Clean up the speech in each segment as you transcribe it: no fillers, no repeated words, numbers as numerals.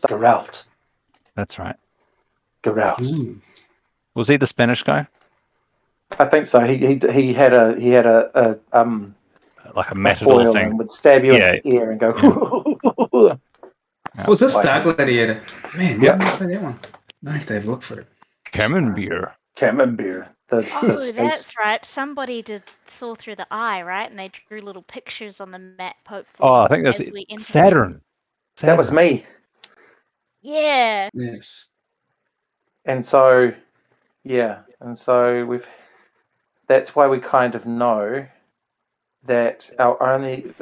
Geralt. That's right. Geralt. Was he the Spanish guy? I think so. He had a Like a a matador foil thing. and would stab you Yeah. in the ear and go. Yeah. Was this Like- Dark Gladiator? Man, Yep. why did I play that one? I have to have a look for it. Camembert. Camembert. The Oh, space. that's right. Somebody saw through the eye, right? And they drew little pictures on the map, hopefully. Oh, I think that's as we enter. Saturn. That was me. Yeah. Yes. And so, that's why we kind of know that our only,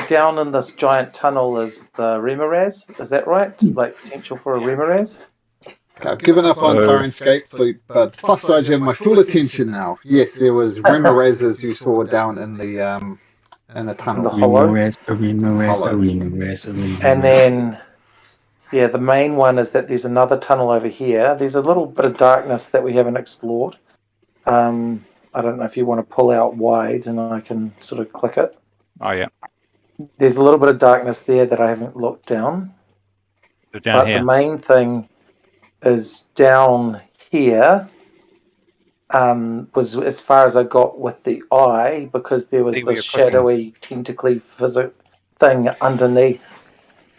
down in this giant tunnel is the Remoraz, is that right? Like, potential for a Remoraz? I've given up on Sirenscape, but plus side, you have my full attention now. Yes, there was Remorazes you saw down in the tunnel. The hollow. And then, the main one is that there's another tunnel over here. There's a little bit of darkness that we haven't explored. I don't know if you want to pull out wide and I can sort of click it. Oh, yeah. There's a little bit of darkness there that I haven't looked down. So down here. The main thing is down here was as far as I got with the eye, because there was this shadowy, tentacly thing underneath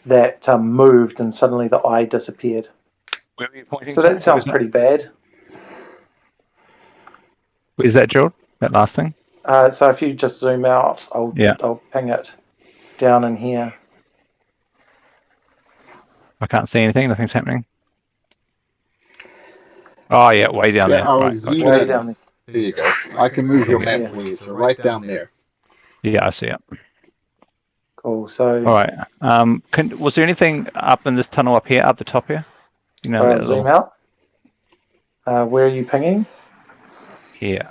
that moved, and suddenly the eye disappeared. Where were you pointing So to? that sounds pretty bad. Is that Gerald? That last thing? So if you just zoom out, I'll ping it down in here. I can't see anything. Nothing's happening. Oh, yeah, way down there. I was Right, zooming Way in. down there. There you go. I can move your map for you, so right down there. Yeah, I see it. Cool. So All right. Was there anything up in this tunnel up here, up the top here? You know, that zoom little... out. Where are you pinging? Here.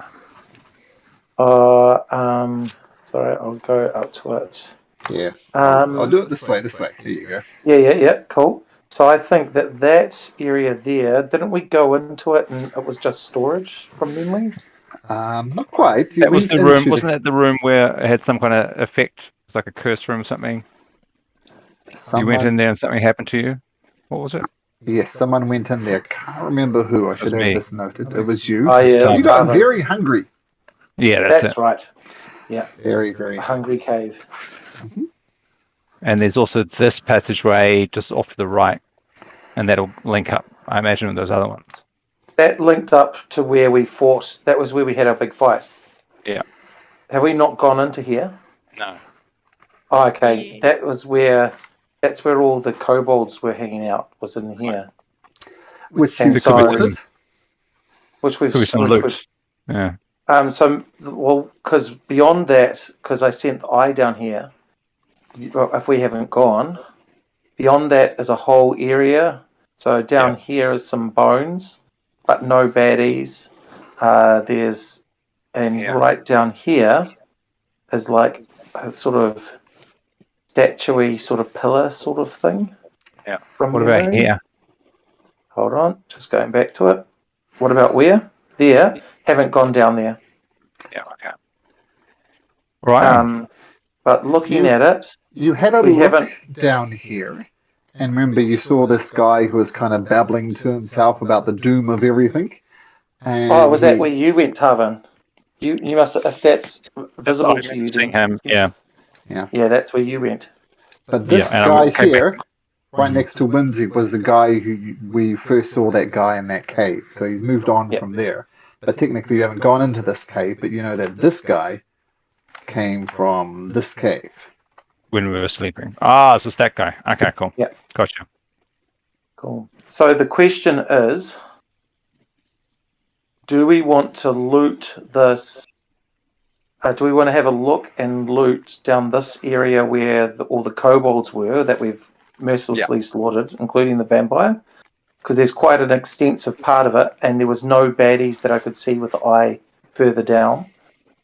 Sorry, I'll go up to it. Yeah. I'll do it this way. There you go. Yeah, cool. So I think that area there, didn't we go into it and it was just storage from memory? Not quite. That was the room, wasn't it? The room where it had some kind of effect. It's like a curse room or something. You went in there and something happened to you. What was it? Yes, someone went in there. Can't remember who. I should have this noted. It was you. Oh, yeah. You got very hungry. Yeah, That's it. right. Yeah. Very, very hungry cave. Mm-hmm. And there's also this passageway just off to the right, and that'll link up, I imagine, with those other ones. That linked up to where we fought. That was where we had our big fight. Yeah. Have we not gone into here? No. Oh, okay. That's where all the kobolds were hanging out, was in here. Which And seems so- to Which we've... Could be some loot. Yeah. Because beyond that, because I sent the eye down here, if we haven't gone, beyond that is a whole area. So down here is some bones, but no baddies. Right down here is like a sort of statuey sort of pillar sort of thing. Yeah. From What about here? Hold on, just going back to it. What about where? There. Haven't gone down there. Yeah, okay. Right. But looking at it, You had a we look haven't... down here, and remember you saw this guy who was kind of babbling to himself about the doom of everything. And was that where you went, Tarvin? You must, if that's visible to you. Seeing him, yeah. Yeah, that's where you went. But this guy here, right next to Whimsy, was the guy who we first saw that guy in that cave. So he's moved on from there. But technically you haven't gone into this cave, but you know that this guy came from this cave. When we were sleeping. Ah, so it's that guy. Okay, cool. Yeah. Gotcha. Cool. So the question is, do we want to loot this? Do we want to have a look and loot down this area where all the kobolds were that we've mercilessly slaughtered, including the vampire? Because there's quite an extensive part of it, and there was no baddies that I could see with the eye further down.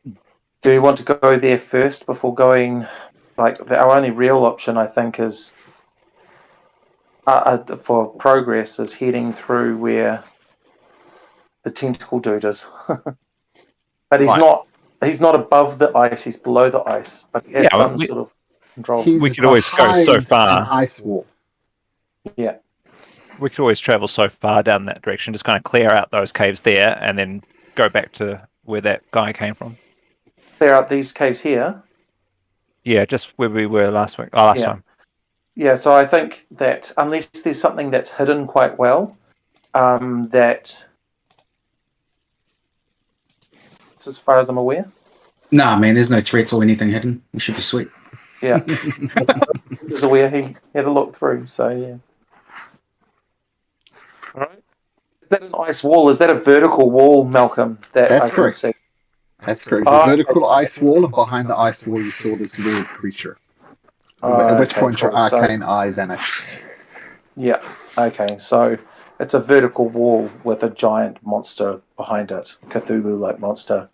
Do we want to go there first before going? Our only real option, I think, is for progress is heading through where the tentacle dude is. But he's not. He's not above the ice. He's below the ice. But he has some sort of control. He's We could always go so behind far. an ice wall. Yeah. We could always travel so far down that direction, just kind of clear out those caves there, and then go back to where that guy came from. Clear out these caves here. Yeah, just where we were last week. Oh, last Yeah. time. Yeah, so I think that unless there's something that's hidden quite well, that, as far as I'm aware. Nah, man, there's no threats or anything hidden. We should be sweet. Yeah. He was aware, he had a look through, so yeah. Alright. Is that an ice wall? Is that a vertical wall, Malcolm? That's I can correct. see? That's correct. The vertical ice wall, and behind the ice wall you saw this weird creature. At which point your arcane eye vanished. Yeah, okay, so it's a vertical wall with a giant monster behind it, Cthulhu-like monster.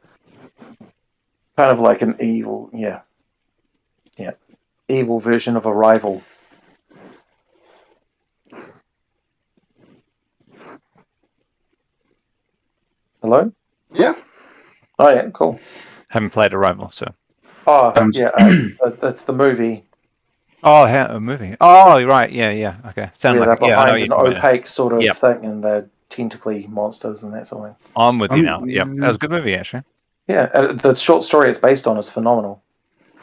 Kind of like an evil, evil version of a rival. Hello? Yeah. Oh yeah, cool. Haven't played Arrival, so. Oh, yeah, that's the movie. Oh, a movie. Oh, right. Yeah. Okay. Where they're behind an opaque opaque sort of thing, and they're tentacly monsters and that sort of thing. I'm with you now. Yep, that was a good movie actually. Yeah, the short story it's based on is phenomenal.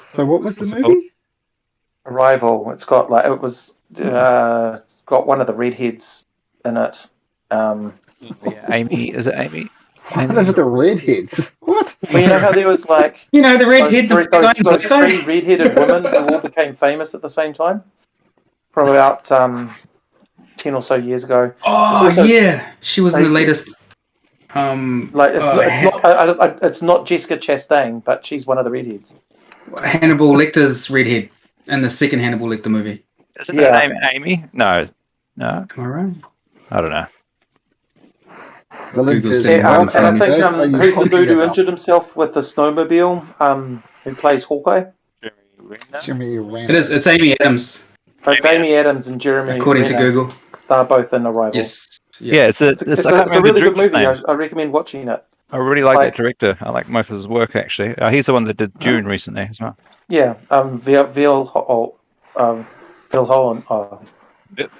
So what was the movie? Arrival. It's got got one of the redheads in it. Amy. Is it Amy? Those are the redheads. What? Well, you know how there was the redhead, those three redheaded women who all became famous at the same time, from about 10 or so years ago. Oh yeah, she was in the latest. It's not Jessica Chastain, but she's one of the redheads. Hannibal Lecter's redhead in the second Hannibal Lecter movie. Isn't her name Amy? No. Am I right? I don't know. Valen says, and I think who's the dude who injured himself with the snowmobile? Who plays Hawkeye? Jeremy Renner. It's Amy Adams. It's Amy Adams and Jeremy. According to Google, they're both in Arrival. Yes. Yeah, it's a really good movie. I recommend watching it. I really like that director. I like most of his work actually. He's the one that did Dune recently as well. Yeah, Villeneuve.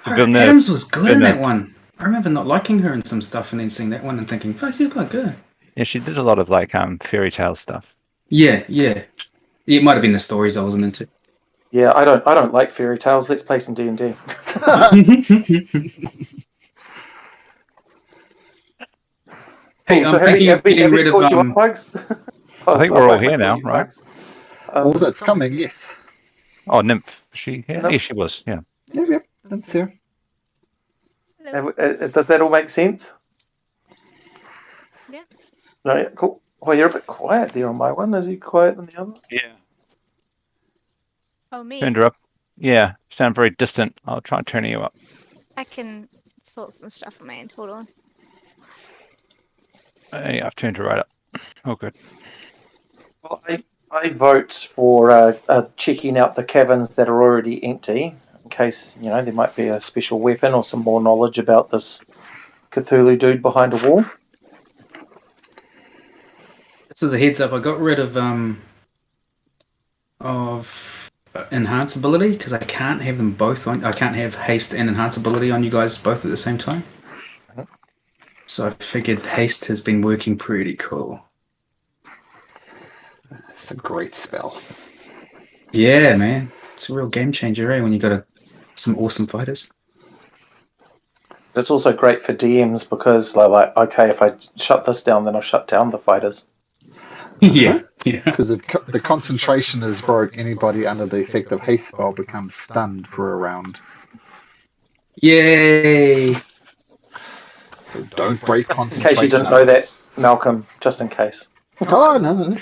Adams was good in that one. I remember not liking her in some stuff, and then seeing that one and thinking, "Fuck, she's quite good." Yeah, she did a lot of fairy tale stuff. Yeah. It might have been the stories I wasn't into. Yeah, I don't like fairy tales. Let's play some D&D. Hey, so have you caught you up, Bugs? I think we're all here now, right? That's coming, yes. Oh, Nymph. Was she here? Nymph. Yeah, she was, yeah. Yep, that's here. Does that all make sense? Yes. Right, cool. Well, you're a bit quiet there on my one. Is he quiet on the other? Yeah. Oh, me? Turned her up. Yeah, you sound very distant. I'll try turning you up. I can sort some stuff on my end. Hold on. Yeah, I've turned her right up. Oh, good. Well, I vote for checking out the caverns that are already empty, in case, there might be a special weapon or some more knowledge about this Cthulhu dude behind a wall. This is a heads up. I got rid of enhance ability because I can't have them both on. I can't have haste and enhance ability on you guys both at the same time. So I figured haste has been working pretty cool. It's a great spell. Yeah, man. It's a real game changer, when you got some awesome fighters. It's also great for DMs because, okay, if I shut this down, then I've shut down the fighters. Yeah. Because the concentration is broke, anybody under the effect of haste spell becomes stunned for a round. Yay! So don't break concentration. In case you didn't know that, Malcolm, just in case. Oh, no.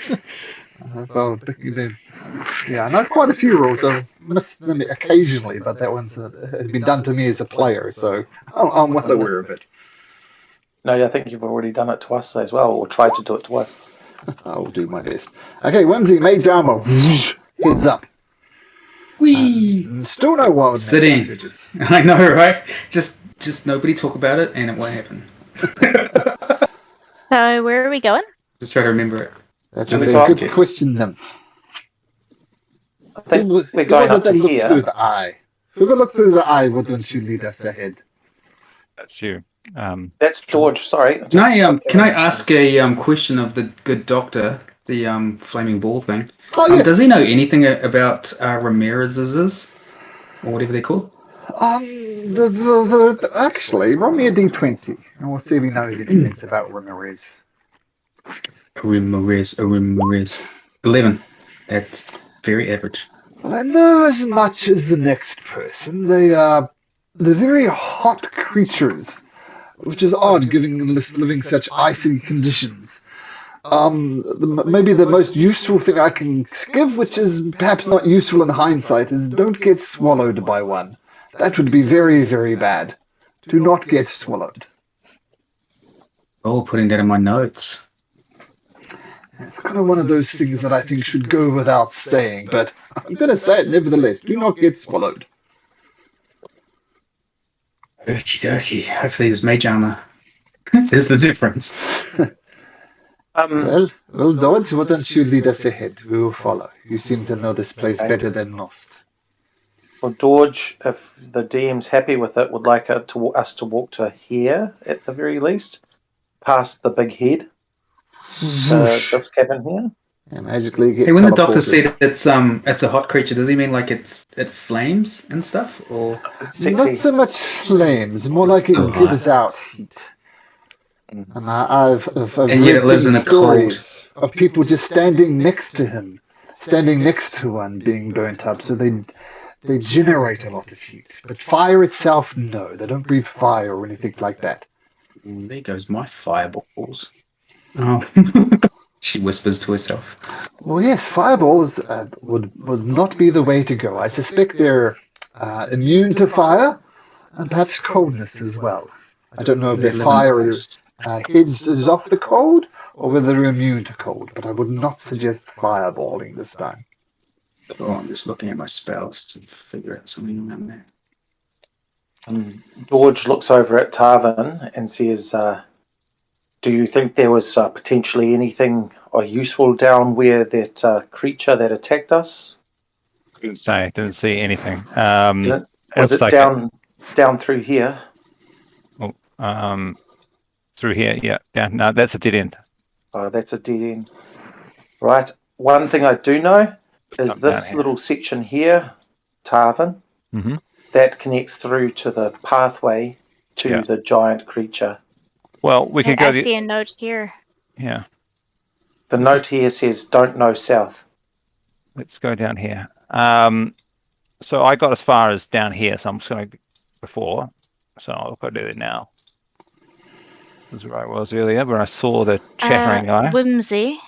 Well, I know quite a few rules. I've missed them occasionally, but that one's had been done to me as a player, so I'm well aware of it. No, I think you've already done it to us as well, or tried to do it to us. I'll do my best. Okay, Whimsy, mage armor. Heads up. Whee! Still no wild messages. I know, right? Just nobody talk about it, and it won't happen. So where are we going? Just try to remember it. That's a good question, Nymph. I think we're going up to here. Through the eye Whoever looked through the eye, why don't you lead us ahead? That's you. That's George. Sorry. Can I ask a question of the good doctor, the flaming ball thing? Oh, yes. Does he know anything about Ramirez's, or whatever they're called? Actually, roll me a d20, and we'll see if he knows anything about Ramirez. Ramirez. 11. That's very average. Well, I know as much as the next person. They're very hot creatures, which is odd, given living such icy conditions. Maybe the most useful thing I can give, which is perhaps not useful in hindsight, is don't get swallowed by one. That would be very, very bad. Do not get swallowed. Oh, putting that in my notes. It's kind of one of those things that I think should go without saying, but I'm going to say it nevertheless. Do not get swallowed. Okie dokie. Hopefully there's mage armor. There's the difference. Well, Dodge, why don't you lead us ahead? We will follow. You seem to know this place better than most. Well, George, if the DM's happy with it, would like us to walk to here at the very least, past the big head. This cabin here. And magically get when the doctor teleported. said it's a hot creature, does he mean like it flames and stuff, or Not so much flames, more like it gives out heat. And I've and yet it read lives in these a cold. stories of people just standing next to him, standing next to one being burnt up, so they generate a lot of heat. But fire itself, no, they don't breathe fire or anything like that. There goes my fireballs. Oh. She whispers to herself. Well, yes, fireballs would not be the way to go. I suspect they're immune to fire and perhaps coldness as well. I don't know if their fire is off the cold or whether they're immune to cold, but I would not suggest fireballing this time. Oh, I'm just looking at my spells to figure out something around there. George looks over at Tarvin and says, do you think there was potentially anything useful down where that creature that attacked us? Couldn't say. Didn't see anything. Was it like down through here? Through here, yeah. Down. No, that's a dead end. Oh, that's a dead end. Right. One thing I do know is this little section here, Tarvin, that connects through to the pathway to the giant creature. Well, we could go. I see a note here. Yeah. The note here says, "Don't know south." Let's go down here. So I got as far as down here, so I'm just going to before. So I'll go do it now. This is where I was earlier, where I saw the chattering guy. Whimsy.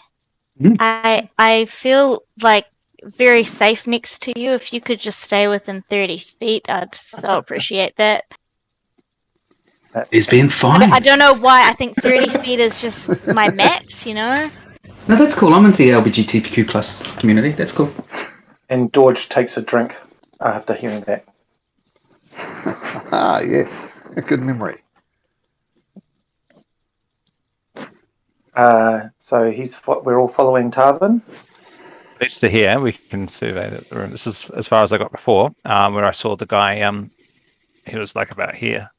I feel like very safe next to you. If you could just stay within 30 feet, I'd so appreciate that. He's being fine. I don't know why. I think 30 feet is just my max, you know? No, that's cool. I'm into the LGBTQ plus community. That's cool. And George takes a drink after hearing that. Ah, yes. A good memory. So we're all following Tarvin. Next to here, we can survey the room. This is as far as I got before, where I saw the guy. He was like about here.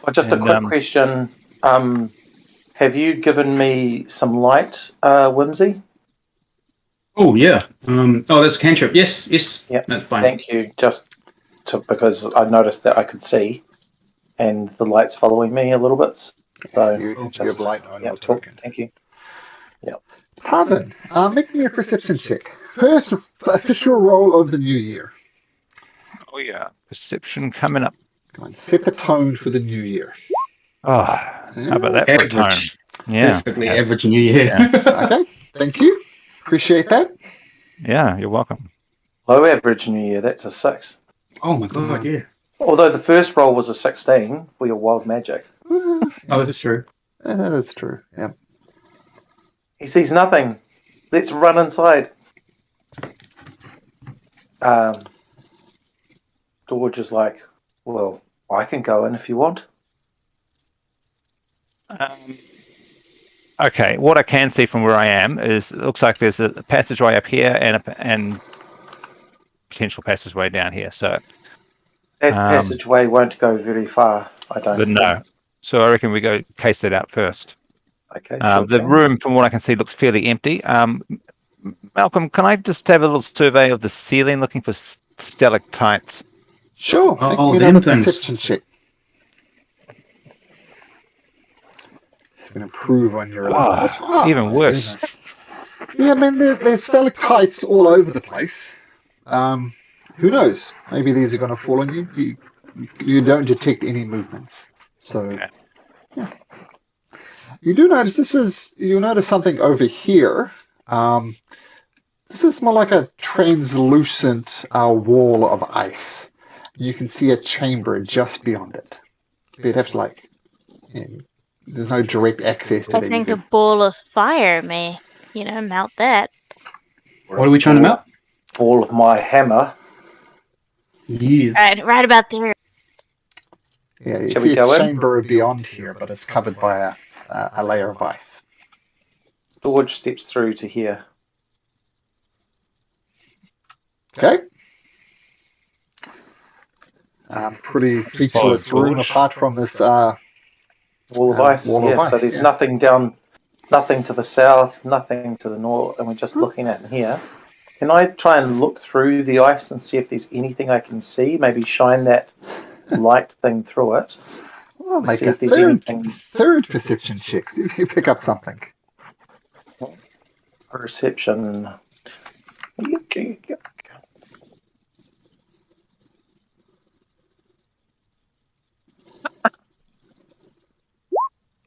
Well, just a quick question. Have you given me some light, Whimsy? Oh, yeah. That's a cantrip. Yes. Yep. That's fine. Thank you. Because I noticed that I could see, and the light's following me a little bit. So you have light on your token. Thank you. Yep. Tarvin, make me a perception check. First official roll of the new year. Oh, yeah. Perception coming up. Come on, set the tone for the new year. Oh, how about that for a tone? Yeah. Perfectly average new year. Yeah. Okay, thank you. Appreciate that. Yeah, you're welcome. Low average New Year, that's a 6. Oh my god, yeah. Although the first roll was a 16 for your wild magic. Oh, that's true. That is true, yeah. He sees nothing. Let's run inside. George is like, well, I can go in if you want. Okay, what I can see from where I am is it looks like there's a passageway up here and potential passageway down here. So that passageway won't go very far, I don't think. No. So I reckon we go case that out first. Okay. The room, from what I can see, looks fairly empty. Malcolm, can I just have a little survey of the ceiling, looking for stalactites? Sure. Make me a perception check. It's going to improve on your... even worse. Goodness. Yeah, I mean, there's stalactites all over the place. Who knows? Maybe these are going to fall on you. You don't detect any movements. So, yeah. You do notice you notice something over here. This is more like a translucent wall of ice. You can see a chamber just beyond it. You'd have to there's no direct access to that. I think a ball of fire may, melt that. What are we trying to melt? Ball of my hammer. Yes. Right about there. Yeah, you see a chamber beyond here, but it's covered by a layer of ice. George steps through to here. Okay. Pretty featureless room apart from this wall of ice. So there's nothing to the south, nothing to the north, and we're just looking at here. Can I try and look through the ice and see if there's anything I can see? Maybe shine that light thing through it. Well, make a third perception check. See if you pick up something. Perception.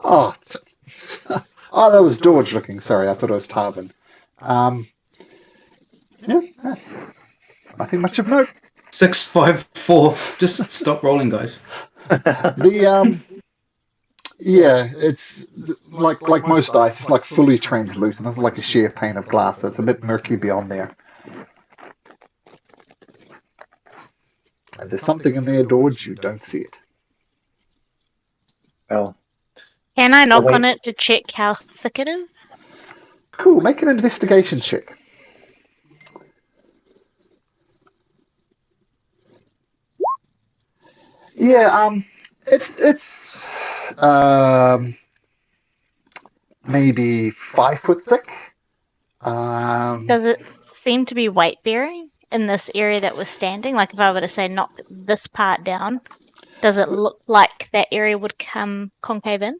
Oh, that was George looking. Sorry, I thought it was Tarvin. Nothing much of note. 654. Just stop rolling, guys. It's like most ice. It's like fully translucent, not like a sheer pane of glass. So it's a bit murky beyond there. And there's something in there, George. You don't see it. Well. Can I knock on it to check how thick it is? Cool. Make an investigation check. Yeah, it's maybe 5 foot thick. Does it seem to be weight bearing in this area that we're standing? Like if I were to say knock this part down, does it look like that area would come concave in?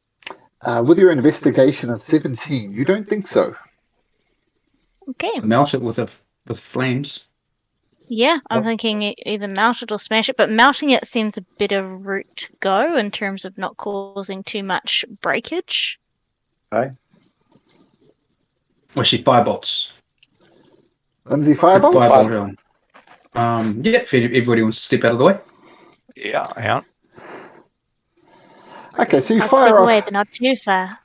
With your investigation of 17, you don't think so. Okay. Melt it with flames. Yeah, I'm thinking either melt it or smash it, but melting it seems a better route to go in terms of not causing too much breakage. Okay. Well, she firebolts. Lindsay, fireball? Firebolt on. If everybody wants to step out of the way. Yeah, I am. Okay, so you I'll fire step off. away, but not too far.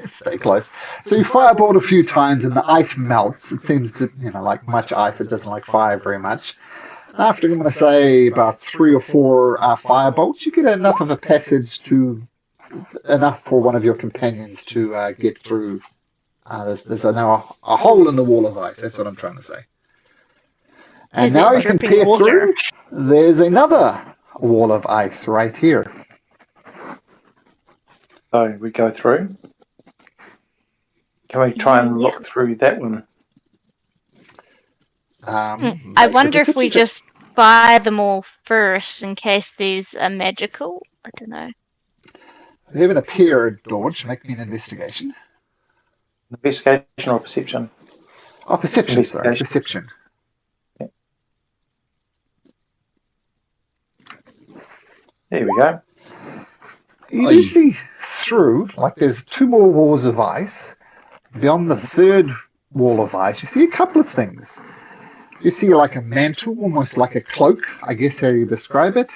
Stay close. So you firebolt a few times and the ice melts. It seems to, like much ice, it doesn't like fire very much. After, I'm going to say, about 3 or 4 firebolts, you get enough of a passage enough for one of your companions to get through. There's now a hole in the wall of ice. That's what I'm trying to say. And now you can peer through. There's another wall of ice right here. So we go through. Can we try and look through that one? I wonder if we just fire them all first in case these are magical. I don't know. They haven't appeared, George. Make me an investigation. Investigation or perception? Oh, perception, sorry. Perception. Yeah. There we go. You do see through, like there's 2 more walls of ice. Beyond the 3rd wall of ice, you see a couple of things. You see like a mantle, almost like a cloak, I guess how you describe it,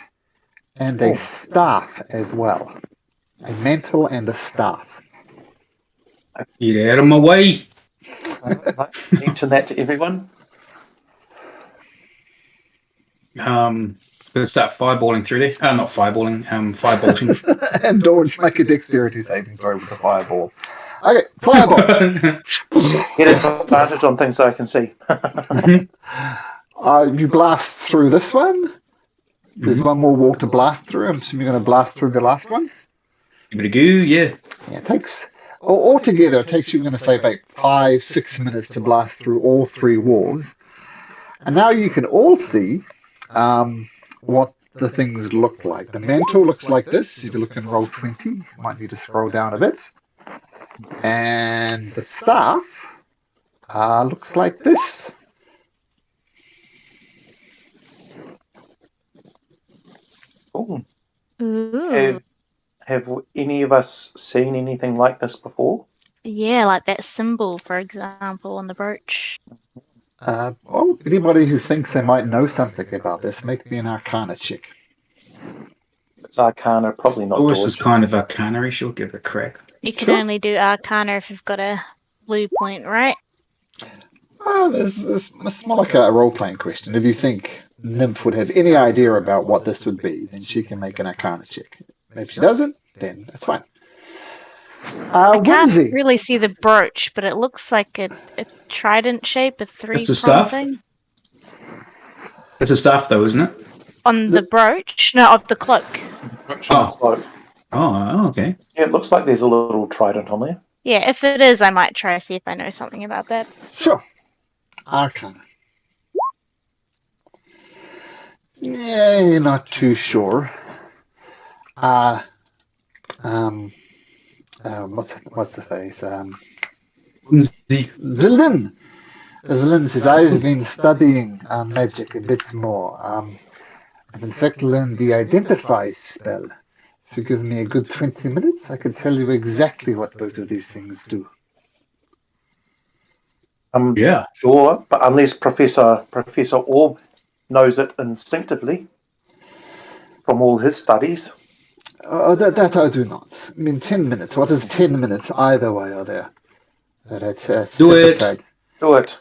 and a staff as well. A mantle and a staff. Get out of my way! Mention that to everyone. Gonna start fireballing through there. Not fireballing, firebolting. And George, make a dexterity saving throw with the fireball. Okay, fireball. Get advantage on things that I can see. You blast through this one. There's one more wall to blast through. I'm assuming you're going to blast through the last one. Give it a go, yeah. Yeah, it takes... Altogether, it takes you, I'm going to say, about 5-6 minutes to blast through all 3 walls. And now you can all see what the things look like. The mantle looks like this. If you look in roll 20, you might need to scroll down a bit. And the staff looks like this. Ooh. Ooh. Have any of us seen anything like this before? Yeah, like that symbol, for example, on the brooch. Anybody who thinks they might know something about this, make me an Arcana check. It's Arcana, probably not This Dodge. is kind of Arcana-ish. You'll give it a crack. You can only do Arcana if you've got a blue point, right? It's more like a role-playing question. If you think Nymph would have any idea about what this would be, then she can make an Arcana check. If she doesn't, then that's fine. I can't Whimsy. really see the brooch, but it looks like a trident shape, a It's a three-pronged staff? thing. It's a staff, though, isn't it? On the brooch? No, of the cloak. Oh, okay. Yeah, it looks like there's a little trident on there. Yeah, if it is, I might try to see if I know something about that. Sure. Arcana. Yeah, you're not too sure. What's the face? Villain. The villain says, I've been studying magic a bit more. I've in fact learned the Identify spell. If you give me a good 20 minutes, I can tell you exactly what both of these things do. Yeah. Sure, but unless Professor Orb knows it instinctively from all his studies. That I do not. I mean, 10 minutes. What is 10 minutes either way or there? Do it. Do it.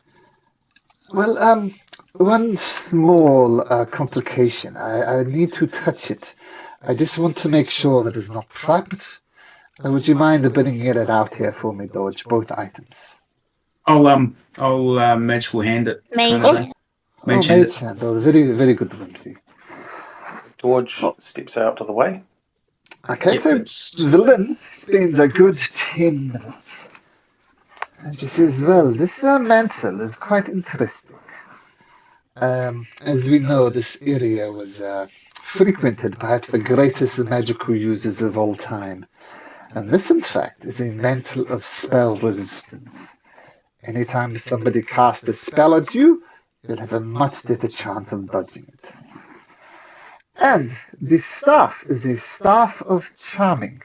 Well, one small complication. I need to touch it. I just want to make sure that it's not trapped. Would you mind bringing it out here for me, Dodge? Both items. I'll magical hand it. Maybe. Kind of thing. Mage hand it. Hand. Oh, very, very good, Whimsy. George steps out of the way. Okay, so Villain spends a good 10 minutes. And she says, well, this mantle is quite interesting. As we know, this area was frequented by perhaps the greatest magical users of all time. And this, in fact, is a mantle of spell resistance. Anytime somebody casts a spell at you, you'll have a much better chance of dodging it. And this staff is a staff of charming.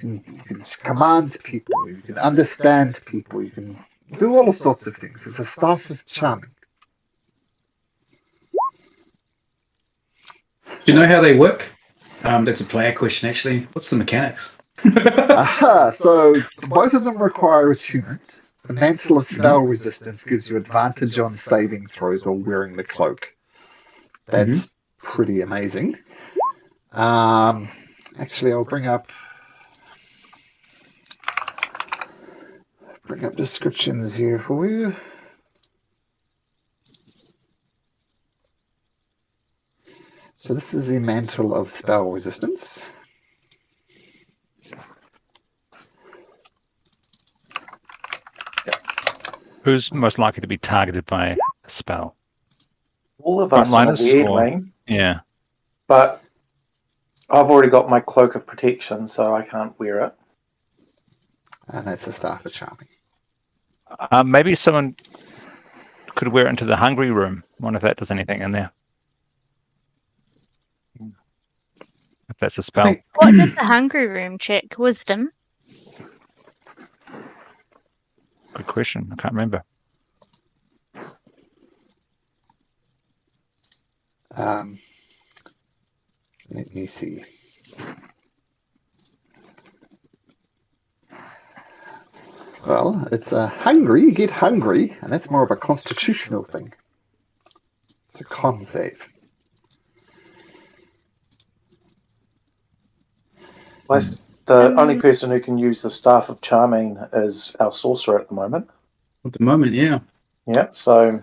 You can command people, you can understand people, you can do all sorts of things. It's a staff of charming. Do you know how they work? That's a player question, actually. What's the mechanics? So both of them require attunement. The mantle of spell resistance gives you advantage on saving throws while wearing the cloak. That's pretty amazing. Actually, I'll bring up descriptions here for you. So this is the mantle of spell resistance. Who's most likely to be targeted by a spell? All of us in a weird way. Yeah. But I've already got my cloak of protection, so I can't wear it. And that's a staff of charming. Maybe someone could wear it into the hungry room. I wonder if that does anything in there. If that's a spell. What did the hungry room check? Wisdom? Good question. I can't remember. Let me see. Well, it's hungry. You get hungry, and that's more of a constitutional thing. It's a con save. The only person who can use the Staff of Charming is our sorcerer at the moment. At the moment, yeah. Yeah, so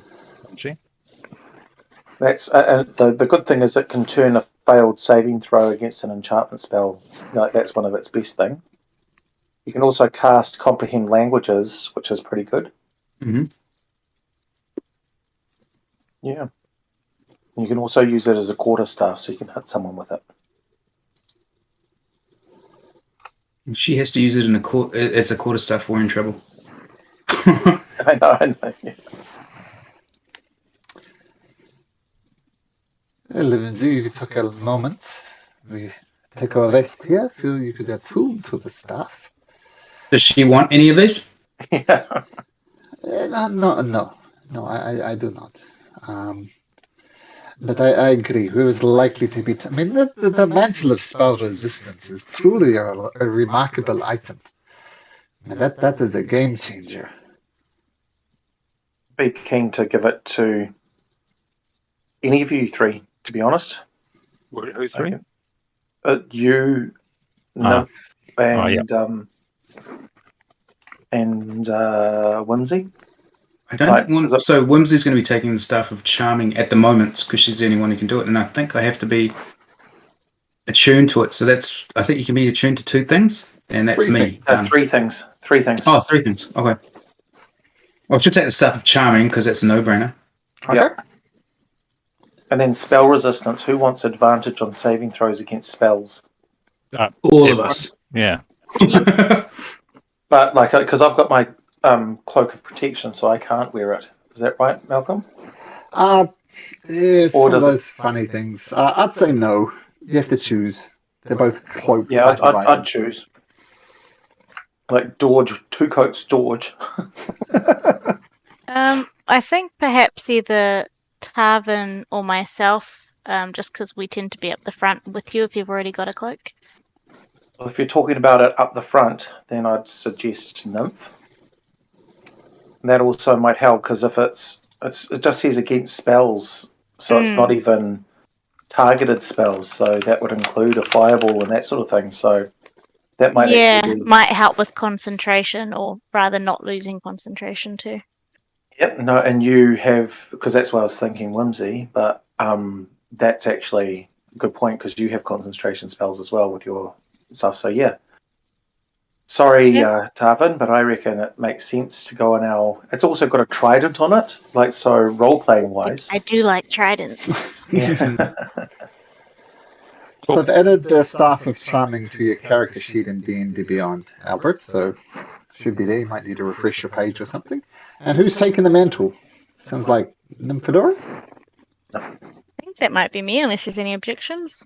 that's the good thing is it can turn a failed saving throw against an enchantment spell. Like that's one of its best things. You can also cast Comprehend Languages, which is pretty good. Mm-hmm. Yeah. You can also use it as a quarterstaff, so you can hit someone with it. She has to use it as a quarterstaff. We're in trouble. I know. Yeah. Lindsay, we took a moment. We take a rest here. Feel you could attune to the staff. Does she want any of these? Yeah. No, I do not. But I agree. Who is likely to be? The mantle of spell resistance is truly a remarkable item. That is a game changer. Be keen to give it to any of you three, to be honest. Who's three? You, Nymph, and Whimsy. I don't think so. Whimsy's going to be taking the staff of charming at the moment because she's the only one who can do it, and I think I have to be attuned to it. So I think you can be attuned to 2 things, and that's me. 3 things. 3 things. Oh, 3 things. Okay. Well, I should take the staff of charming because that's a no-brainer. Okay. Yep. And then spell resistance. Who wants advantage on saving throws against spells? All of us. Yeah. But because I've got my cloak of protection, so I can't wear it. Is that right, Malcolm? It's one of those funny things. I'd say no. You have to choose. They're both cloak. Yeah, I'd choose. Like George, 2 coats, George. I think perhaps either Tarvin or myself, just because we tend to be up the front with you if you've already got a cloak. Well, if you're talking about it up the front, then I'd suggest Nymph. And that also might help because if it just says against spells, so it's not even targeted spells. So that would include a fireball and that sort of thing. So that might might help with concentration, or rather not losing concentration too. Yep, no, and you have, because that's what I was thinking, Whimsy, but that's actually a good point because you have concentration spells as well with your stuff. So yeah, sorry, Tarvin, but I reckon it makes sense to go on our. It's also got a trident on it, so role playing wise. I do like tridents. So I've added the Staff of Charming to your character sheet in D&D Beyond, Albert. So should be there. You might need to refresh your page or something. And who's taking the mantle? Sounds like Nymphadora? No. I think that might be me, unless there's any objections.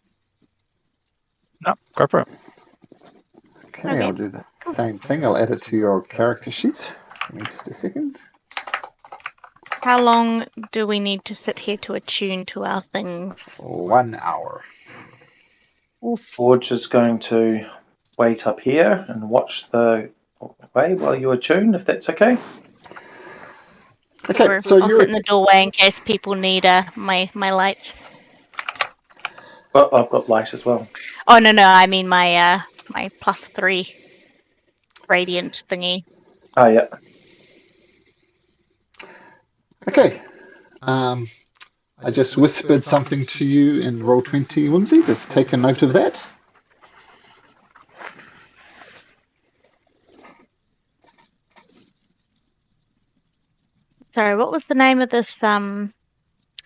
No, go for it. Okay, I'll do the same thing. I'll add it to your character sheet. Give me just a second. How long do we need to sit here to attune to our things? 1 hour. Forge is going to wait up here and watch the way while you attune, if that's okay. Okay, or so I'll sit in the doorway in case people need my light. Well, I've got light as well. Oh no, I mean my my +3 radiant thingy. Oh yeah. Okay. I just whispered something to you in Roll20, Whimsy. Just take a note of that. Sorry, what was the name of this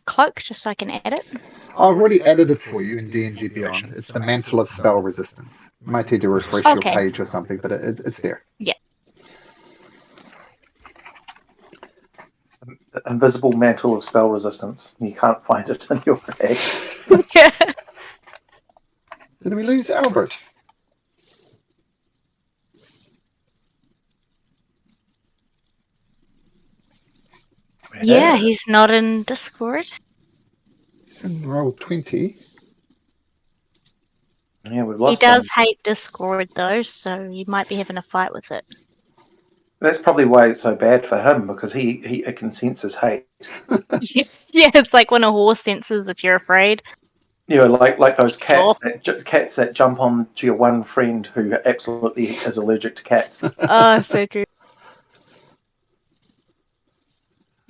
cloak, just so I can add it? I've already added it for you in D&D Beyond. It's the Mantle of Spell Resistance. You might need to refresh your page or something, but it's there. Yeah. Invisible Mantle of Spell Resistance. You can't find it in your bag. Did we lose Albert? Yeah, he's not in Discord. He's in Roll20. Yeah, we've lost He does him. hate Discord though, so you might be having a fight with it. That's probably why it's so bad for him, because he can sense his hate. Yeah, it's like when a horse senses if you're afraid. Yeah, like those cats that jump on to your one friend who absolutely is allergic to cats. Oh, so true.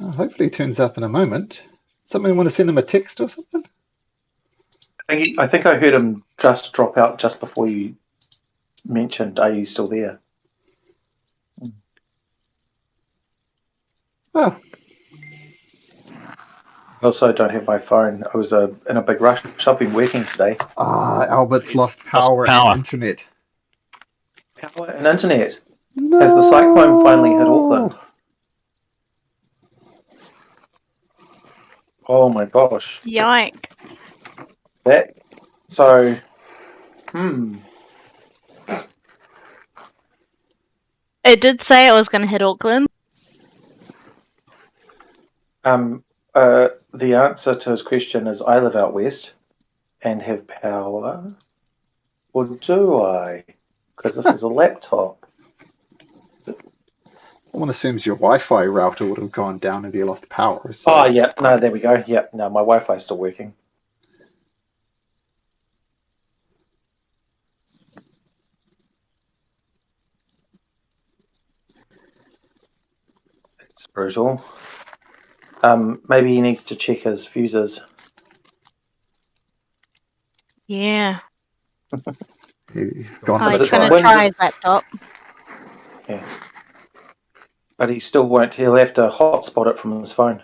Well, hopefully he turns up in a moment. Somebody want to send him a text or something? I think I heard him just drop out just before you mentioned, are you still there? Oh. I also don't have my phone. I was in a big rush. I've been working today. Albert's lost power and internet. Power and internet? No. Has the cyclone finally hit Auckland? Oh my gosh. Yikes. It did say it was going to hit Auckland. The answer to his question is I live out west and have power. Or do I? Because this is a laptop. One assumes your Wi-Fi router would have gone down if you lost power. So. Oh, yeah. No, there we go. Yeah, no, my Wi-Fi is still working. It's brutal. Maybe he needs to check his fuses. Yeah. He's gone. He's going to try his laptop. Yeah. But he still won't. He'll have to hotspot it from his phone.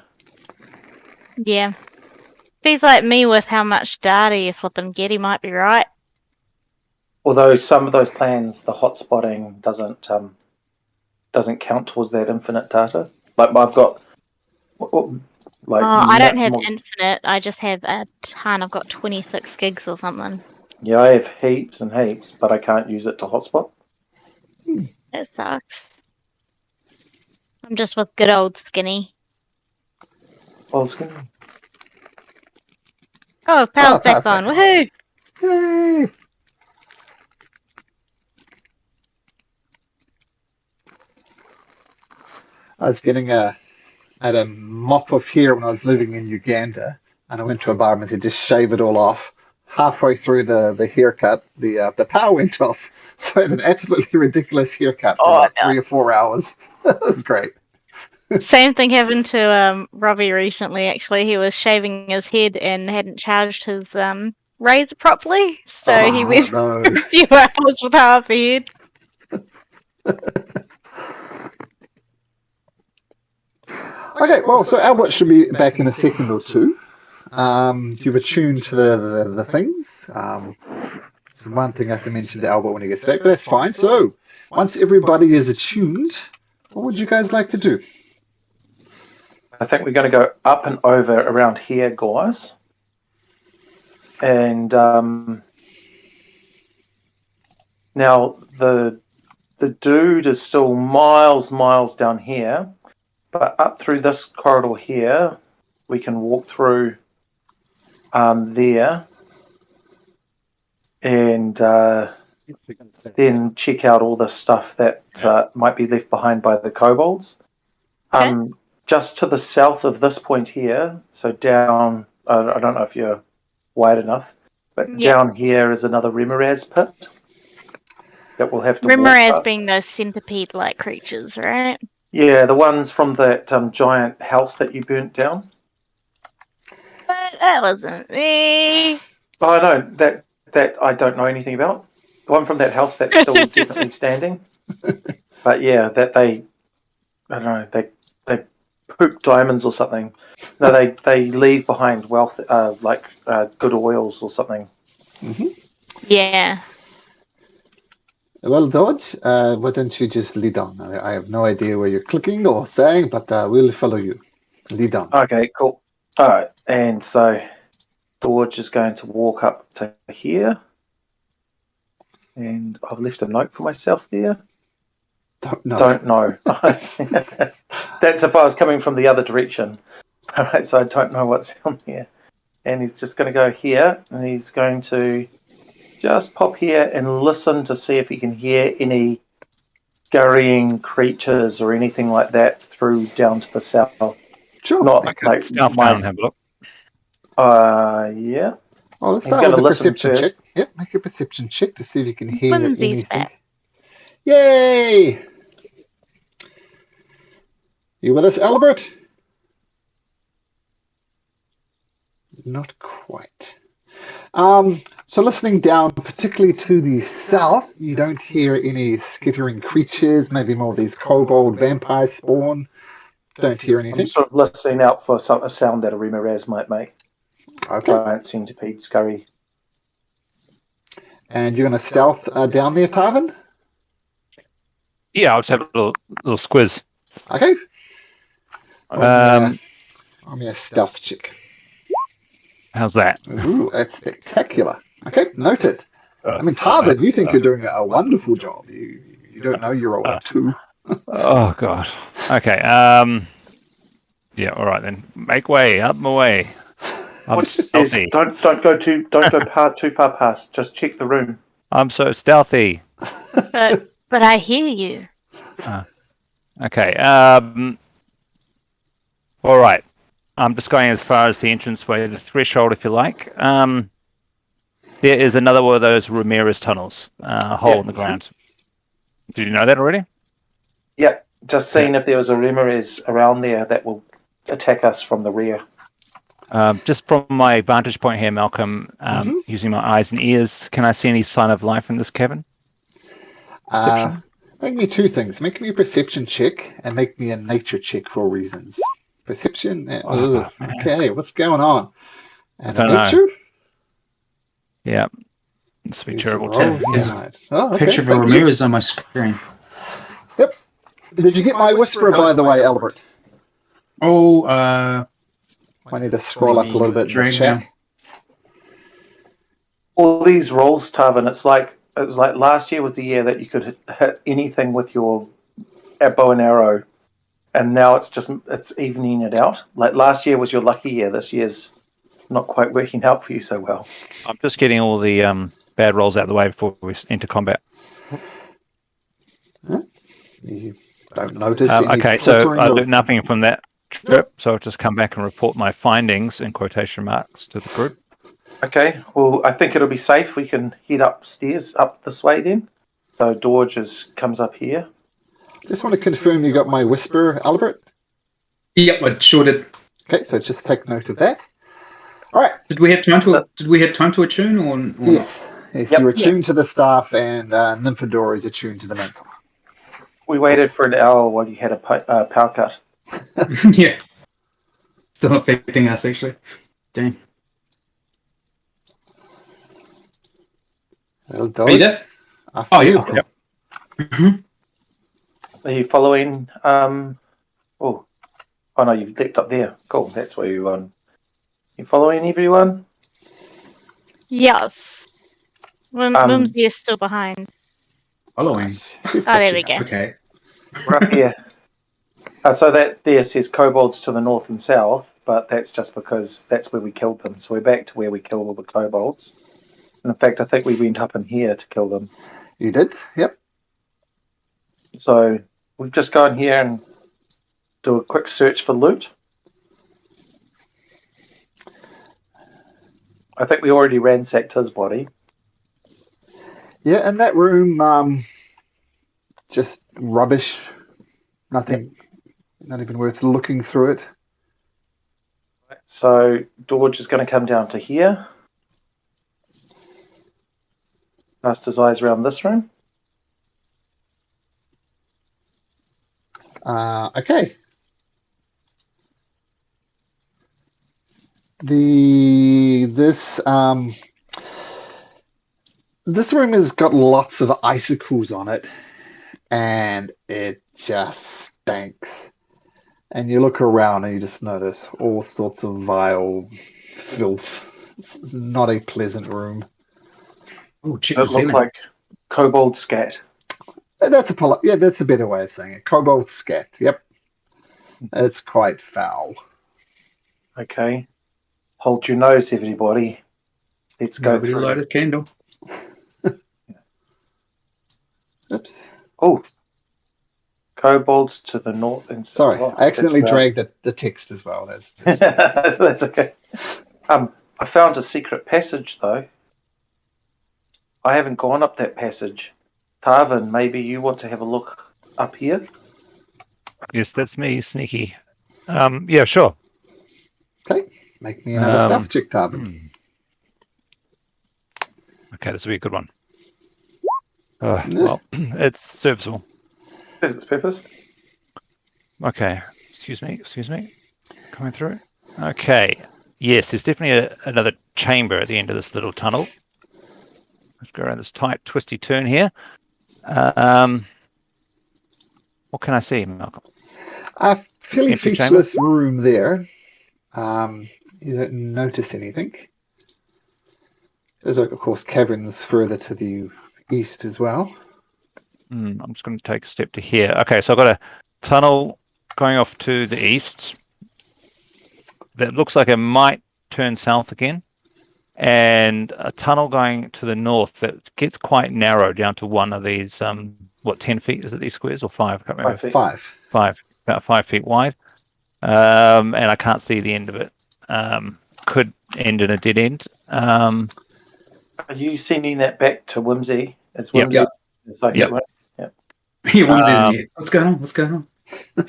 Yeah. If he's like me with how much data you flipping get, he might be right. Although some of those plans, the hotspotting doesn't count towards that infinite data. Like I've got, I don't have infinite. I just have a ton. I've got 26 gigs or something. Yeah, I have heaps and heaps, but I can't use it to hotspot. That sucks. I'm just with good old Skinny. Old Skinny. Oh, power's back on. Woohoo! Yay! I was getting a mop of hair when I was living in Uganda, and I went to a barber and said, just shave it all off. Halfway through the haircut, the power went off. So I had an absolutely ridiculous haircut for 3 or 4 hours. That was great. Same thing happened to Robbie recently, actually. He was shaving his head and hadn't charged his razor properly. So he went for a few hours with half a head. Okay, well, so Albert should be back in a second or two. You've attuned to the things. It's one thing I have to mention to Albert when he gets back, but that's fine. So, once everybody is attuned, what would you guys like to do? I think we're going to go up and over around here, guys. And now the dude is still miles down here. But up through this corridor here, we can walk through there and then check out all the stuff that might be left behind by the kobolds. Okay. Just to the south of this point here, so down, I don't know if you're wide enough, but down here is another Remoraz pit that we'll have to Remoraz being those centipede-like creatures, right? Yeah, the ones from that giant house that you burnt down. But that wasn't me. Oh, no, that I don't know anything about. The one from that house that's still definitely standing. But yeah, that I don't know, they poop diamonds or something. No, they leave behind wealth, like good oils or something. Mm-hmm. Yeah. Well, Dodge, why don't you just lead on? I have no idea where you're clicking or saying, but we'll follow you. Lead on. Okay, cool. All right, and so Dodge is going to walk up to here. And I've left a note for myself there. Don't know. That's if I was coming from the other direction. All right, so I don't know what's on here. And he's just going to go here, and he's going to just pop here and listen to see if he can hear any scurrying creatures or anything like that through down to the south. Sure. Not like south down, have a look. Yeah. Well, let's start with a perception check. Yep, make a perception check to see if you can hear anything. Back. Yay! You with us, Albert? Not quite. So listening down, particularly to the south, you don't hear any skittering creatures, maybe more of these kobold vampire spawn. Don't hear anything. I'm sort of listening out for a sound that a Remoraz might make. Okay. Giant centipede scurry. And you're going to stealth down there, Tarvin? Yeah, I'll just have a little squiz. Okay. Roll me a stealth check. How's that? Ooh, that's spectacular. Okay, noted. I mean, Tarvin, you think you're doing a wonderful job. You don't know you're rolling 2. Oh god. Okay. Yeah. All right then. Make way. Up my way. I'm stealthy. Don't go too far past. Just check the room. I'm so stealthy. But I hear you. Okay. All right. I'm just going as far as the entranceway, the threshold, if you like. There is another one of those Ramirez tunnels, hole in the ground. Did you know that already? Yeah, just seeing if there was a Remoraz around there that will attack us from the rear. Just from my vantage point here, Malcolm, using my eyes and ears, can I see any sign of life in this cabin? Make me 2 things. Make me a perception check and make me a nature check for reasons. Perception. Okay, what's going on? And I don't nature? know. Yeah. It's be terrible too. Yeah. Oh, okay. Picture of a Ramirez on my screen. Yep. Did you get my whisper, by the way, Albert? Oh, I need to scroll up a little bit in the chat. All these rolls, Tarvin, it was like last year was the year that you could hit anything with your bow and arrow, and now it's evening it out. Like last year was your lucky year. This year's not quite working out for you so well. I'm just getting all the bad rolls out of the way before we enter combat. You don't notice okay, so I learned nothing from that trip, so I'll just come back and report my findings in quotation marks to the group. Okay, well, I think it'll be safe. We can head upstairs, up this way then. So Dorge comes up here. Just want to confirm you got my whisper, Albert? Yep, I sure did. Okay, so just take note of that. All right. Did we have time to attune or yes. Not? Yes, yep. You're attuned to the staff, and Nymphadora is attuned to the mental. We waited for an hour while you had a power cut. Yeah. Still affecting us, actually. Damn. Well, are you there? Oh, you. Yep. Are you following? Oh no, you've leapt up there. Cool, that's where you're on. You following everyone? Yes. Mumsy is still behind. Following. There we go. Okay. We're up here. So that there says kobolds to the north and south, but that's just because that's where we killed them. So we're back to where we killed all the kobolds. And in fact, I think we went up in here to kill them. You did? Yep. So we've just gone here and do a quick search for loot. I think we already ransacked his body. Yeah, in that room, just rubbish. Nothing, not even worth looking through it. So Dorge is going to come down to here. Cast his eyes around this room. Okay. This room has got lots of icicles on it, and it just stinks. And you look around and you just notice all sorts of vile filth. It's not a pleasant room. Oh, does it look like kobold scat? That's a better way of saying it. Kobold scat. Yep. It's quite foul. Okay. Hold your nose, everybody. Let's go through. Light a candle. Oops. Oh. Kobolds to the north and south. Sorry, I accidentally dragged the text as well. That's that's okay. I found a secret passage though. I haven't gone up that passage. Tarvin, maybe you want to have a look up here? Yes, that's me, sneaky. Yeah, sure. Okay. Make me another stealth check, Tarbin. Okay, this will be a good one. Well, it's serviceable. Serves its purpose. Okay, excuse me. Coming through. Okay, yes, there's definitely another chamber at the end of this little tunnel. Let's go around this tight, twisty turn here. What can I see, Malcolm? A fairly Empty featureless room there. You don't notice anything. There's, of course, caverns further to the east as well. I'm just going to take a step to here. Okay, so I've got a tunnel going off to the east that looks like it might turn south again, and a tunnel going to the north that gets quite narrow down to one of these, 10 feet? Is it these squares or 5? I can't remember. 5 feet. 5, about 5 feet wide. And I can't see the end of it. Could end in a dead end. Are you sending that back to Whimsy? As Whimsy? Yep. It's like Yep. What's going on?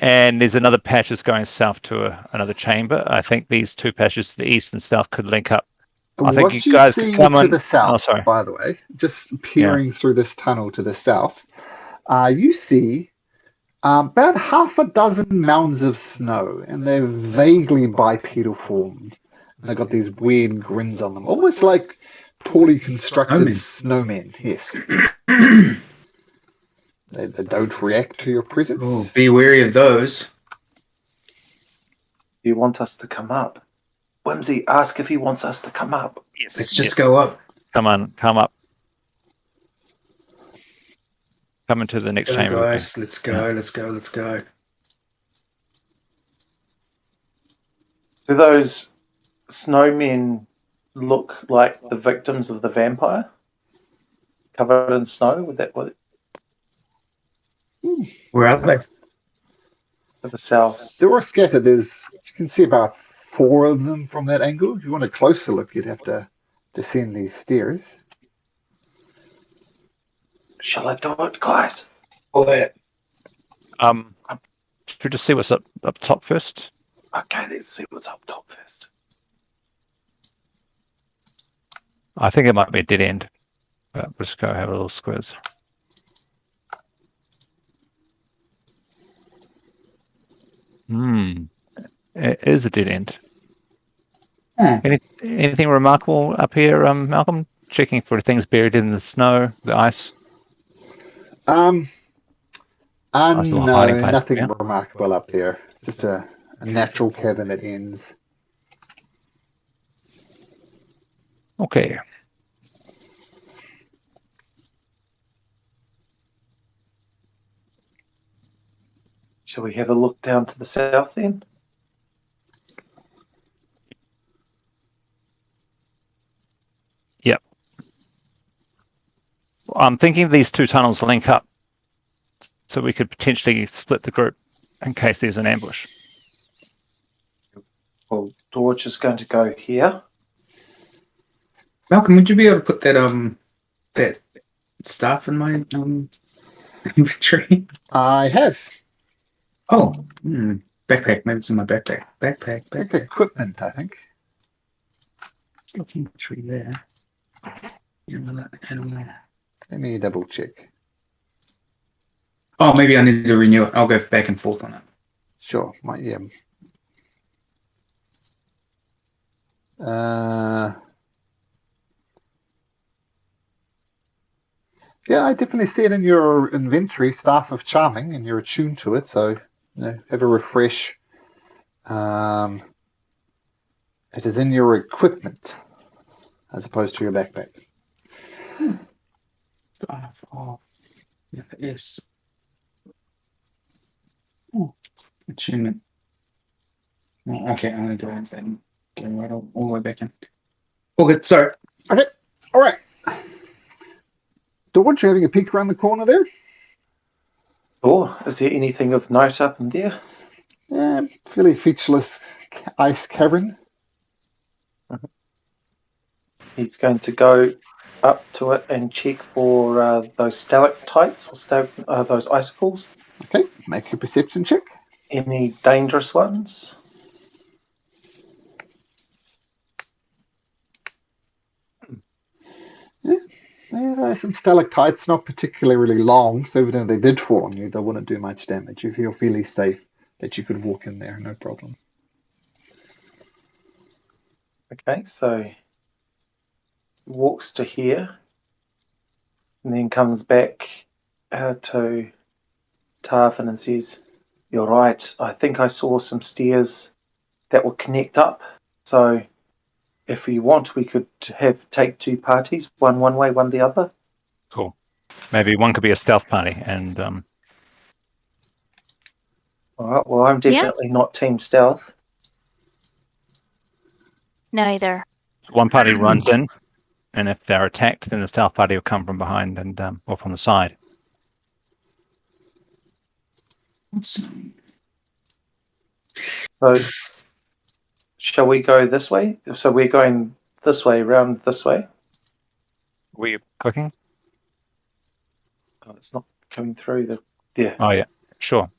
And there's another patch that's going south to another chamber. I think these two patches to the east and south could link up. I think What you guys see could come to in. the south, sorry. by the way, just peering through this tunnel to the south, you see about half a dozen mounds of snow, and they're vaguely bipedal formed. And they've got these weird grins on them, almost like poorly constructed snowmen. Yes. They don't react to your presence. Oh, be wary of those. You want us to come up? Whimsy, ask if he wants us to come up. Yes. Let's just go up. Come on, come up. Come into the next chamber. Guys, let's go. Do those snowmen look like the victims of the vampire? Covered in snow? Would that what? Where are they? To the south. They're all scattered. You can see about 4 of them from that angle. If you want a closer look, you'd have to descend these stairs. Shall I do it, guys? Should we just see what's up top first? Okay, let's see what's up top first. I think it might be a dead end, but we'll just go have a little squiz. It is a dead end. Anything remarkable up here, Malcolm? Checking for things buried in the snow, the ice. No, nothing Yeah. remarkable up there. Just a natural cavern that ends. Okay. Shall we have a look down to the south then? Yep. I'm thinking these two tunnels link up, so we could potentially split the group in case there's an ambush. Well, George is going to go here. Malcolm, would you be able to put that staff in my inventory? I have. Oh, backpack. Maybe it's in my backpack. Backpack. Equipment, I think. Looking through there. Let me double check. Oh, maybe I need to renew it. I'll go back and forth on it. Sure. Yeah, I definitely see it in your inventory, Staff of Charming, and you're attuned to it, so have a refresh. It is in your equipment as opposed to your backpack. Staff of yes. Oh, attunement. Oh, okay, I'm gonna do it then. Go right all the way back in. Okay, sorry. Okay, all right. George, you having a peek around the corner there? Oh, is there anything of note up in there? Yeah, fairly featureless ice cavern. He's going to go up to it and check for those stalactites or those icicles. Okay, make a perception check. Any dangerous ones? Some stalactites, not particularly long, so even if they did fall on you, they wouldn't do much damage. You feel fairly safe that you could walk in there, no problem. Okay, so walks to here, and then comes back to Tarvin and says, "You're right. I think I saw some stairs that will connect up. So if we want, we could take two parties, one way, one the other." Cool. Maybe one could be a stealth party, and All right. Well, I'm definitely not team stealth. Neither. one party runs in, and if they're attacked, then the stealth party will come from behind and or from the side. So shall we go this way? So we're going this way, round this way. Were you clicking? Oh, it's not coming through the. Yeah. Oh yeah, sure.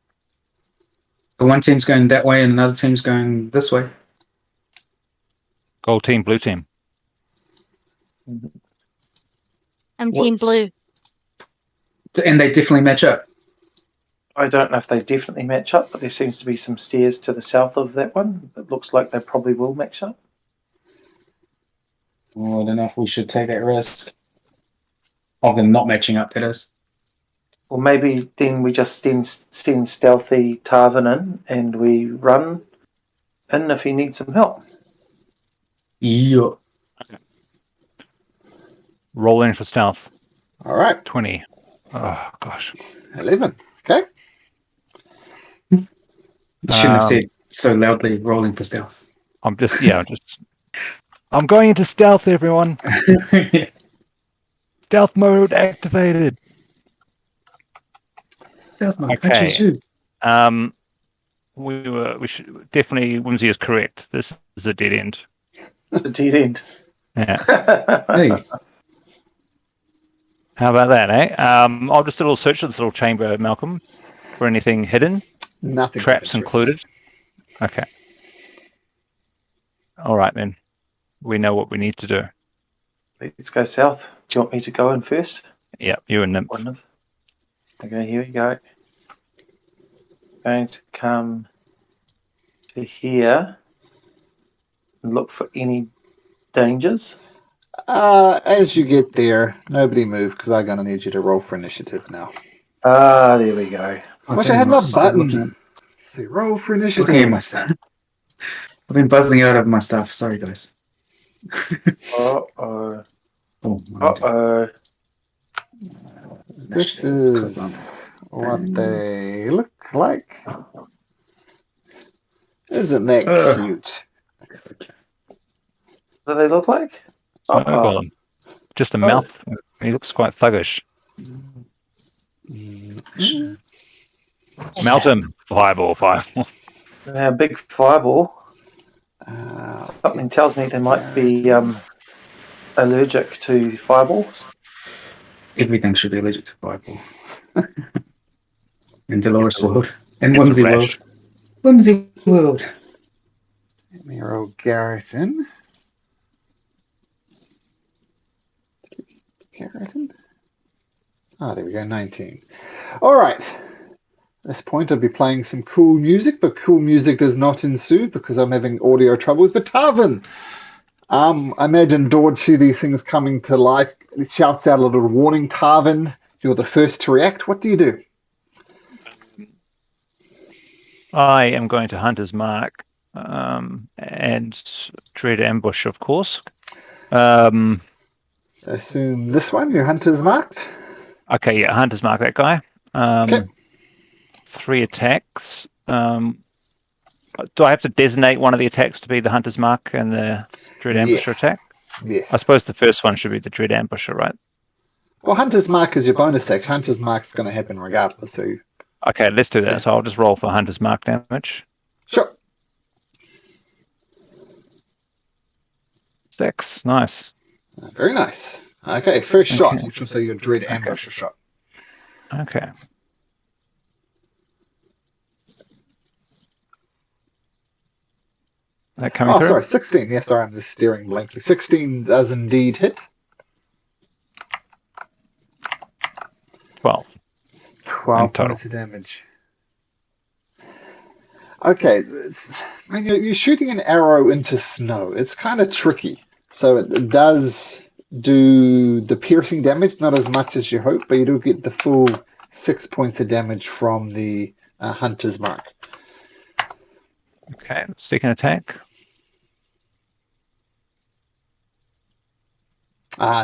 So one team's going that way and another team's going this way. Gold team, blue team. I'm team blue. And they definitely match up. I don't know if they definitely match up, but there seems to be some stairs to the south of that one. It looks like they probably will match up. Well, I don't know if we should take that risk. Of them not matching up, that is. Or maybe then we just send stealthy Tarvin in and we run in if he needs some help. Yeah. Roll in for stealth. All right. 20. Oh gosh. 11. Okay. You shouldn't have said so loudly rolling for stealth. I'm going into stealth, everyone. Yeah. Stealth mode activated. Stealth mode. Okay. We should definitely. Whimsy is correct. This is a dead end. It's a dead end. Yeah. Hey. How about that, eh? I'll just do a little search of this little chamber, Malcolm, for anything hidden. Nothing. Traps included. Okay. All right then. We know what we need to do. Let's go south. Do you want me to go in first? Yeah, you and Nymph. Okay, here we go. Going to come to here and look for any dangers. As you get there, nobody move because I'm going to need you to roll for initiative now. There we go. I wish I had my button. Say roll for initiative. Looking at my stuff. I've been buzzing out of my stuff. Sorry, guys. Uh-oh. Oh, This is what they look like. Isn't that cute? What do they look like? Snowball. Just a mouth. He looks quite thuggish. Melt him. Fireball. Big fireball. Something tells me they might be allergic to fireballs. Everything should be allergic to fireball. In Dolores World. In Whimsy World. Whimsy World. Let me roll Garriton. There we go, 19. All right. At this point, I'll be playing some cool music, but cool music does not ensue because I'm having audio troubles. But Tarvin, I imagine Dord see these things coming to life. It shouts out a little warning. Tarvin, you're the first to react. What do you do? I am going to Hunter's Mark and Dread Ambush, of course. Assume this one, your Hunter's marked. Okay, yeah, Hunter's Mark that guy. Okay. 3 attacks. Do I have to designate one of the attacks to be the Hunter's Mark and the Dread Ambusher attack? Yes. I suppose the first one should be the Dread Ambusher, right? Well, Hunter's Mark is your bonus act. Hunter's Mark's going to happen regardless. So. Okay, let's do that. So I'll just roll for Hunter's Mark damage. Sure. 6. Nice. Very nice. Okay, first shot, which will say your Dread Ambusher shot. Okay. That coming through? Sorry, 16. Yes, sorry, I'm just staring blankly. 16 does indeed hit. 12 points of damage. Okay, when you're shooting an arrow into snow, it's kind of tricky. So it does do the piercing damage, not as much as you hope, but you do get the full 6 points of damage from the hunter's mark. Okay, second attack.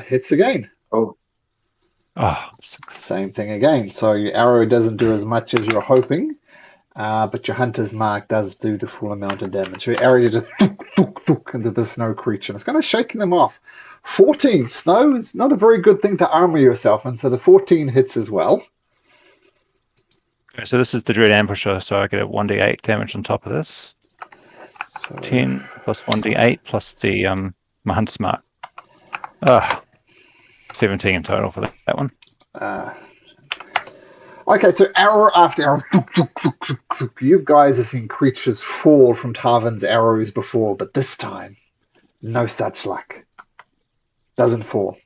Hits again. Oh. Same thing again. So your arrow doesn't do as much as you're hoping, but your hunter's mark does do the full amount of damage. Your arrow just into the snow creature. It's kind of shaking them off. 14. Snow is not a very good thing to armor yourself, and so the 14 hits as well. Okay, so this is the Dread Ambusher, so I get a 1d8 damage on top of this. So 10 plus 1d8 plus the my hunter's mark. 17 in total for that one. Okay, so arrow after arrow. You guys have seen creatures fall from Tarvin's arrows before, but this time, no such luck. Doesn't fall.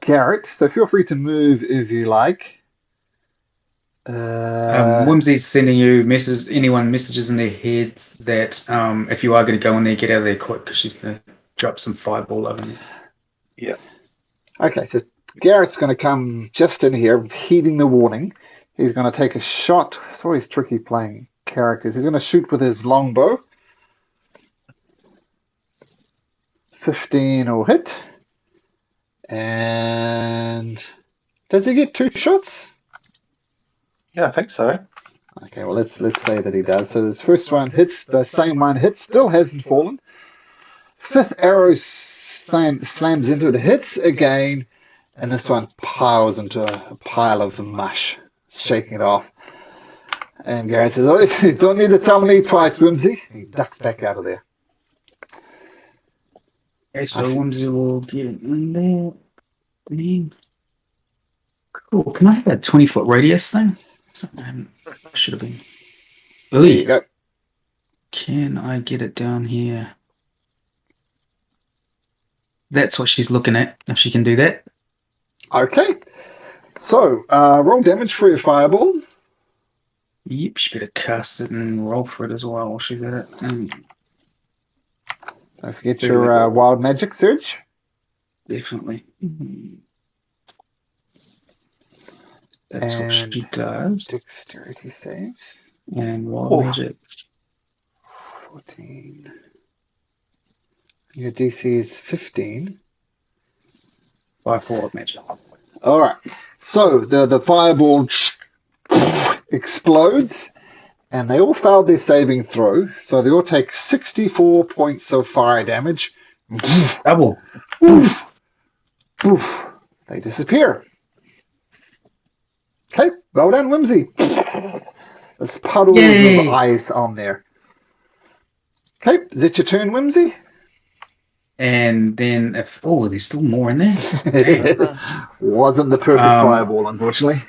Garrett, so feel free to move if you like. Whimsy's sending you messages in their heads that if you are going to go in there, get out of there quick because she's going to drop some fireball over you. Yeah. Okay, so Garrett's going to come just in here, heeding the warning. He's going to take a shot. It's always tricky playing characters. He's going to shoot with his longbow. 15 will hit. And does he get 2 shots? Yeah, I think so. Okay, well, let's say that he does. So this first one hits, the same one hits, still hasn't fallen. 5th arrow slams into it, hits again, and this one piles into a pile of mush, shaking it off. And Garrett says, "Oh, you don't need to tell me twice, Whimsy." He ducks back out of there. Okay, so Whimsy will get in there. Cool. Can I have a 20-foot radius thing? Should have been. There you go. Can I get it down here? That's what she's looking at, if she can do that. Okay. So, roll damage for your fireball. Yep, she better cast it and roll for it as well while she's at it. Don't forget your wild magic surge. Definitely. That's what she does. Dexterity saves. And wild magic. 14. Your DC is 15. By 4 magic. All right. So the fireball explodes, and they all failed their saving throw. So they all take 64 points of fire damage. Double. Poof. Poof. They disappear. Okay, well done, Whimsy. There's puddles of ice on there. Okay, is it your turn, Whimsy? And then there's still more in there. Wasn't the perfect fireball, unfortunately.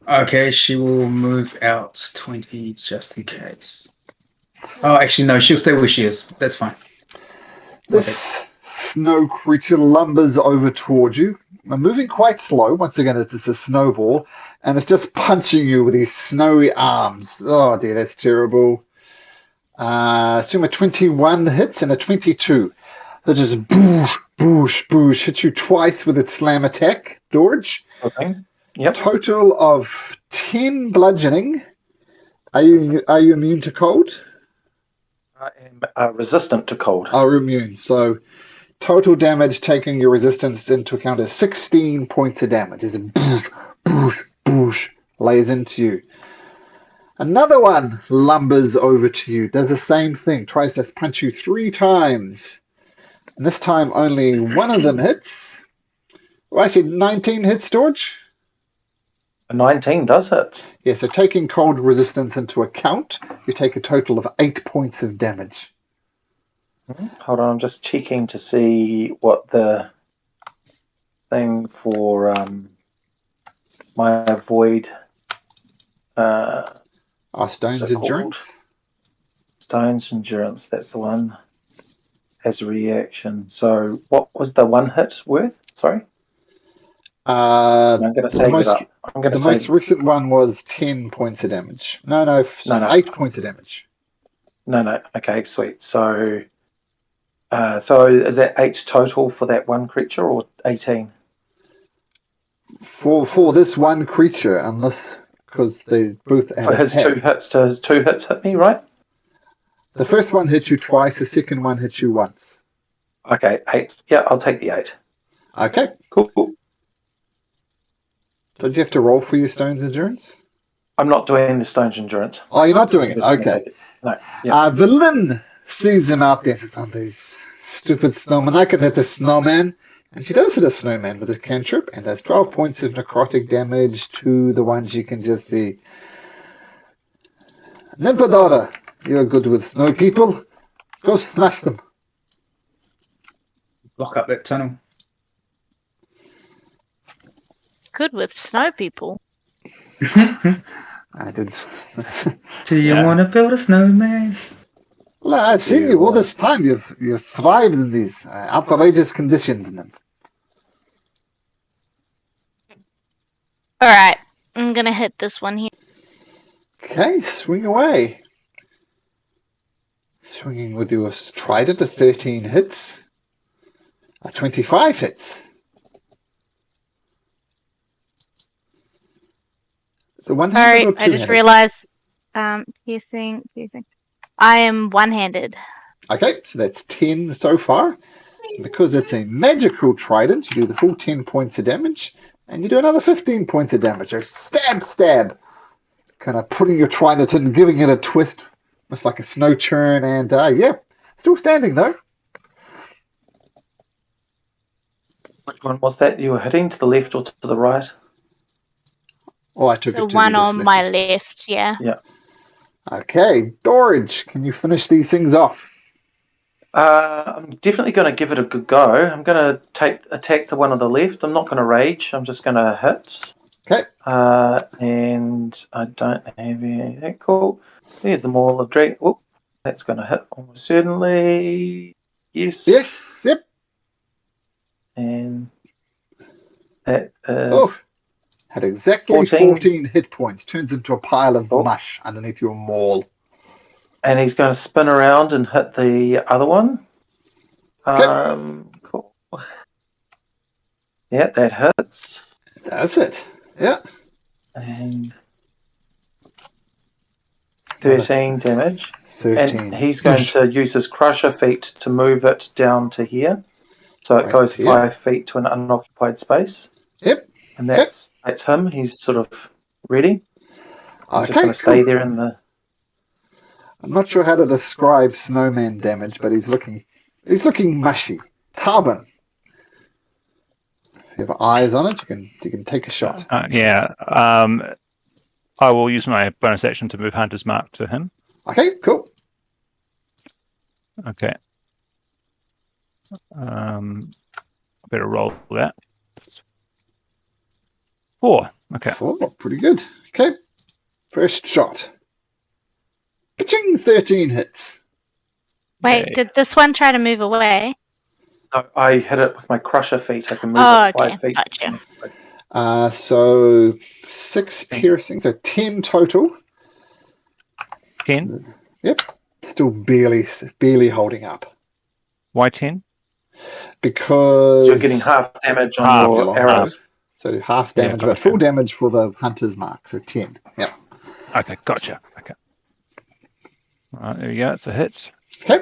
Okay, she will move out 20 just in case. Oh, actually, no, she'll stay where she is. That's fine. This snow creature lumbers over towards you. I'm moving quite slow. Once again, it's a snowball, and it's just punching you with these snowy arms. Oh dear, that's terrible. Assume a 21 hits and a 22. That just boosh, boosh, boosh, hits you twice with its slam attack, George. Okay. Yep. Total of 10 bludgeoning. Are you immune to cold? I am resistant to cold. Oh, immune. So total damage, taking your resistance into account, is 16 points of damage. It's a boosh, boosh, boosh, lays into you. Another one lumbers over to you, does the same thing, tries to punch you 3 times. And this time only one of them hits. Well, actually, 19 hits, George? A 19 does hit. Yeah, so taking cold resistance into account, you take a total of 8 points of damage. Hold on, I'm just checking to see what the thing for my avoid... Stone's Endurance? Stone's Endurance, that's the one. As a reaction. So what was the one hit worth? Sorry? I'm going to save it up. The most recent one was 10 points of damage. No, 8 points of damage. No. Okay, sweet. So is that 8 total for that one creature, or 18? For this one creature, unless because they both add his 2 hits. Does 2 hits hit me, right? The first one hits you twice. The second one hits you once. Okay, 8. Yeah, I'll take the 8. Okay, cool. Did you have to roll for your Stone's Endurance? I'm not doing the Stone's Endurance. Oh, you're not doing it? Okay. No. Yeah. Velyn sees him out there and says, "Oh, these stupid snowmen. I can hit the snowman." And she does hit a snowman with a cantrip and does 12 points of necrotic damage to the ones you can just see. Nymphadora, you're good with snow people. Go smash them. Block up that tunnel. Good with snow people. I did. Do you want to build a snowman? Well, I've seen you all this time. You've thrived in these outrageous conditions in them. All right, I'm gonna hit this one here. Okay, swing away. Swinging with your trident, 13 hits. 25 hits. So one-handed or two-handed? I just realized, piercing. I am one-handed. Okay, so that's 10 so far. Because it's a magical trident, you do the full 10 points of damage, and you do another 15 points of damage. So stab. Kind of putting your trident in, giving it a twist, almost like a snow churn, and still standing though. Which one was that you were hitting? To the left or to the right? Oh, I took the it to one on my left, yeah. Yeah. Okay, Dorage, can you finish these things off? I'm definitely going to give it a good go. I'm going to attack the one on the left. I'm not going to rage. I'm just going to hit. Okay. And I don't have anything. Cool. There's the Maul of Drake. Whoop. That's going to hit almost certainly. Yes. Yes. Yep. And that is... had exactly 14 hit points. Turns into a pile of mush underneath your maul. And he's going to spin around and hit the other one. Cool. Yeah, that hits. That's it. Yeah. And 13 damage. 13. And he's going to use his Crusher Feet to move it down to here. So it goes 5 feet to an unoccupied space. Yep. And that's him. He's sort of ready. He's just going to stay there in the... I'm not sure how to describe snowman damage, but he's looking mushy. Tarbin. If you have eyes on it, you can take a shot. I will use my bonus action to move Hunter's Mark to him. Okay, cool. Okay. Better roll that. 4. Okay. 4, pretty good. Okay. First shot. Pitching 13 hits. Wait, did this one try to move away? No, I hit it with my Crusher Feet. I can move it 5 feet. Gotcha. So 6 piercing, so 10 total. 10? Yep. Still barely holding up. Why 10? Because you're getting half damage on your arrows. So half damage, but full damage for the Hunter's Mark, so 10. Yep. Okay, gotcha. Okay. All right, there we go. It's a hit. Okay.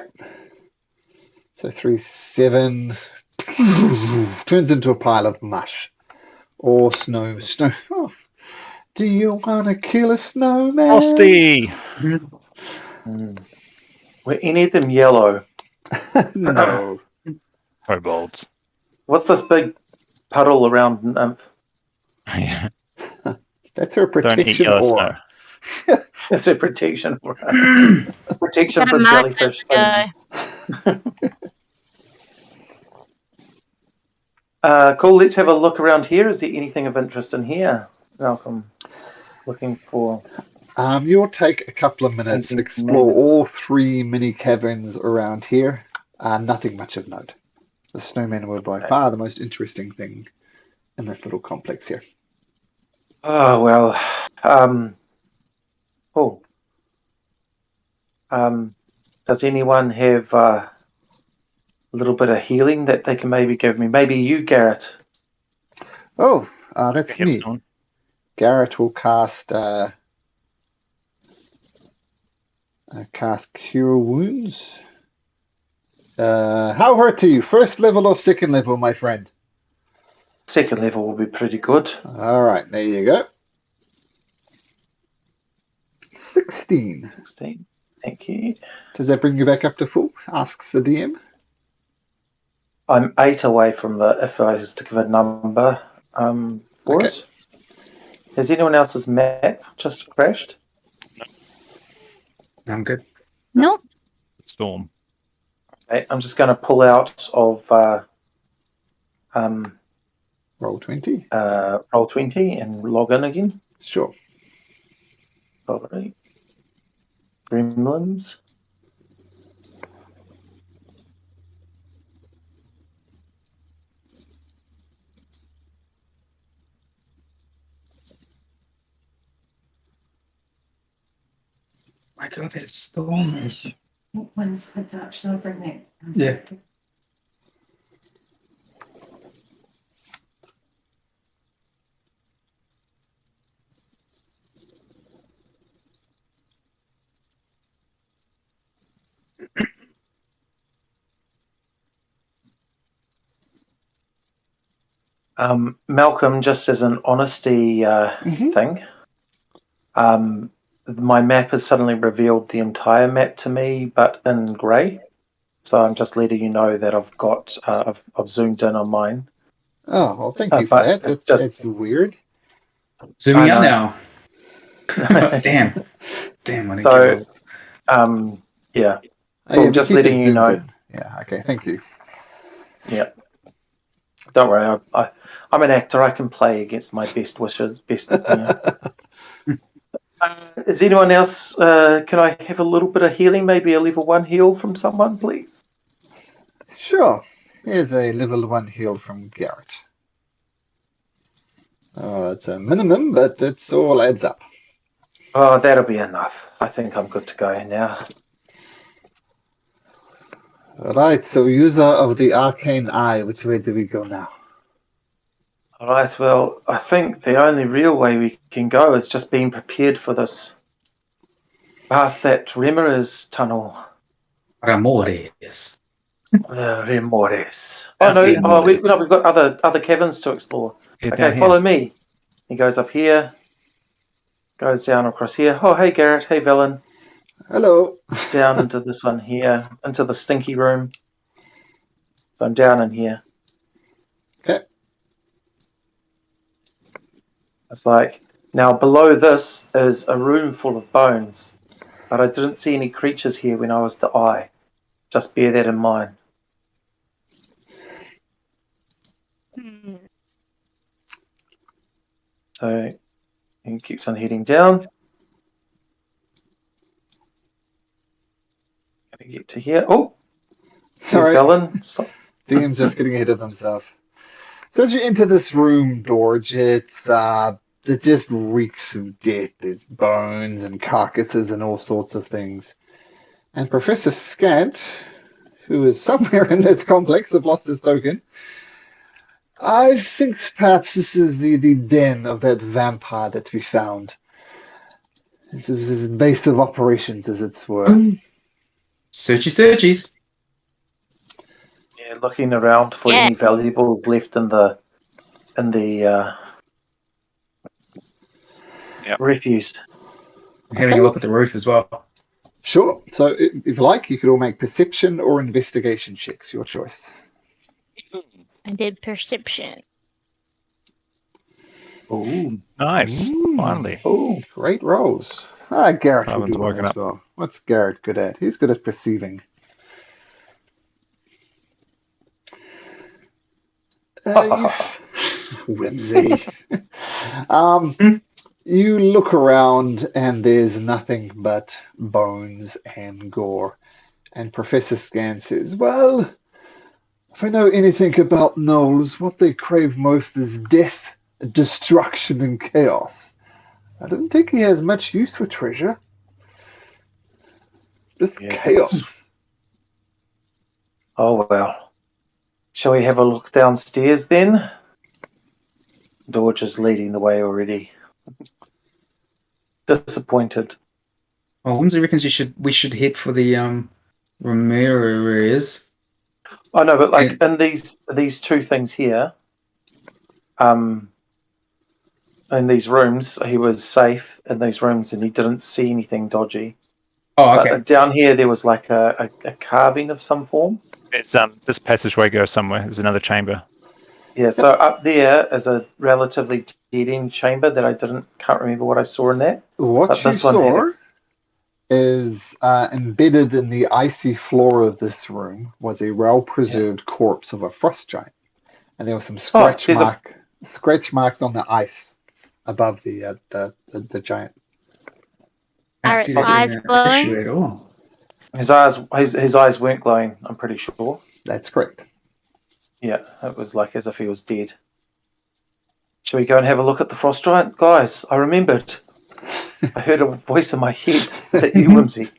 So 3, 7. Turns into a pile of mush. Or snow. Oh. Do you want to kill a snowman? Frosty! Were any of them yellow? No. Kobolds. What's this big puddle around Nymph? Yeah. That's her protection aura. It's a protection aura. Protection from jellyfish. Cool, let's have a look around here. Is there anything of interest in here, Malcolm? Looking for... You'll take a couple of minutes to explore all 3 mini caverns around here. Nothing much of note. The snowmen were by far the most interesting thing in this little complex here? Oh, well. Does anyone have a little bit of healing that they can maybe give me? Maybe you, Garrett. Oh, that's me. Garrett will cast Cure Wounds. How hurt are you? First level or second level, my friend? Second level will be pretty good. All right, there you go. 16. 16. Thank you. Does that bring you back up to full? Asks the DM. I'm 8 away from the, if I was to give a number for it. Has anyone else's map just crashed? I'm good. No. Storm. Okay, I'm just going to pull out of Roll20. Roll20 and log in again. Sure. Probably. Gremlins. My God, that storm is. What one's put up? Shall I bring that? Yeah. Malcolm, just as an honesty thing, my map has suddenly revealed the entire map to me, but in grey. So I'm just letting you know that I've got I've zoomed in on mine. Oh, well, thank you for that. That's weird. Zooming out now. Damn. Damn, I didn't So, yeah. Well, just letting you know. Yeah, okay, thank you. Yeah. Don't worry, I'm an actor. I can play against my best wishes. Is anyone else? Can I have a little bit of healing? Maybe a level 1 heal from someone, please? Sure. Here's a level 1 heal from Garrett. Oh, it's a minimum, but it's all adds up. Oh, that'll be enough. I think I'm good to go now. Alright, so user of the Arcane Eye, which way do we go now? Alright, well, I think the only real way we can go is just being prepared for this. Past that Remor's tunnel. Ramores. The Remores. Oh, no, we've got other caverns to explore. Okay, follow me. He goes up here. Goes down across here. Oh, hey, Garrett. Hey, Velen. Hello. Down into this one here. Into the stinky room. So I'm down in here. Okay. It's like, now below this is a room full of bones. But I didn't see any creatures here when I was the eye. Just bear that in mind. So he keeps on heading down. Gonna get to here. Oh! Sorry. Velen. DM's just getting ahead of himself. So as you enter this room, George, it just reeks of death. There's bones and carcasses and all sorts of things. And Professor Scant, who is somewhere in this complex, have lost his token. I think perhaps this is the den of that vampire that we found. This is his base of operations, as it were. Searchies. Yeah, looking around for any valuables left in the refuse. Having a look at the roof as well. Sure. So if you like, you could all make perception or investigation checks. Your choice. I did perception. Oh, nice. Finally. Oh, great rolls. Garrett will do one as well. What's Garrett good at? He's good at perceiving. Whimsy. You look around and there's nothing but bones and gore. And Professor Scan says, well, If I know anything about gnolls, what they crave most is death, destruction, and chaos. I don't think he has much use for treasure. Just chaos. Oh, well. Shall we have a look downstairs then? Dorj is leading the way already. Disappointed. Well, Whimsy reckons we should head for the Ramirez. Oh no, but like in these two things here, in these rooms, he was safe in these rooms and he didn't see anything dodgy. Oh, okay. But down here there was like a carving of some form. It's this passageway goes somewhere. There's another chamber. Yeah, so up there is a relatively dead-end chamber that I can't remember what I saw in that. What you saw is embedded in the icy floor of this room was a well-preserved corpse of a frost giant, and there were some scratch marks on the ice above the giant. Are its eyes glowing? His eyes weren't glowing. I'm pretty sure. That's correct. Yeah, it was like as if he was dead. Shall we go and have a look at the frost giant, guys? I remembered. I heard a voice in my head. Is that you, Whimsy?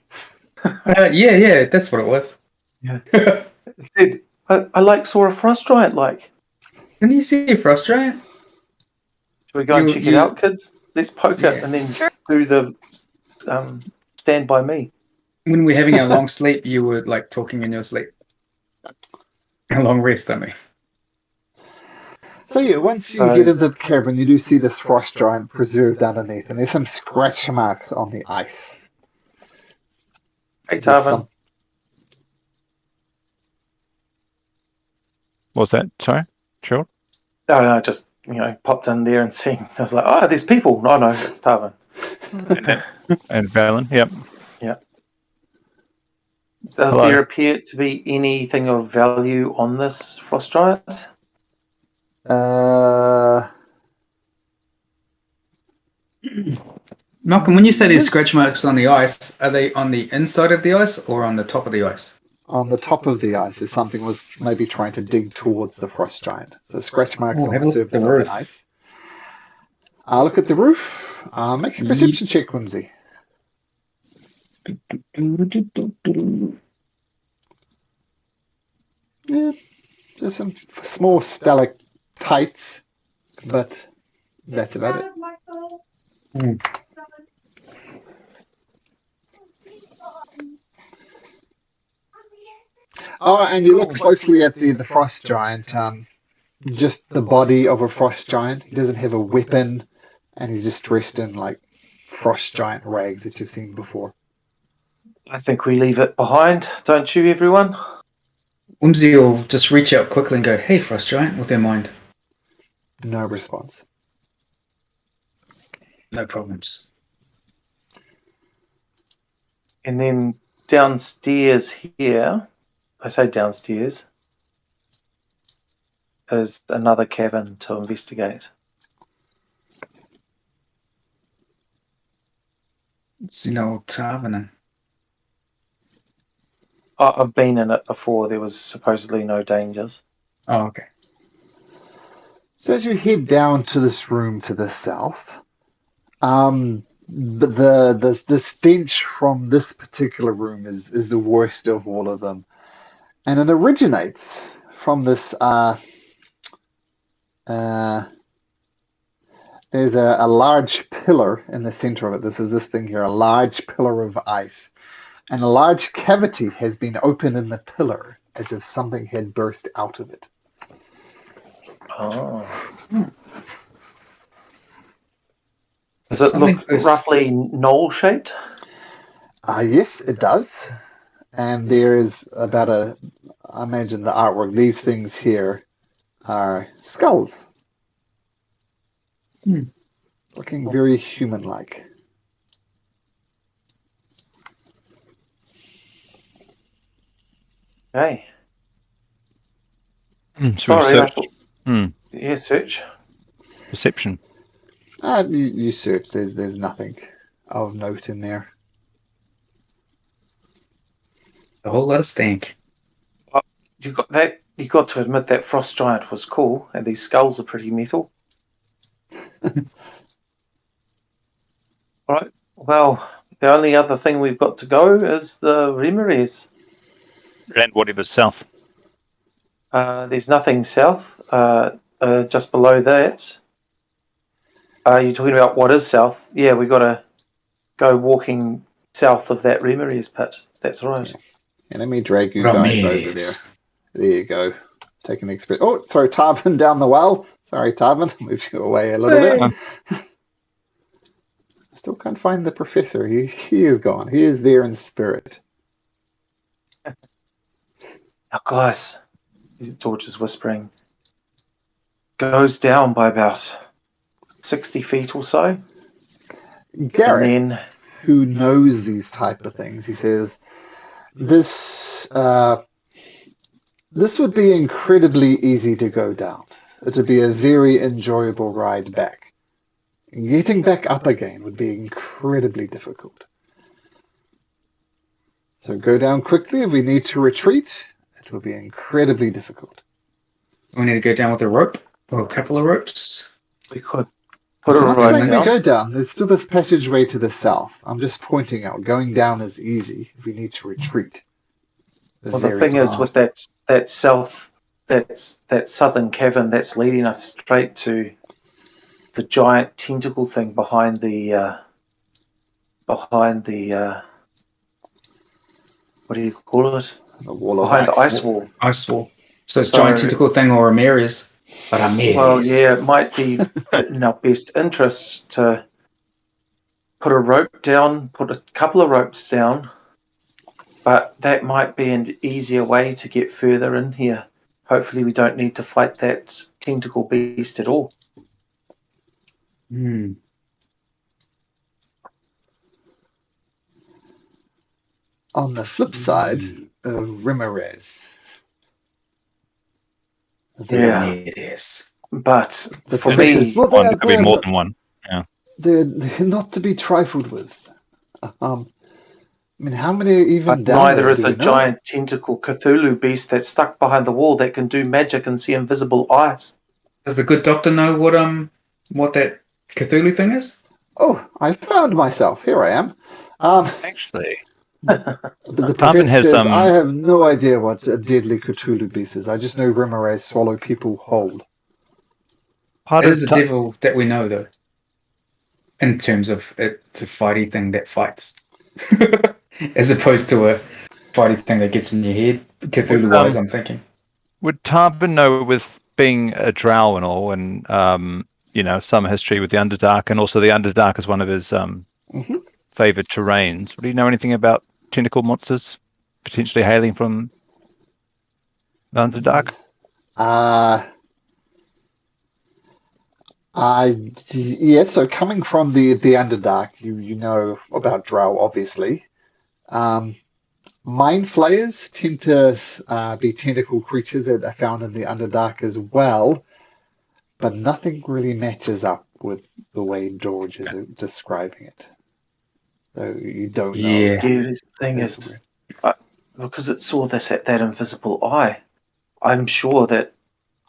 Yeah, that's what it was. Yeah. It said, I saw a frost giant. Didn't you see a frost giant? Shall we go and check it out, kids? Let's poke it and then do the stand by me. When we're having a long sleep, you were like talking in your sleep. A long rest, I mean. So yeah, once you get into the cavern, you do see this frost giant preserved underneath, and there's some scratch marks on the ice. Hey, Tarvin. What's that? Sorry? Sure. No, just popped in there and seen. I was like, there's people. No, it's Tarvin. And Valen, yep. Yeah. Does there appear to be anything of value on this frost giant? Malcolm, when you say there's scratch marks on the ice, are they on the inside of the ice or on the top of the ice? On the top of the ice, if something was maybe trying to dig towards the frost giant. So scratch marks on the surface of the ice. Look at the roof. Make a perception check, Whimsy. Yeah, just some small stalactites, but that's about it. Oh, and you look closely at the frost giant. Just the body of a frost giant. He doesn't have a weapon, and he's just dressed in like frost giant rags that you've seen before. I think we leave it behind, don't you, everyone? Whimsy will just reach out quickly and go, "Hey, frost giant," with her mind. No response. No problems. And then downstairs here, I say downstairs, is another cavern to investigate. It's an old tavern. I've been in it before. There was supposedly no dangers. Oh, okay. So as you head down to this room to the south, the stench from this particular room is the worst of all of them, and it originates from this. There's a large pillar in the center of it. This thing here, a large pillar of ice. And a large cavity has been opened in the pillar, as if something had burst out of it. Oh. Does it look roughly knoll-shaped? Yes, it does. And there is I imagine the artwork, these things here are skulls. Looking very human-like. Okay. Sorry. Yeah, search. Perception. You search. There's nothing of note in there. A whole lot of stank. You've got that You got to admit that frost giant was cool, and these skulls are pretty metal. Right. Well, the only other thing we've got to go is the Remeres. And whatever's south. There's nothing south. Just below that. You're talking about what is south? Yeah, we've got to go walking south of that Remeres pit. That's right. Yeah, let me drag you guys over there. There you go. Taking the experience. Oh, throw Tarvin down the well. Sorry, Tarvin. Move you away a little bit. I still can't find the professor. He is gone. He is there in spirit. Now, guys, George is whispering, goes down by about 60 feet or so. Garrett, and then, who knows these type of things, he says, this would be incredibly easy to go down. It would be a very enjoyable ride back. Getting back up again would be incredibly difficult. So go down quickly. If we need to retreat, it will be incredibly difficult. We need to go down with a rope or a couple of ropes. we could put I'm a not rope saying we down. go down. There's still this passageway to the south. I'm just pointing out, going down is easy if we need to retreat. Well, the thing is, with that southern cavern, that's leading us straight to the giant tentacle thing behind the what do you call it? The wall of Behind ice. the ice wall. Ice wall. So it's giant tentacle thing or Ramirez. But Ramirez. Well, yeah, it might be in our best interest to put a rope down, put a couple of ropes down, but that might be an easier way to get further in here. Hopefully we don't need to fight that tentacle beast at all. On the flip side, Ramirez. Yeah. Ramirez. But The for professors, me, well, Could be more than one. Yeah. They're not to be trifled with. I mean, how many are even but down neither there? is Do a we know? giant tentacle Cthulhu beast that's stuck behind the wall that can do magic and see invisible eyes. Does the good doctor know what that Cthulhu thing is? Oh, I found myself. Here I am. Actually, But the Tarvin professor has says, I have no idea what a deadly Cthulhu beast is. I just know Ramirez swallow people whole. part It of is a devil that we know, though. In terms of it's a fighty thing that fights. As opposed to a fighty thing that gets in your head. Cthulhu-wise, I'm thinking. Would Tarvin know, with being a drow and all, and some history with the Underdark, and also the Underdark is one of his favoured terrains. Would he know anything about tentacle monsters potentially hailing from the Underdark? Yes, so coming from the Underdark, you know about drow, obviously. Mind flayers tend to be tentacle creatures that are found in the Underdark as well, but nothing really matches up with the way George is describing it. So you don't know. Yeah. The thing is, because it saw this at that invisible eye, I'm sure that,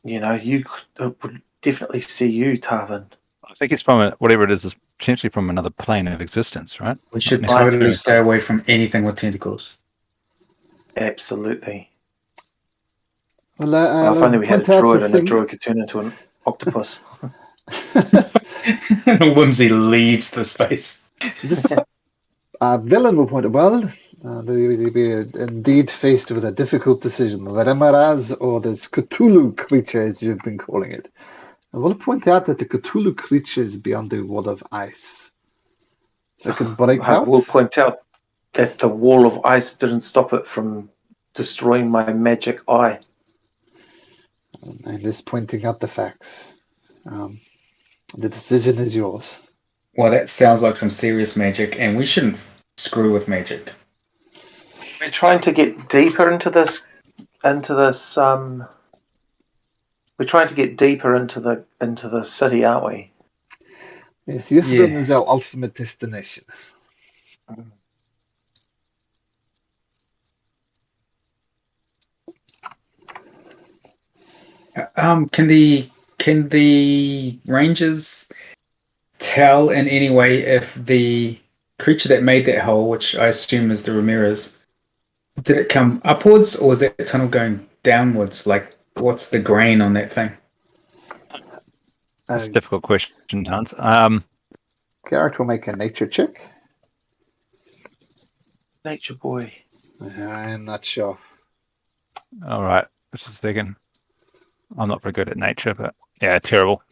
it would definitely see you, Tarvin. I think it's from whatever it is potentially from another plane of existence, right? We should totally stay away from anything with tentacles. Absolutely. Well, if only we had a druid, and a druid could turn into an octopus. Whimsy leaves the space. This villain will point out, they'll be indeed faced with a difficult decision. The Remeraz or this Cthulhu creature, as you've been calling it. I will point out that the Cthulhu creature is beyond the wall of ice. So it can break out. I will point out that the wall of ice didn't stop it from destroying my magic eye. I'm just pointing out the facts. The decision is yours. Well, that sounds like some serious magic, and we shouldn't screw with magic. We're trying to get deeper into this. We're trying to get deeper into the city, aren't we? Yes, Yithrin is our ultimate destination. Can the rangers tell in any way if the creature that made that hole, which I assume is the Ramirez, did it come upwards or is that tunnel going downwards? Like, what's the grain on that thing? That's a difficult question, Hans. Garrett will make a nature check. Nature boy. I'm not sure. All right, just a second. I'm not very good at nature, but yeah, terrible.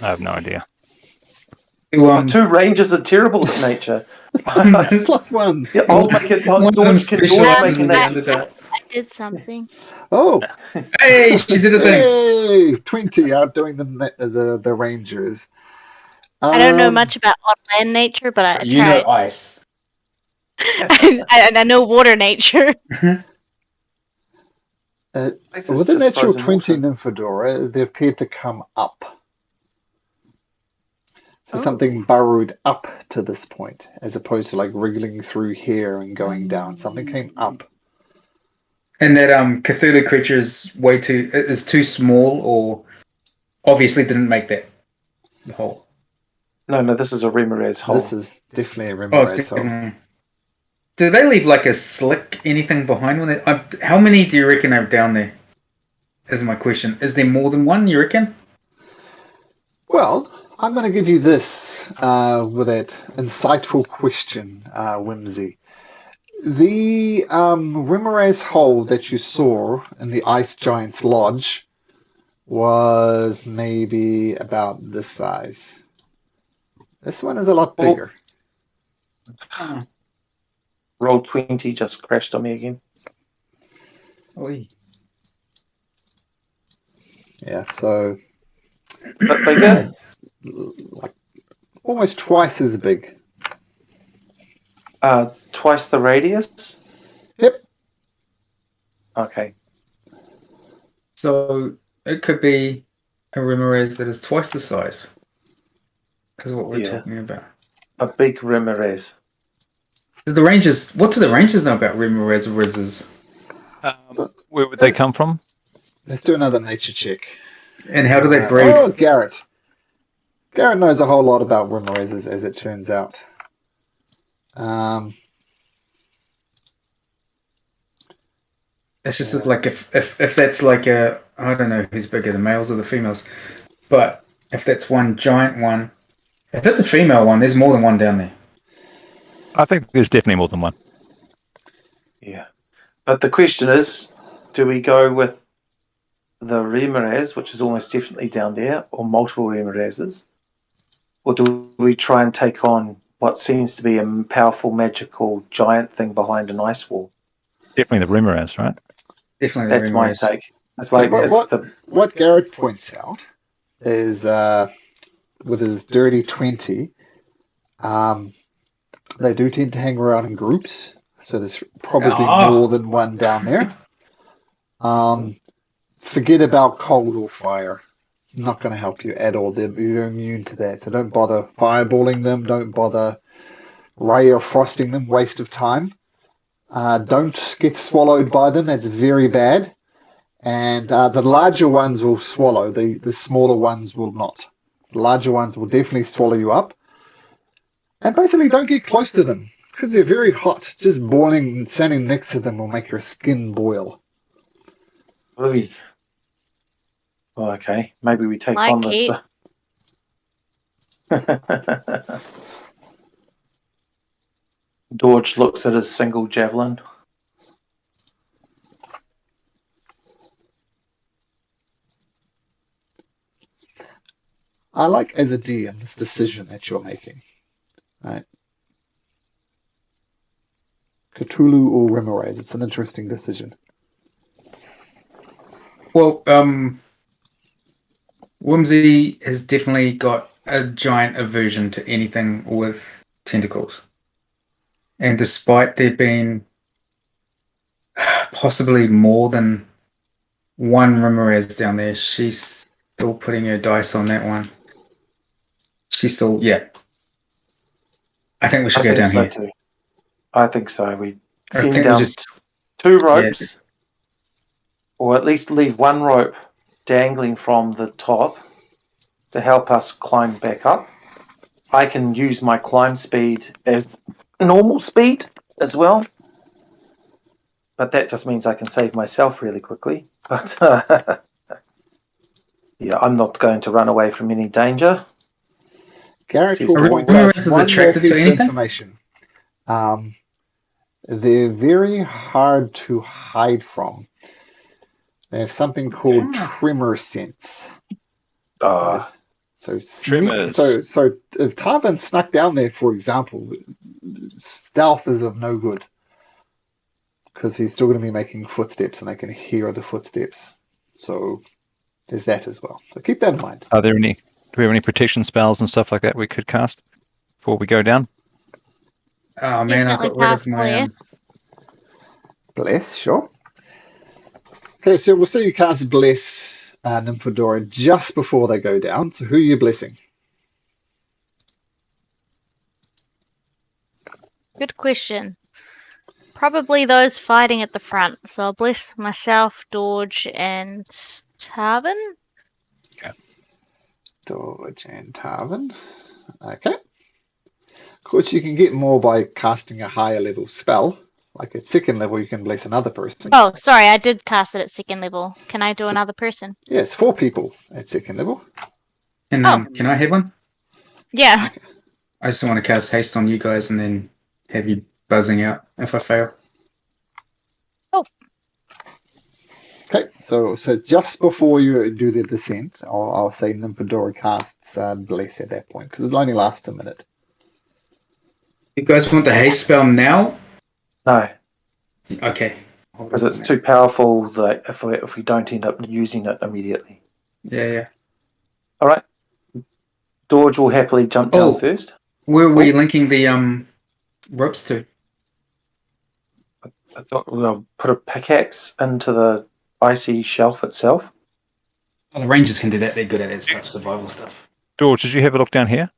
I have no idea. Two rangers are terrible at nature. Plus ones. Yeah, I'll make it. George make a nature check. I did something. Oh, hey, she did a thing. Hey, 20 outdoing the Rangers. I don't know much about on-land nature, but I you tried. know ice. I know water nature. With the natural 20 Nymphadora, they appear to come up. So something burrowed up to this point, as opposed to like wriggling through here and going down. Something came up. And that Cthulhu creature is too small, or obviously didn't make that hole. No, this is a Ramirez hole. This is definitely a Ramirez hole. Do they leave like a slick anything behind when they? How many do you reckon are down there? Is my question. Is there more than one? You reckon? Well, I'm going to give you this with that insightful question, Whimsy. The Ramirez hole that you saw in the Ice Giant's Lodge was maybe about this size. This one is a lot bigger. Roll 20 just crashed on me again. Oy. Yeah, so But bigger? Like almost twice as big. Twice the radius? Yep. Okay. So it could be a Ramirez that is twice the size. Is what we're talking about. A big Ramirez. What do the Rangers know about Ramirez Rizzes? Where would they come from? Let's do another nature check. And how do they breed? Oh, Garrett. Garrett knows a whole lot about Ramirezes, as it turns out. It's just like if that's like I don't know who's bigger, the males or the females, but if that's one giant one, if that's a female one, there's more than one down there. I think there's definitely more than one. Yeah. But the question is, do we go with the Ramirez, which is almost definitely down there, or multiple Ramirezes? Or do we try and take on what seems to be a powerful, magical, giant thing behind an ice wall? Definitely the Ramirez, right? Definitely That's my take. It's like what Garrett points out is with his dirty 20, they do tend to hang around in groups, so there's probably more than one down there. Forget about cold or fire. Not going to help you at all. They're immune to that, so don't bother fireballing them. Don't bother ray or frosting them. Waste of time. Don't get swallowed by them. That's very bad. And the larger ones will swallow. The smaller ones will not. The larger ones will definitely swallow you up. And basically don't get close to them because they're very hot. Just boiling and standing next to them will make your skin boil. Really? Oh, okay. Maybe we take on this. George looks at his single javelin. I like as a DM this decision that you're making. Right? Cthulhu or Ramirez, it's an interesting decision. Well, Whimsy has definitely got a giant aversion to anything with tentacles. And despite there being possibly more than one Ramirez down there, she's still putting her dice on that one. She's still, I think we should go down here. Too. I think so. We send down 2 ropes, or at least leave 1 rope dangling from the top to help us climb back up. I can use my climb speed as normal speed as well. But that just means I can save myself really quickly. But yeah, I'm not going to run away from any danger. Garrett will point out one more piece of information. They're very hard to hide from. They have something called tremor sense. So if Tarvin snuck down there, for example, stealth is of no good. Because he's still going to be making footsteps and they can hear the footsteps. So there's that as well. So keep that in mind. Do we have any protection spells and stuff like that we could cast before we go down? Oh man, I've got rid of my Bless, sure. Okay, so we'll see you cast Bless Nymphadora just before they go down. So who are you blessing? Good question. Probably those fighting at the front. So I'll bless myself, Dorge, and Tarvin. Okay. Dorge and Tarvin. Okay. Of course, you can get more by casting a higher level spell. Like at second level, you can bless another person. Oh, sorry, I did cast it at second level. Can I do another person? Yes, 4 people at second level. And can I have one? Yeah. Okay. I just want to cast haste on you guys and then have you buzzing out if I fail. Oh. Okay, so just before you do the descent, I'll say Nymphadora casts Bless at that point, because it only lasts a minute. You guys want the haste spell now? No. Okay. Because it's too powerful that if we don't end up using it immediately. Yeah. All right. Dorge will happily jump down first. Where were we linking the ropes to? I thought we'll put a pickaxe into the icy shelf itself. Oh, the rangers can do that. They're good at that stuff, survival stuff. George, did you have a look down here?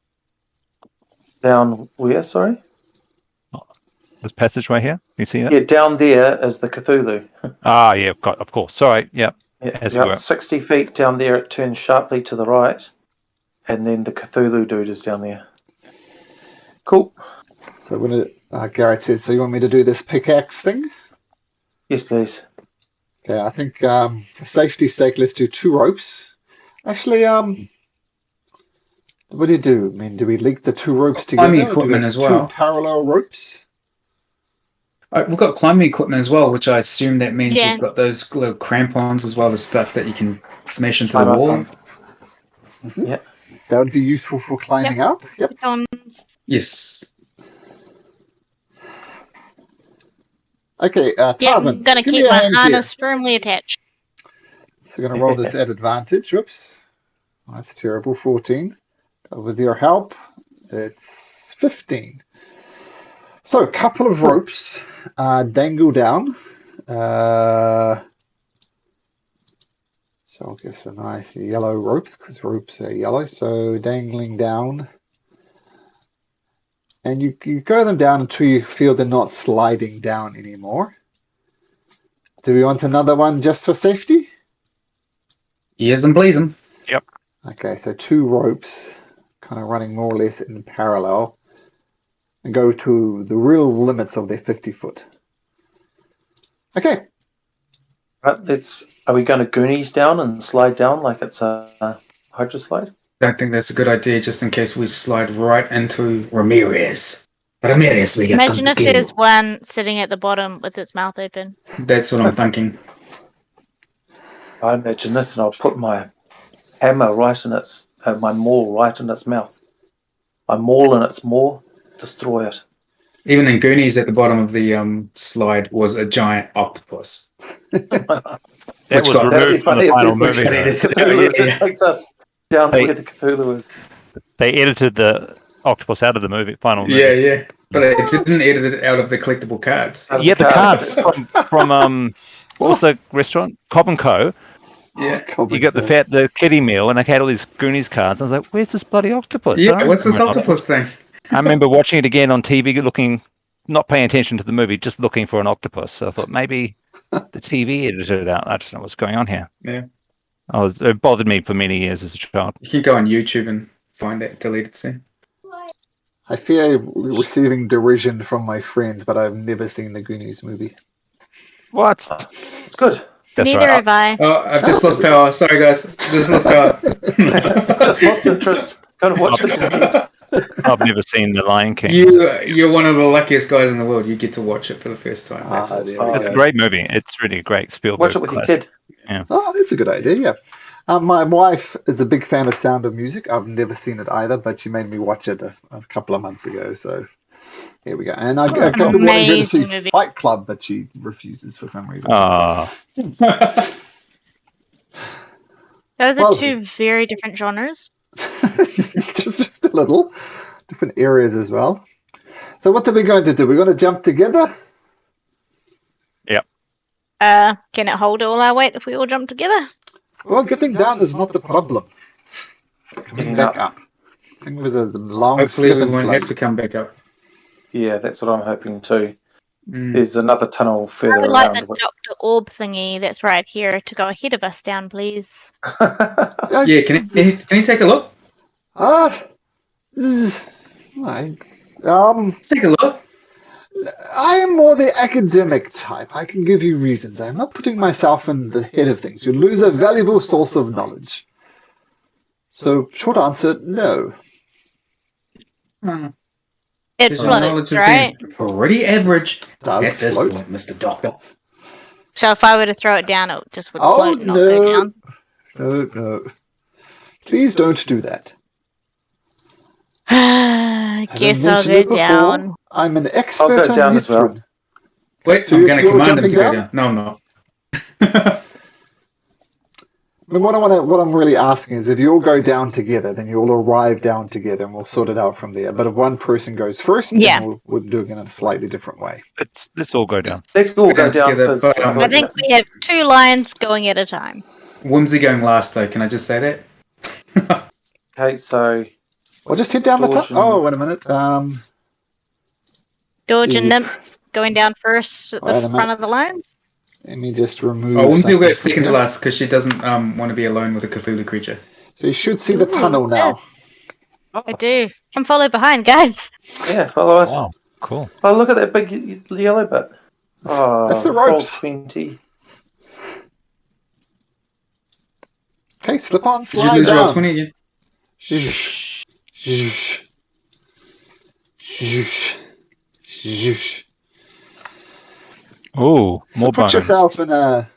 Down where, sorry? This passageway here? You see that? Yeah, down there is the Cthulhu. Yeah, of course. Sorry, yeah. Yeah, 60 feet down there, it turns sharply to the right, and then the Cthulhu dude is down there. Cool. So when Garrett says, so you want me to do this pickaxe thing? Yes, please. Okay, I think for safety's sake, let's do 2 ropes. Actually, what do you do? I mean, do we link the 2 ropes together? Climbing equipment as well. 2 parallel ropes? We've got climbing equipment as well, which I assume that means we've got those little crampons as well, the stuff that you can smash into the wall. Mm-hmm. Yeah. That would be useful for climbing up. Yep. Yes. Okay, Tarvin, I'm going to keep my harness firmly attached. So I'm going to roll this at advantage. Oops. That's terrible. 14. With your help, it's 15. So a couple of ropes dangle down. So I'll give some nice yellow ropes, because ropes are yellow. So dangling down. And you go them down until you feel they're not sliding down anymore. Do we want another one just for safety? Yes, and please them. Yep. Okay, so 2 ropes, kind of running more or less in parallel, and go to the real limits of their 50 foot. Okay. Right, are we going to Goonies down and slide down like it's a hydro slide? I think that's a good idea, just in case we slide right into Ramirez. Ramirez, we get. Imagine if there's one sitting at the bottom with its mouth open. That's what I'm thinking. I imagine this, and I'll put my hammer right in its, my maul right in its mouth. My maul in its maw, destroy it. Even in Goonies, at the bottom of the slide was a giant octopus. That was removed from the final movie. It takes us down to where the Cthulhu is. They edited the octopus out of the final movie. Yeah. But it didn't edit it out of the collectible cards. Yeah, the cards from what was the restaurant? Cobb & Co. Yeah. You got the kiddie meal, and they had all these Goonies cards. I was like, where's this bloody octopus? Yeah, what's this octopus thing? I remember watching it again on TV, not paying attention to the movie, just looking for an octopus. So I thought maybe the TV edited it out. I don't know what's going on here. Yeah. It bothered me for many years as a child. You can go on YouTube and find that deleted scene. I fear receiving derision from my friends, but I've never seen the Goonies movie. What? It's good. That's Neither right. have I. Oh, I've just lost power. Sorry, guys. Just lost power. Just lost interest. Gotta watch the movies. I've never seen The Lion King. You're one of the luckiest guys in the world. You get to watch it for the first time. That's awesome. there we It's go. a great movie. It's really a great Spielberg. Watch it with classic. your kid. Yeah. Oh, that's a good idea, yeah. My wife is a big fan of Sound of Music. I've never seen it either, but she made me watch it a couple of months ago, so here we go. And I kept wanting her to see movie. Fight Club, but she refuses for some reason. Those are two very different genres. just a little. Different areas as well. So what are we going to do? We're going to jump together? Yep. Can it hold all our weight if we all jump together? Well, getting down is not the problem. Coming back up. I think it was a long Hopefully slip we and won't slide. have to come back up. Yeah, that's what I'm hoping too. There's another tunnel further I would like around. the Dr. Orb thingy that's right here to go ahead of us down, please. Yeah, can you take a look? Let's take a look. I am more the academic type. I can give you reasons. I'm not putting myself in the head of things. You lose a valuable source of knowledge. So, short answer, no. It floats, right? Pretty average. Does float, point, Mr. Doctor. So if I were to throw it down, it just would float, not go down. No. Please don't do that. Guess I'll go down. I'm an expert go down on as well. Yithrun. Wait, So I'm going to you're command him to jumping go down. No, I'm not. But what I'm really asking is, if you all go down together, then you all arrive down together, and we'll sort it out from there. But if one person goes first, then we'll do it in a slightly different way. Let's all go down. Let's all go down. Together, but, I think we have 2 lines going at a time. Whimsy going last, though. Can I just say that? Okay, so Well, just head down the top. Oh, wait a minute. George and Nymph going down first at the front of the lines. Let me just remove. Oh, Whimsy will go second to last because she doesn't want to be alone with a Cthulhu creature. So you should see the tunnel now. I do. Come follow behind, guys. Yeah, follow us. Wow, cool. Oh, look at that big yellow bit. Oh, That's the ropes. 20. Okay, slip on, Did you slide lose roll down. 20 again? Zhoosh. Zhoosh. Zhoosh. Zhoosh. Oh, So more put buttons. yourself in a,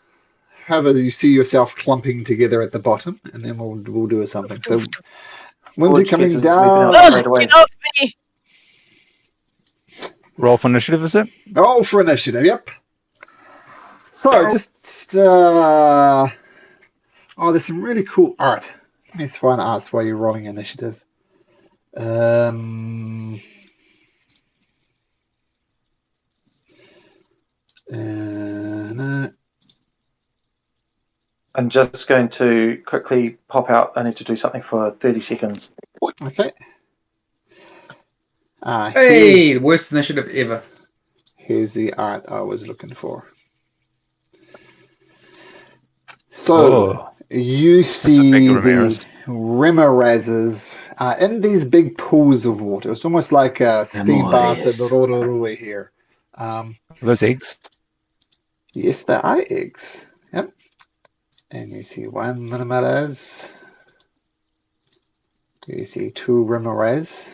however you see yourself clumping together at the bottom, and then we'll do something. So, Whimsy coming down. Right away. Get off me! Roll for initiative, is it? Oh, for initiative, yep. So, just, there's some really cool art. Let's find arts while you're rolling initiative. I'm just going to quickly pop out. I need to do something for 30 seconds. Okay. Hey, worst initiative ever. Here's the art I was looking for. So, you see the Remorazes in these big pools of water. It's almost like a steam bath at Rororue here. Those eggs? Yes, there are eggs. Yep. And you see one Remoraz. You see 2 Remoraz.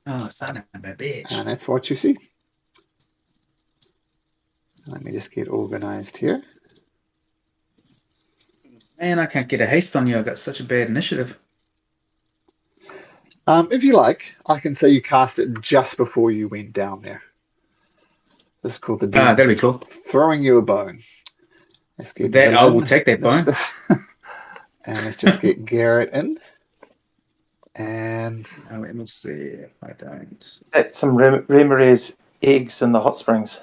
Oh, son of a bitch. And that's what you see. Let me just get organized here. Man, I can't get a haste on you. I've got such a bad initiative. If you like, I can say you cast it just before you went down there. This is called the demon. That'd be cool. Throwing you a bone. Let's get that. I will take that bone. And let's just get Garrett in. And let me see if I don't. That's some Remora's eggs in the hot springs.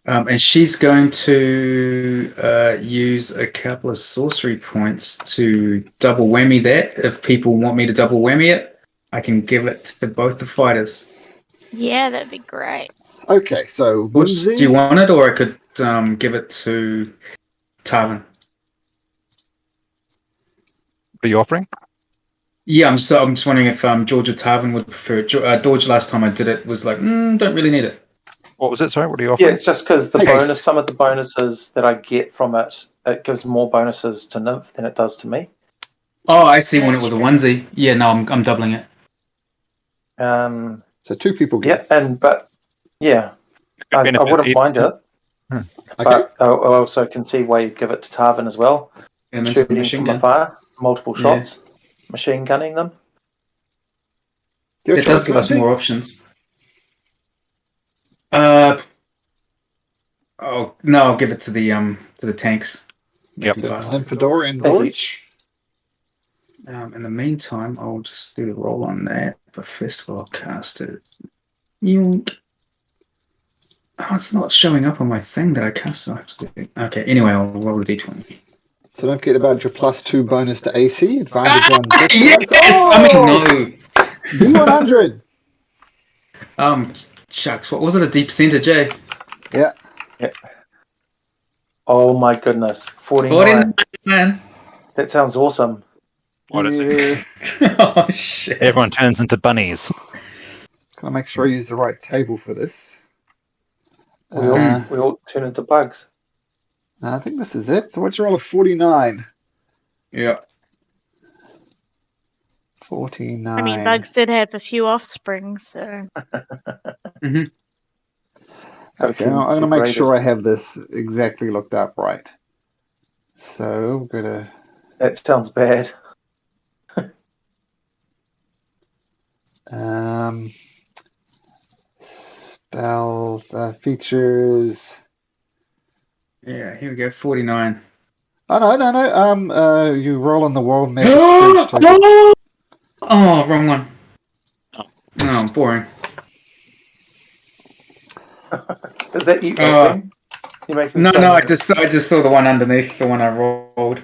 And she's going to use a couple of sorcery points to double whammy that. If people want me to double whammy it, I can give it to both the fighters. Yeah, that'd be great. Okay, so Whimsy. Do you want it, or I could give it to Tarvin. What are you offering? Yeah, I'm just wondering if George or Tarvin would prefer it. George, last time I did it, was like, don't really need it. What was it? Sorry, what are you offering? Yeah, it's just because some of the bonuses that I get from it, it gives more bonuses to Nymph than it does to me. Oh, I see. When it was a onesie. Yeah, no, I'm doubling it. So 2 people get it. I wouldn't mind it. Okay. But I also can see why you give it to Tarvin as well. And Shooting from afar, multiple shots, machine gunning them. It does give us more options. Oh no, I'll give it to the tanks. Yep. Fedora and George. In the meantime, I'll just do the roll on that. But first of all, I'll cast it. Yoink. Oh, it's not showing up on my thing that I cast. I have to do. Okay. Anyway, I'll roll a d20. So don't forget about your +2 bonus to AC. Advantage on. Yes! Oh! I mean, D100. Shucks. What was it? A D percentage, eh? Yeah. Oh my goodness, 49. Man. That sounds awesome. What is it? Oh shit! Everyone turns into bunnies. Gotta make sure I use the right table for this. We all turn into bugs. I think this is it. So what's your roll of 49? Yeah. 49. I mean, bugs did have a few offspring, so. Okay, I'm going to make sure I have this exactly looked up right. So, we're going to... That sounds bad. Spells, features... Yeah, here we go, 49. Oh, no. You roll on the world magic search token. Oh, wrong one. Oh, boring. Is that you? No, I just saw the one underneath the one I rolled.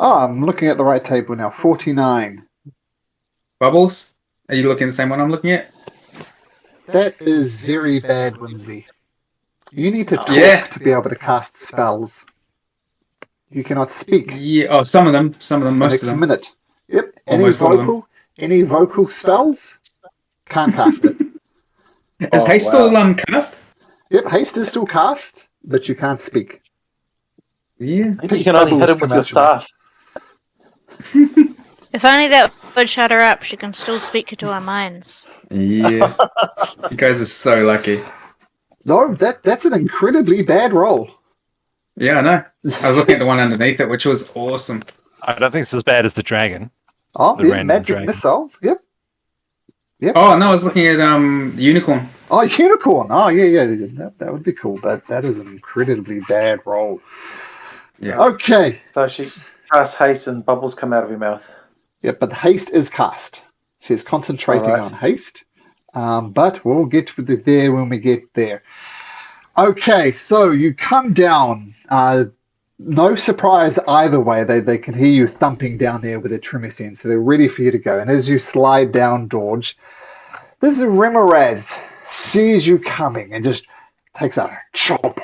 I'm looking at the right table now. 49. Bubbles? Are you looking at the same one I'm looking at? That is very bad, Whimsy. You need to talk to be able to cast spells. You cannot speak. Yeah. Oh, some of them, most of them. Next minute. Yep. Almost any vocal spells, can't cast it. Is haste still cast? Yep, haste is still cast, but you can't speak. Yeah. You can only hit him with your staff. If only that would shut her up, she can still speak to our minds. Yeah. You guys are so lucky. No, that's an incredibly bad roll. Yeah, I know. I was looking at the one underneath it, which was awesome. I don't think it's as bad as the dragon. Oh, yeah, magic dragon. Missile. Yep. Oh, no, I was looking at unicorn. Oh, unicorn. Oh, yeah. That would be cool, but that is an incredibly bad roll. Yeah. Okay. So she casts haste and bubbles come out of your mouth. Yeah, but haste is cast. She's concentrating on haste. But we'll get to there when we get there. Okay, so you come down. No surprise either way. They can hear you thumping down there with a tremor sense, so they're ready for you to go. And as you slide down, George, this Remoraz sees you coming and just takes a chop.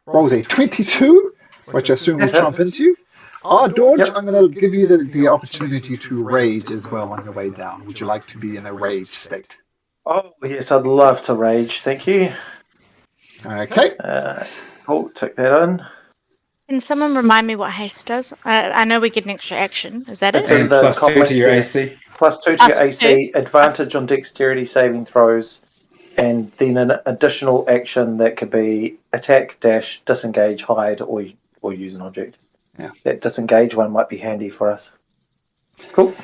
Rolls a 22, which I assume will trump into you. Oh, George, yep. I'm going to give you the opportunity to rage as well on your way down. Would you like to be in a rage state? Oh, yes, I'd love to rage. Thank you. Okay. Cool, take that in. Can someone remind me what haste does? I know we get an extra action. Is that it's it? In the plus 2 to your AC. Plus 2 to your AC, advantage on dexterity saving throws, and then an additional action that could be attack, dash, disengage, hide, or use an object. Yeah. That disengage one might be handy for us. Cool.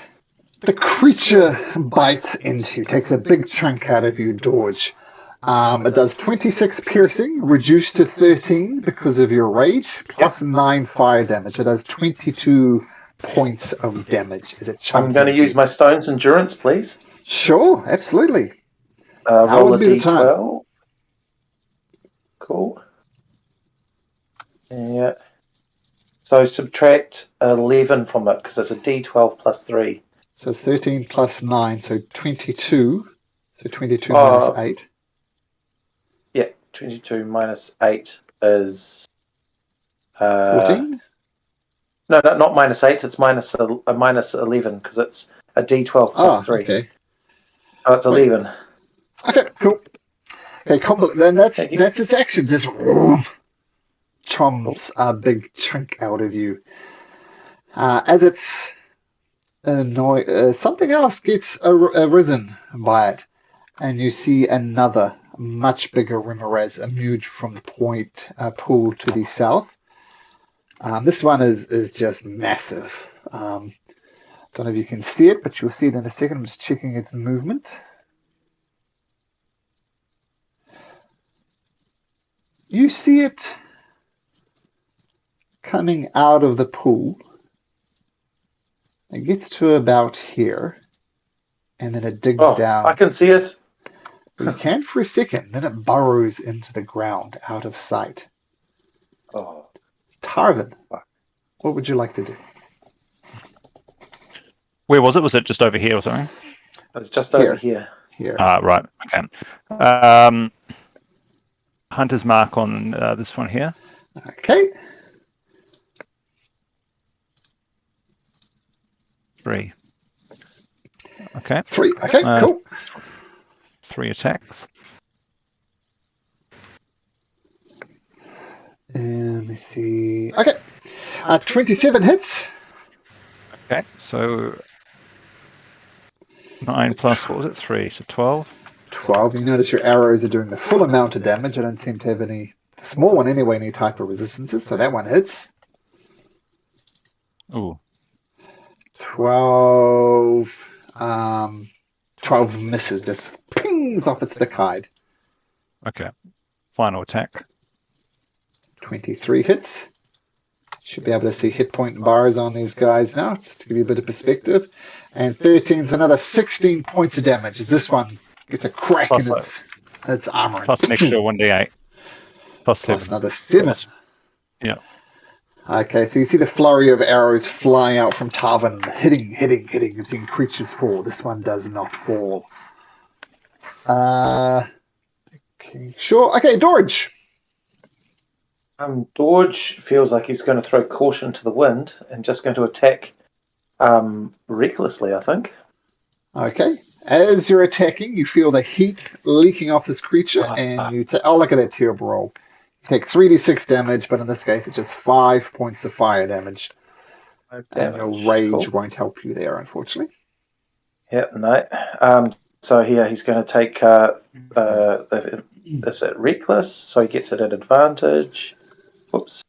The creature bites into you, takes a big chunk out of you, George. It does 26 piercing, reduced to 13 because of your rage, plus 9 fire damage. It does 22 points of damage as it chunks. I'm going to use my stone's endurance, please. Sure, absolutely. Roll a d12. Cool. Yeah. So subtract 11 from it because it's a d12 plus 3. So it's 13 plus 9, so 22. So 22 minus 8. Yeah, 22 minus 8 is... 14? No, not minus 8. It's minus 11 because it's a d12 plus 3. Okay. So it's 11. Okay, cool. Okay, then that's its action. Just chomps a big chunk out of you. As it's annoyed, something else gets arisen by it, and you see another much bigger Rimmeraz emerge from the pool to the south. This one is just massive. Don't know if you can see it, but you'll see it in a second. I'm just checking its movement. You see it coming out of the pool. It gets to about here, and then it digs down. I can see it. You can for a second, then it burrows into the ground out of sight. Oh. Tarvin, what would you like to do? Where was it? Was it just over here or something? It was just over here. Right. Okay. Hunter's mark on this one here. Okay. 3. Okay. 3. Okay, cool. 3 attacks. And let me see. Okay. 27 hits. Okay, so 9 plus, what was it? 3, so 12. 12. You notice your arrows are doing the full amount of damage. I don't seem to have any, small one anyway, any type of resistances, so that one hits. Ooh. 12. 12 misses, just pings off its thick hide. Okay. Final attack. 23 hits. Should be able to see hit point bars on these guys now, just to give you a bit of perspective. And 13 is another 16 points of damage, as this one gets a crack in its armor. Plus an extra 1d8. Plus 7. Plus another 7. Yeah. Okay, so you see the flurry of arrows flying out from Tarvin, hitting. You've seen creatures fall. This one does not fall. Okay, sure. Okay, Dorge. Dorge feels like he's going to throw caution to the wind and just going to attack recklessly, I think. Okay. As you're attacking, you feel the heat leaking off this creature, and you take... Oh, look at that terrible roll. You take 3d6 damage, but in this case, it's just 5 points of fire damage. And your rage won't help you there, unfortunately. Yep, no. So here he's going to take this at reckless, so he gets it at advantage. Whoops.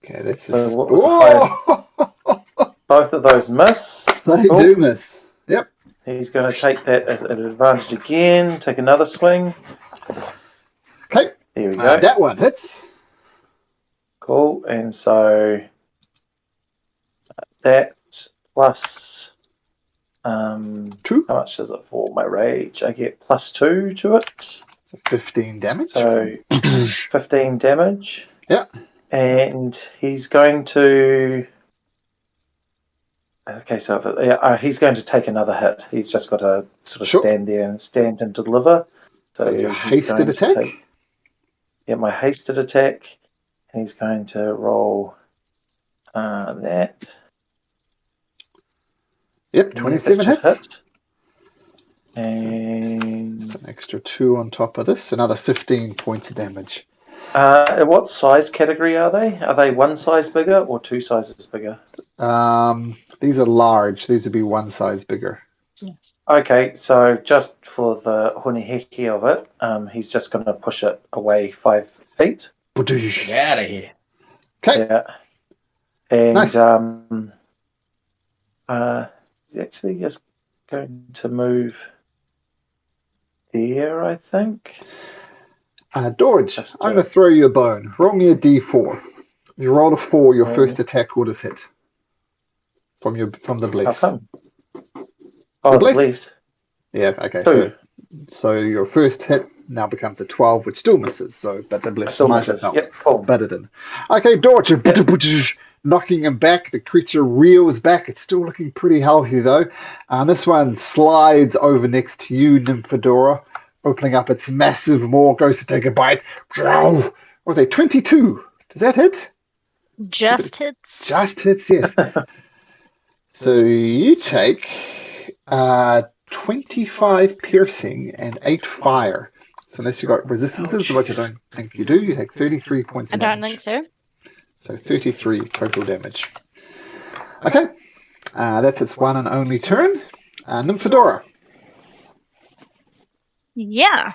Okay, that's what was the highest? Both of those miss. They do miss. Yep. He's going to take that as an advantage again. Take another swing. Okay. Here we go. That one hits. Cool. And so that plus 2. How much is it for my rage? I get plus 2 to it. So 15 damage. So 15 damage. Yeah. And he's going to... Okay, so he's going to take another hit. He's just got to sort of stand there and stand and deliver. So your hasted attack? My hasted attack. And he's going to roll that. Yep, 27 hits. And it's an extra 2 on top of this. Another 15 points of damage. What size category are they? Are they one size bigger or 2 sizes bigger? These are large. These would be 1 size bigger. Okay, so just for the huniheki of it, he's just going to push it away 5 feet. Get out of here. Okay. Yeah. And nice. he's actually just going to move there, I think. Dorge, I'm going to throw you a bone. Roll me a d4. You roll a 4, your first attack would have hit. From the bless. How come? Oh, the bless. Yeah, okay. So your first hit now becomes a 12, which still misses. But the bless might have helped. Yep, cool. But it didn't. Okay, Dorge, knocking him back. The creature reels back. It's still looking pretty healthy, though. And this one slides over next to you, Nymphadora, opening up its massive maw, goes to take a bite. What was it, 22? Does that hit? Just hits. Just hits, yes. So you take 25 piercing and 8 fire. So unless you've got resistances, which I don't think you do, you take 33 points of damage. I don't think so. So 33 total damage. Okay, that's its one and only turn. Nymphadora. Yeah.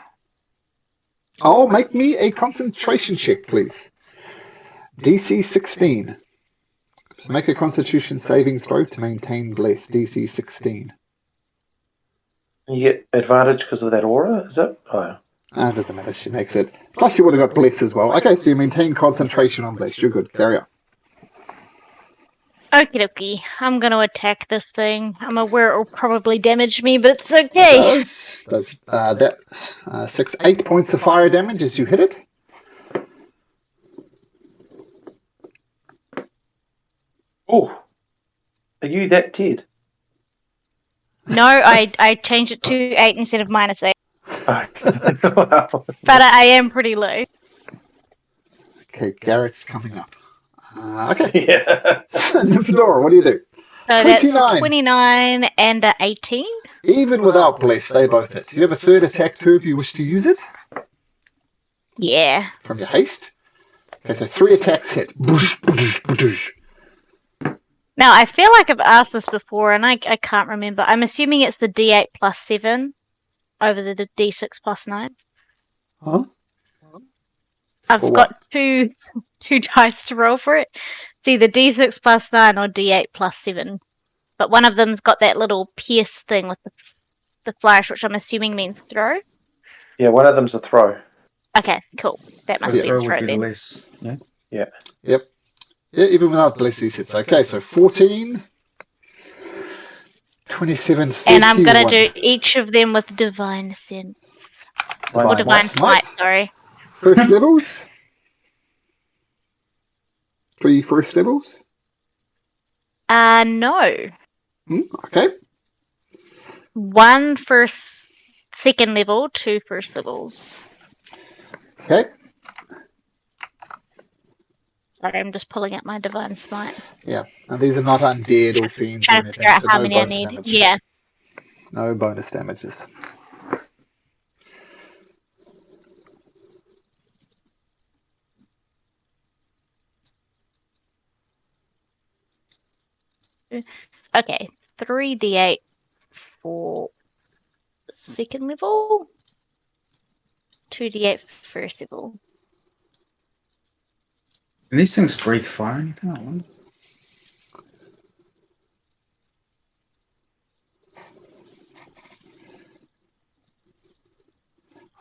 Oh, make me a concentration check, please. DC 16. So make a Constitution saving throw to maintain Bless. DC 16. You get advantage because of that aura, is it? Oh. It doesn't matter, she makes it. Plus you would have got Bless as well. Okay, so you maintain concentration on Bless. You're good. Carry on. Okie dokie. I'm going to attack this thing. I'm aware it will probably damage me, but it's okay. Does 8 points of fire damage as you hit it. Oh, are you that Ted? No, I changed it to 8 instead of -8. Wow. But I am pretty low. Okay, Garrett's coming up. Okay. Yeah. Nymphadora, what do you do? So that's a 29 and a 18. Even without Bless, they both hit. You have a third attack too if you wish to use it. Yeah. From your haste. Okay, so 3 attacks hit. Boosh, boosh, boosh. Now, I feel like I've asked this before, and I can't remember. I'm assuming it's the D8 plus 7 over the D6 plus 9. Huh? I've got two dice to roll for it. It's either D6 plus 9 or D8 plus 7. But one of them's got that little pierce thing with the flourish, which I'm assuming means throw. Yeah, one of them's a throw. Okay, cool. That must be a throw then. Less. Yeah. Yeah. Yep. Yeah, even without Bless, these hits. Okay, so 14, 27, 31. And I'm going to do each of them with Divine Sense. Or Divine Smite, sorry. First levels? 3 first levels? No. Okay. 1 second level, 2 first levels. Okay. Sorry, I'm just pulling out my Divine Smite. Yeah, and these are not undead or fiends or Trying to anything, figure out so how no many I bonus need. damage. Yeah. No bonus damages. Okay, 3d8 for second level, 2d8 for first level. And these things breathe fire or anything? I wonder.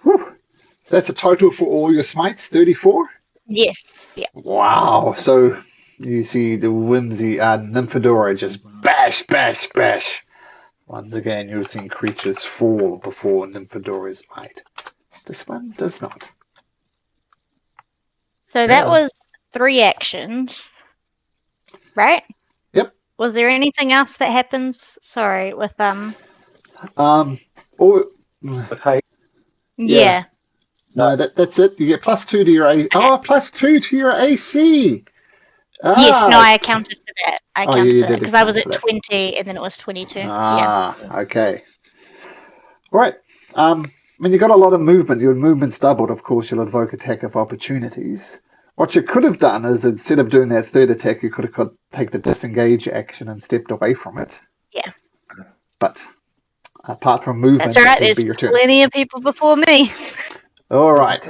Whew. So that's a total for all your smites, 34? Yes, yeah. Wow, so you see the whimsy Nymphadora just bash, bash, bash. Once again, you're seeing creatures fall before Nymphadora's might. This one does not. So that was 3 actions, right? Yep. Was there anything else that happens? Sorry, with Or With haste. Yeah. no, that's it. You get +2 to your AC. Oh, +2 to your AC. Yes, no, I accounted for that. I Oh, counted you for that did because I was account at for that. 20 and then it was 22. Ah, okay. All right. When you got a lot of movement, your movement's doubled. Of course, you'll invoke attack of opportunities. What you could have done is instead of doing that third attack, you could have take the disengage action and stepped away from it. Yeah. But apart from movement, That's all right. that would There's be your turn. plenty of people before me. All right.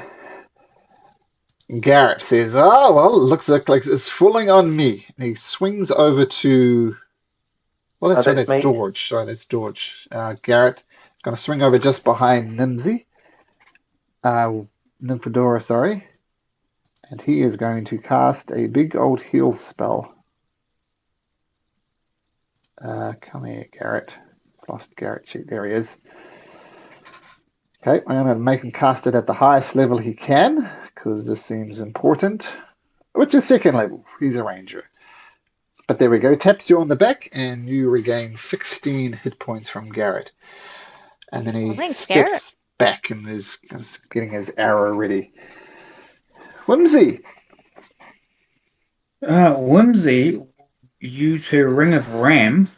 Garrett says, "Oh well, it looks like it's falling on me." And he swings over to. Well, that's me. George. Sorry, that's George. Garrett is going to swing over just behind Nymphadora, sorry. And he is going to cast a big old heal spell. Come here, Garrett. Lost Garrett sheet. There he is. Okay, I'm going to make him cast it at the highest level he can, because this seems important. Which is second level. He's a ranger. But there we go. Taps you on the back, and you regain 16 hit points from Garrett. And then he steps back and is getting his arrow ready. Whimsy. Whimsy, use her Ring of Ram.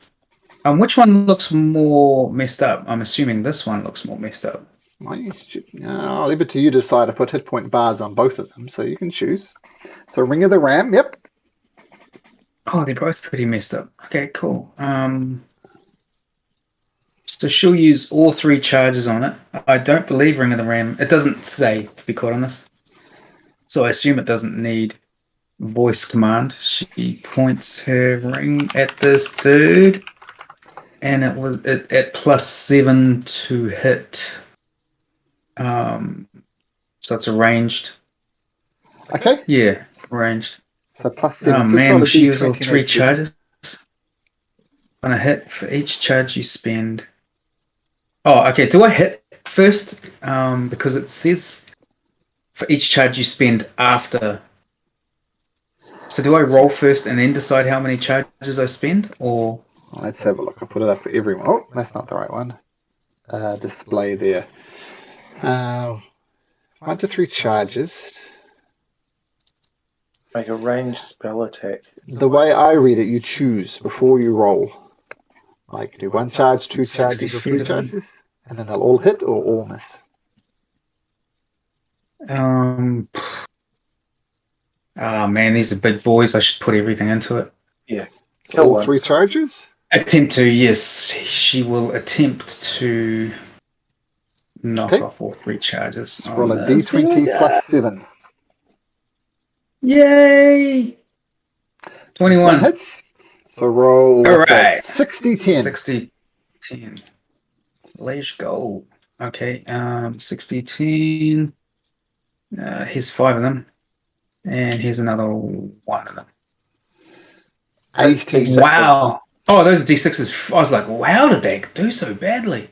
Which one looks more messed up? I'm assuming this one looks more messed up. I'll leave it to you to decide to put hit point bars on both of them, so you can choose. So Ring of the Ram, yep. Oh, they're both pretty messed up. Okay, cool. So she'll use all 3 charges on it. I don't believe Ring of the Ram. It doesn't say, to be quite honest. So I assume it doesn't need voice command. She points her ring at this dude, and it was at +7 to hit. So it's a ranged. Okay. Yeah, ranged. So +7. Oh man, she used all 3 charges. On a hit, for each charge you spend. Oh, okay. Do I hit first? Because it says for each charge you spend after. So do I roll first and then decide how many charges I spend, or? Let's have a look. I'll put it up for everyone. Oh, that's not the right one. Display there. 1 to 3 charges. Make a ranged spell attack. The way I read it, you choose before you roll. Like, do 1 charge, 2 charges, or 3 charges, and then they'll all hit or all miss. Oh man, these are big boys. I should put everything into it. Yeah. So all 3 charges? Attempt to, yes. She will attempt to knock off all 3 charges. Let's roll a d20 +7. Yay! 21 hits. So roll 60-10. 60-10. Let's go. Okay, 60-10. Here's 5 of them. And here's another 1 of them. 18. Wow. Oh, those are D6s. I was like, wow, did they do so badly?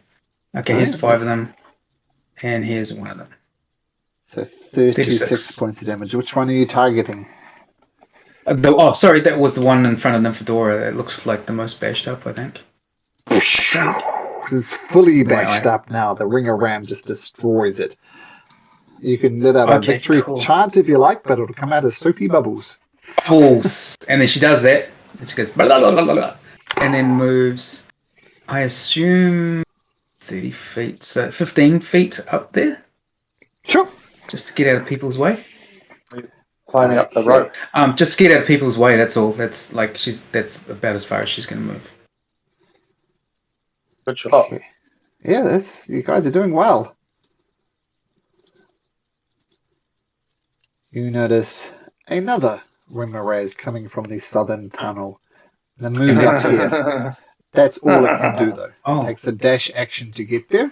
Okay, here's 5 of them. And here's 1 of them. So 36 points of damage. Which one are you targeting? Sorry, that was the one in front of Nymphadora. It looks like the most bashed up, I think. It's fully bashed up now. The Ring of Ram just destroys it. You can let out a victory chant if you like, but it'll come out as soapy bubbles. Bubbles. And then she does that. And she goes, blah, blah, blah, blah, blah, and then moves, I assume, 30 feet. So 15 feet up there. Sure. Just to get out of people's way. Climbing up the rope. Just get out of people's way. That's all. That's about as far as she's going to move. Good shot. Okay. Yeah, you guys are doing well. You notice another Rimmerez coming from the southern tunnel. And it moves up here. That's all it can do, though. It takes a dash action to get there.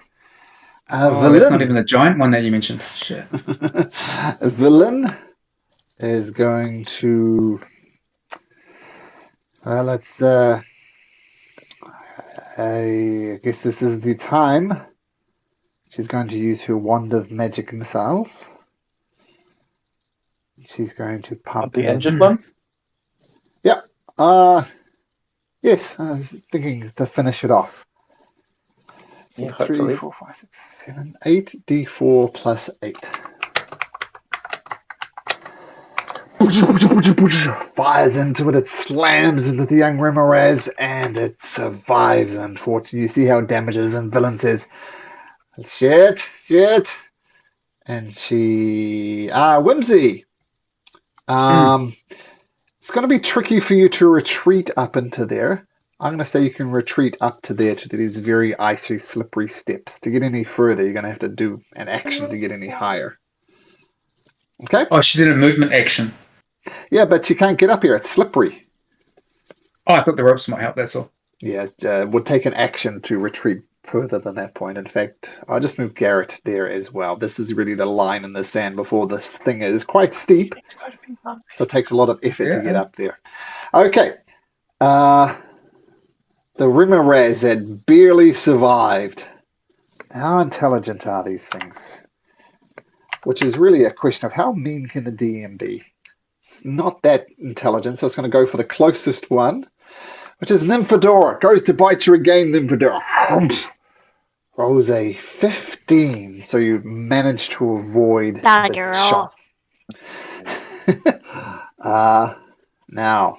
That's not even the giant one that you mentioned. Shit. Villain is going to... let's... I guess this is the time. She's going to use her Wand of Magic Missiles. She's going to pump the injured one? Yeah. Yes, I was thinking to finish it off. So yeah, 3, 4, 5, 6, 7, 8, D4 plus 8. Fires into it, it slams into the young Rimmerez, and it survives, unfortunately. You see how damage it is, and Villain says, shit. And she... Whimsy. It's going to be tricky for you to retreat up into there. I'm going to say you can retreat up to there to these very icy, slippery steps. To get any further, you're going to have to do an action to get any higher. Okay? Oh, she did a movement action. Yeah, but you can't get up here. It's slippery. Oh, I thought the ropes might help, that's all. Yeah, it would take an action to retreat further than that point. In fact, I'll just move Garrett there as well. This is really the line in the sand before this thing is quite steep. So it takes a lot of effort to get up there. Okay. The Rimmerez had barely survived. How intelligent are these things? Which is really a question of how mean can the DM be? It's not that intelligent, so it's going to go for the closest one, which is Nymphadora. Goes to bite you again, Nymphadora. Rolls a 15, so you manage to avoid the shot. Now,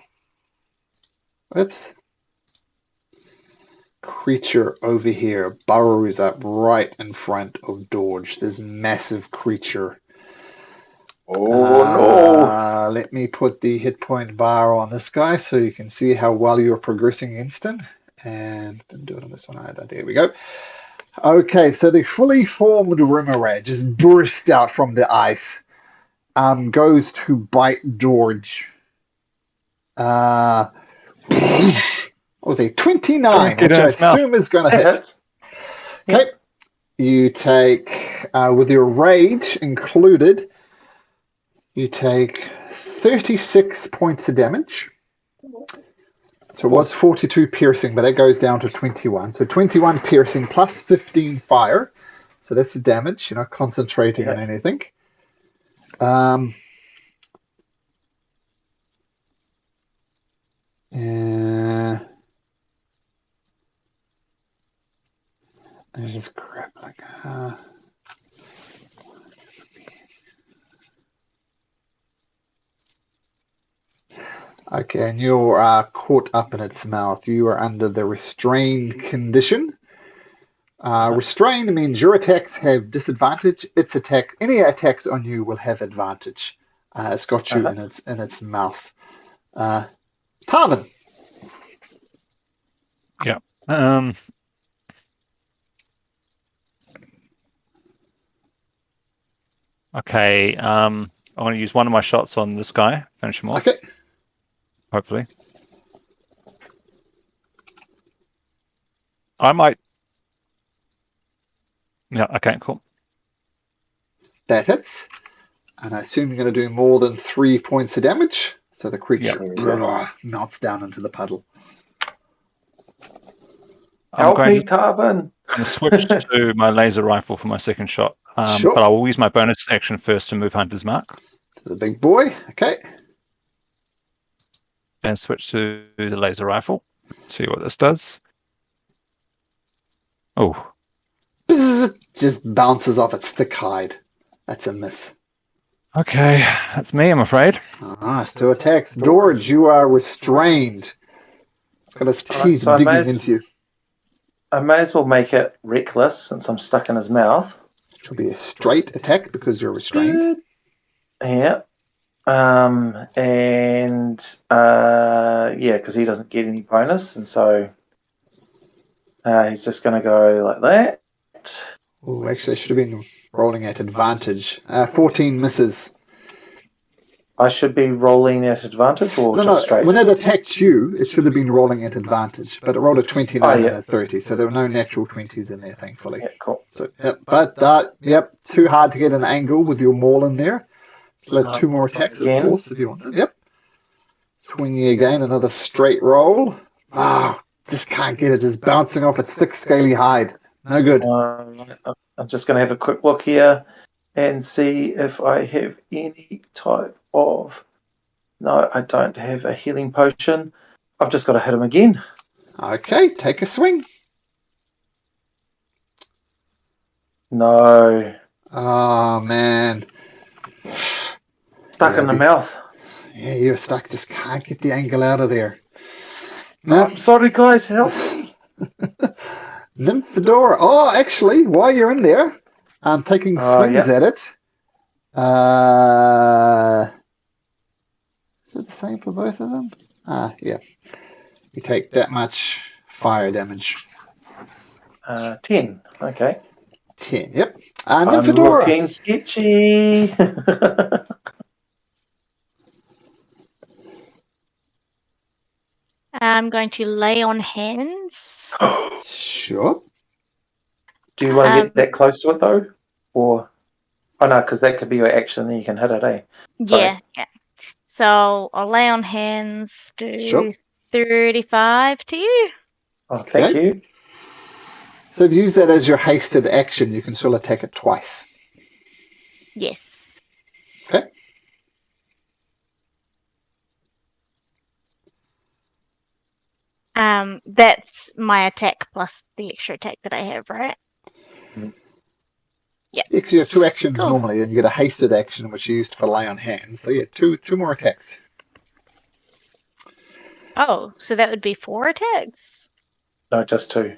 whoops. Creature over here burrows up right in front of Dorge. This massive creature. Oh no! Let me put the hit point bar on this guy so you can see how well you're progressing against him. And didn't do it on this one either. There we go. Okay, so the fully formed Rimmerad just burst out from the ice. Goes to bite Dorge. What was a 29, which I assume is going to hit. Okay, you take, with your rage included, you take 36 points of damage. So it was 42 piercing, but that goes down to 21. So 21 piercing plus 15 fire. So that's the damage, you're not concentrating on anything. I just grab like okay, and you're caught up in its mouth. You are under the restrained condition. Restrained means your attacks have disadvantage. Any attacks on you will have advantage. It's got you in its mouth. Tarvin. Yeah. Okay. I want to use one of my shots on this guy. Finish him off. Okay. Hopefully. I might. Yeah. Okay. Cool. That hits. And I assume you're going to do more than 3 points of damage. So the creature melts down into the puddle. Help me, Tarvin. I'm going to switch to my laser rifle for my second shot. Sure. But I will use my bonus action first to move Hunter's Mark. To the big boy. Okay. And switch to the laser rifle. See what this does. Oh. Just bounces off its thick hide. That's a miss. Okay, that's me, I'm afraid. Nice. 2 attacks. Dorge, you are restrained. It's got its teeth digging into you. I may as well make it reckless since I'm stuck in his mouth. Which will be a straight attack because you're restrained. Yeah. Because he doesn't get any bonus, and so he's just going to go like that. Oh, actually, I should have been rolling at advantage. 14 misses. I should be rolling at advantage or just straight? When it attacked you, it should have been rolling at advantage, but it rolled a 29 and a 30, so there were no natural 20s in there, thankfully. Yeah, cool. So, too hard to get an angle with your maul in there. So let 2 more attacks, again. Of course, if you want. Yep. Swinging again, another straight roll. Just can't get it. Just bouncing off its thick, scaly hide. No good. I'm just going to have a quick look here and see if I have any type of... No, I don't have a healing potion. I've just got to hit him again. Okay, take a swing. No. Oh, man. Stuck in the mouth. Yeah, you're stuck. Just can't get the angle out of there. No. I'm sorry, guys. Help me. Nymphadora. Oh, actually, while you're in there, I'm taking swings at it. Is it the same for both of them? Yeah. You take that much fire damage. 10. Okay. 10, yep. Nymphadora. I'm looking sketchy. I'm going to lay on hands. Sure. Do you want to get that close to it, though? Or... Oh, no, because that could be your action, then you can hit it, eh? Yeah. So I'll lay on hands, do 35 to you. Oh, thank you. So if you use that as your hasted action, you can still attack it twice. Yes. Okay. That's my attack plus the extra attack that I have, right? Yeah. Because you have 2 actions Cool. normally, and you get a hasted action, which you used for lay on hands. So yeah, two more attacks. Oh, so that would be 4 attacks? No, just 2.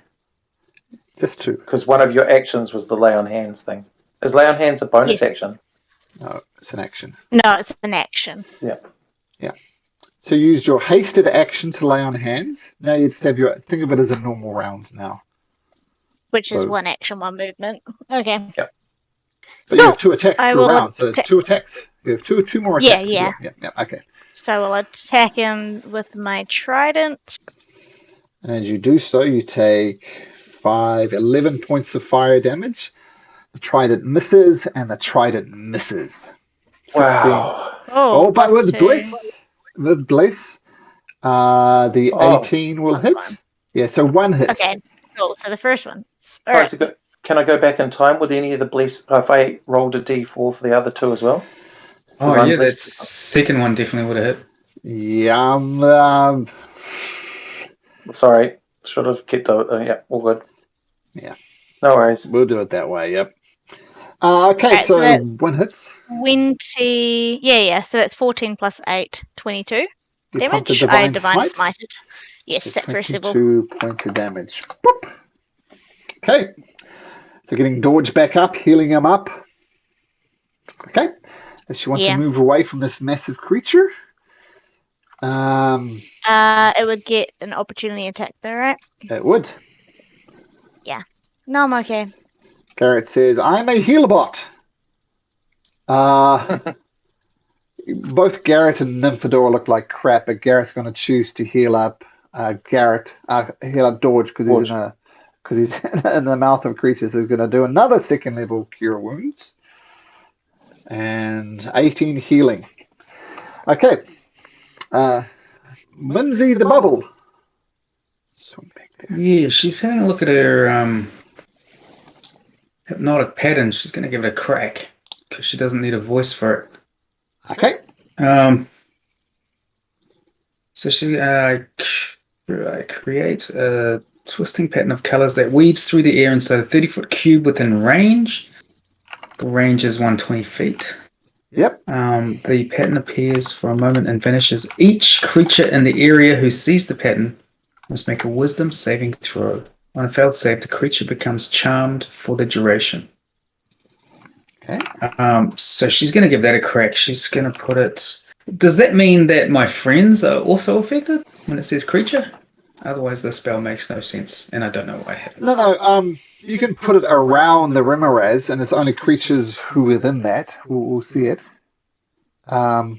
Just 2. Because one of your actions was the lay on hands thing. Is lay on hands a bonus action? No, it's an action. No, it's an action. Yeah. So you used your hasted action to lay on hands. Now you just have your... Think of it as a normal round now. Which is 1 action, 1 movement. Okay. Yep. But you have 2 attacks per round, so it's 2 attacks. You have two more attacks. Yeah. Okay. So I will attack him with my trident. And as you do so, you take 11 points of fire damage. The trident misses, and the trident misses. 16. Wow. But with bliss. With bliss, the 18 will hit. Yeah, so 1 hit. Okay, cool. So the first one. All right. right. Can I go back in time? Would any of the bliss... if I rolled a d4 for the other 2 as well? Oh, yeah, that second one definitely would have hit. Yeah. Sorry. Should have kept the... yeah, all good. Yeah. No worries. We'll do it that way, yep. Okay, right, so 1 hits. 20... Yeah, so that's 14 plus 8, 22 You damage. I divine smited. Yes, so at first level. 22 points of damage. Boop. Okay. So getting Dorge back up, healing him up. Okay. Does she want to move away from this massive creature? It would get an opportunity attack though, right? It would. Yeah. No, I'm okay. Garrett says, I'm a healer bot. Both Garrett and Nymphadora look like crap, but Garrett's going to choose to heal up heal up Dorge because he's in the mouth of creatures. He's going to do another 2nd level cure wounds. And 18 healing. Okay. Lindsay the Bubble. Swing back there. Yeah, she's having a look at her hypnotic pattern. She's going to give it a crack because she doesn't need a voice for it. Okay. So she creates a twisting pattern of colors that weaves through the air inside a 30-foot cube within range. The range is 120 feet. Yep. The pattern appears for a moment and vanishes. Each creature in the area who sees the pattern must make a wisdom saving throw. On a failed save, the creature becomes charmed for the duration. Okay. So she's going to give that a crack. She's going to put it... Does that mean that my friends are also affected when it says creature? Otherwise, the spell makes no sense, and I don't know why I haven't. No. You can put it around the Rimmeraz, and it's only creatures who are within that will see it. So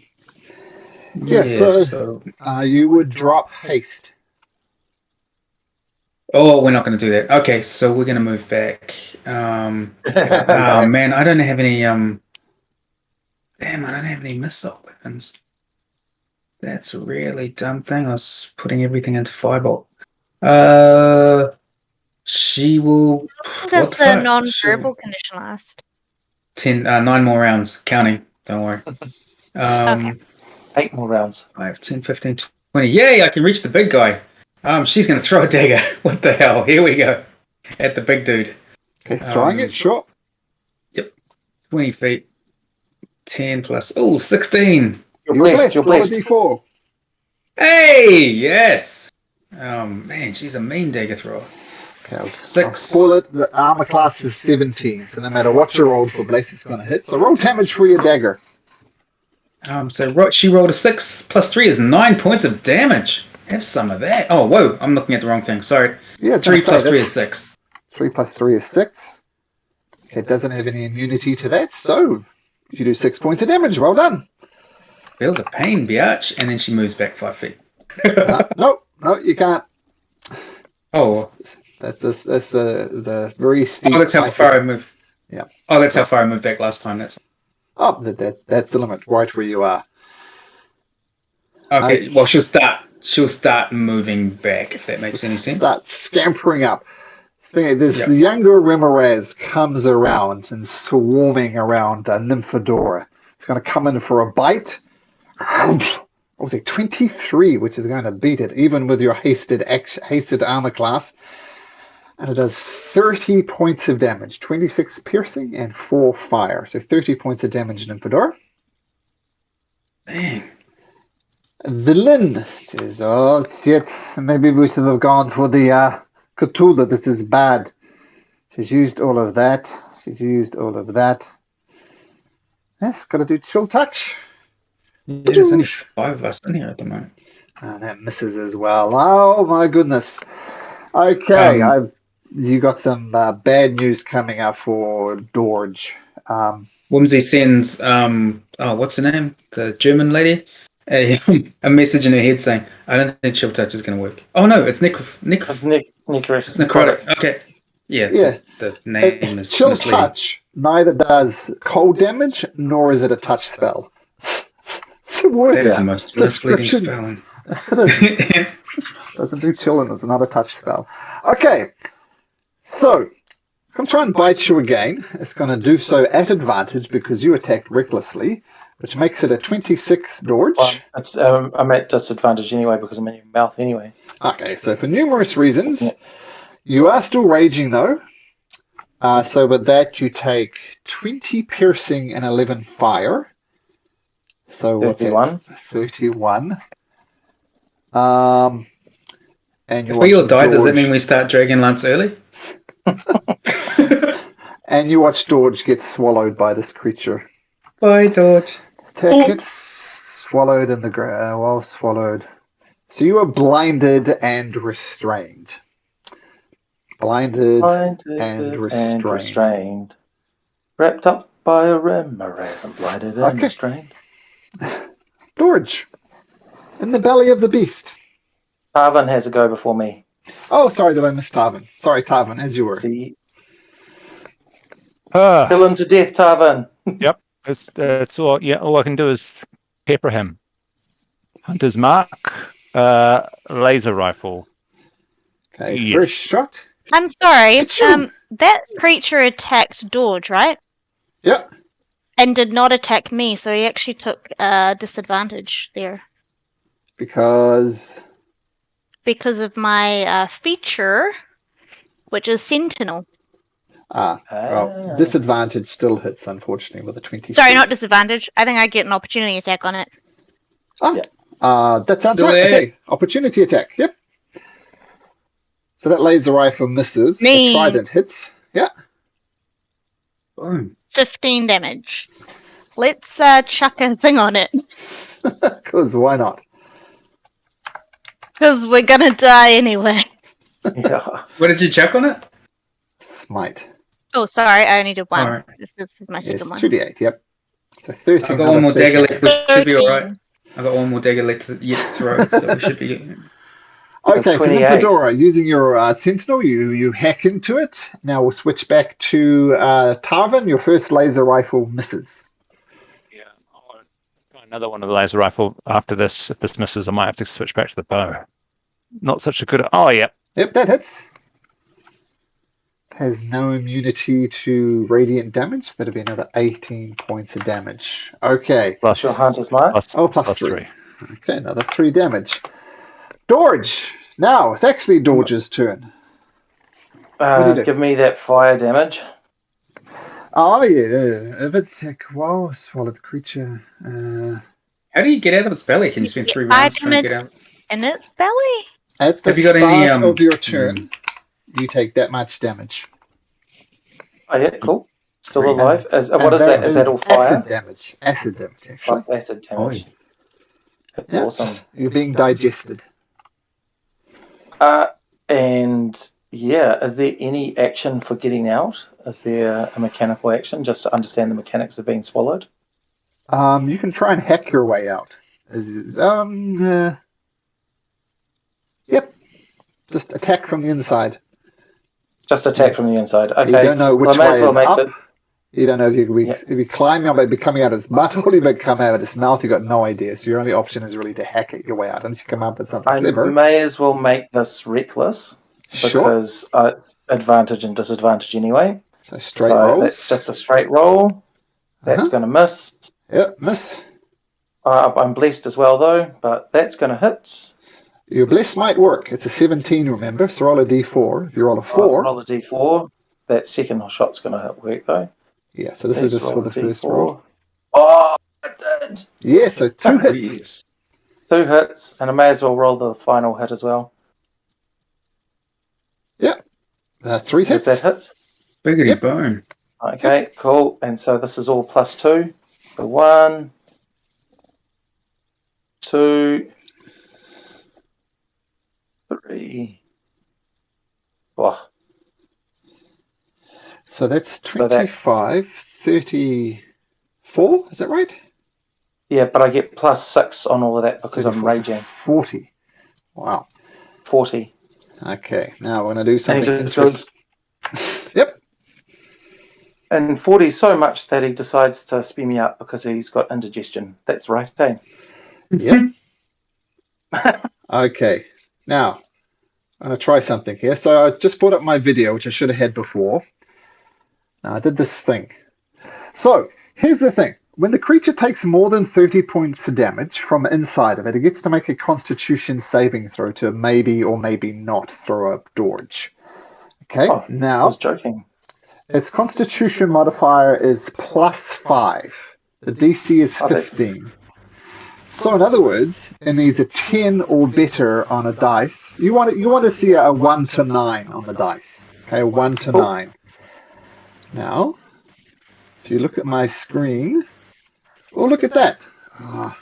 you would drop haste. Oh, we're not going to do that. Okay, so we're going to move back. Man, I don't have any... Damn, I don't have any missile weapons. That's a really dumb thing. I was putting everything into Firebolt. She will... How does the non-verbal condition last? 9 more rounds, counting. Don't worry. Okay. 8 more rounds. 5, 10, 15, 20. Yay, I can reach the big guy. She's going to throw a dagger. What the hell? Here we go. At the big dude. Okay, throwing it, sure. Yep. 20 feet. 10 plus... Oh, 16. You're blessed. Roll a d4. Hey, yes. Man, she's a mean dagger thrower. Okay, I'll 6. spoil it. The armor class is 17, so no matter what you rolled for Blaze, it's going to hit. So roll damage for your dagger. She rolled a 6 plus 3 is 9 points of damage. Have some of that. Oh, whoa, I'm looking at the wrong thing. Sorry. Yeah, 3 plus 3 is 6. 3 plus 3 is 6. It doesn't have any immunity to that, so you do 6 points of damage. Well done. Feel the pain, biatch. And then she moves back 5 feet. No, you can't. Oh. That's the very steep. Oh, that's how far I moved. Yeah. Oh, that's how far I moved back last time. That's the limit, right where you are. Okay. Well, she'll start moving back if that makes any sense. Start scampering up. The younger Rimmeraz comes around and swarming around Nymphadora. It's going to come in for a bite. I was 23, which is going to beat it, even with your hasted armor class. And it does 30 points of damage, 26 piercing and 4 fire. So 30 points of damage in Fedora. Dang. Villain says, oh shit, maybe we should have gone for the Cthulhu. This is bad. She's used all of that. Yes, got to do chill touch. Yeah, there's only 5 of us in here at the moment. That misses as well. Oh my goodness. Okay, you got some bad news coming up for Dorge. Whimsy sends, what's her name? The German lady? A message in her head saying, I don't think chill touch is going to work. Oh no, it's necrotic. It's necrotic. Okay. Yeah. The name is chill misleading. touch neither does cold damage nor is it a touch spell. It's the worst. That's the most misleading spelling. Doesn't do chill and it's not a touch spell. Okay. So it's going to try and bite you again. It's going to do so at advantage because you attacked recklessly, which makes it a 26 Dorge. I'm at disadvantage anyway because I'm in your mouth anyway. Okay, so for numerous reasons, you are still raging though. So with that, you take 20 piercing and 11 fire. So 31. What's that? 31. And you if we all die, does that mean we start Dragon Lance early? And you watch George get swallowed by this creature. Bye, George. Attack gets swallowed in the ground. Well, swallowed. So you are blinded and restrained. Blinded and restrained. Wrapped up by a remoras and blinded and restrained. George, in the belly of the beast. Tarvin has a go before me. Oh, sorry, did I miss Tarvin? Sorry, Tarvin, as you were. See. Kill him to death, Tarvin. Yep. It's all. Yeah. All I can do is pepper him. Hunter's mark. Laser rifle. Okay. Yes. First shot. I'm sorry. That creature attacked Dorge, right? Yep. And did not attack me, so he actually took disadvantage there. Because of my feature, which is Sentinel. Well, disadvantage still hits, unfortunately, with a 20. Sorry, not disadvantage. I think I get an opportunity attack on it. That sounds right. Okay, opportunity attack. Yep. So that laser rifle misses. The trident hits. Yeah. Boom. 15 damage. Let's chuck a thing on it. Because why not? Because we're gonna die anyway. Yeah. What did you chuck on it? Smite. Oh, sorry, I only did one. Right. This is my second one. 2d8, yep. So 13. I've got one more dagger left, we should be alright. I've got one more dagger left to throw, so we should be good. Okay, so then Fedora, using your Sentinel, you hack into it. Now we'll switch back to Tarvin. Your first laser rifle misses. Yeah, I'll try another one of the laser rifle after this. If this misses, I might have to switch back to the bow. Not such a good... Oh, yeah. Yep, that hits. Has no immunity to radiant damage. That'll be another 18 points of damage. Okay. Plus your hunter's mark. Plus 3. Okay, another 3 damage. Dorge. Now it's actually Dorge's turn. Give me that fire damage. Oh yeah. If it's swallowed the creature. How do you get out of its belly? Can you spend 3 rounds trying to get out? In its belly? At the start of your turn, you take that much damage. Oh yeah, cool. Still alive. What is that? Is that all fire? Acid damage. Acid damage, actually. Acid damage. That's awesome. You're being digested. And yeah, is there any action for getting out? Is there a mechanical action just to understand the mechanics of being swallowed? You can try and hack your way out. Yep. Just attack from the inside. Just attack from the inside. Okay. You don't know which way is up. You don't know if you climb up, be coming out of his butt, or if you come out of his mouth. You've got no idea. So your only option is really to hack it your way out, unless you come up with something clever. I may as well make this reckless because it's advantage and disadvantage anyway. So straight rolls. That's just a straight roll. That's going to miss. Yep, miss. I'm blessed as well, though, but that's going to hit. Your bless might work. It's a 17, remember, so roll a d4. If you roll a 4... Roll a d4. That second shot's going to work, though. Yeah, so this is just for the first roll. Oh, it did! Yeah, so 2 hits. Yes. 2 hits, and I may as well roll the final hit as well. Yeah. 3 hits. Does that hit? Biggity bone. Okay, cool. And so this is all +2. So 1, 2, 3. Oh. So that's 25, 34, is that right? Yeah, but I get +6 on all of that because I'm 34, raging. 40. Wow. 40. Okay, now we're going to do something And he interesting. Yep. And 40 so much that he decides to spew me up because he's got indigestion. That's right, eh? Yep. Okay, now I'm going to try something here. So I just brought up my video, which I should have had before. Now I did this thing. So here's the thing. When the creature takes more than 30 points of damage from inside of it, it gets to make a Constitution saving throw to maybe or maybe not throw a Dorge. Okay, now I was joking. Its Constitution modifier is +5. The DC is 15. So in other words, it needs a 10 or better on a dice. You want to see a 1 to 9 on the dice. Okay, 1 to 9. Now, if you look at my screen, oh, look at that. Oh,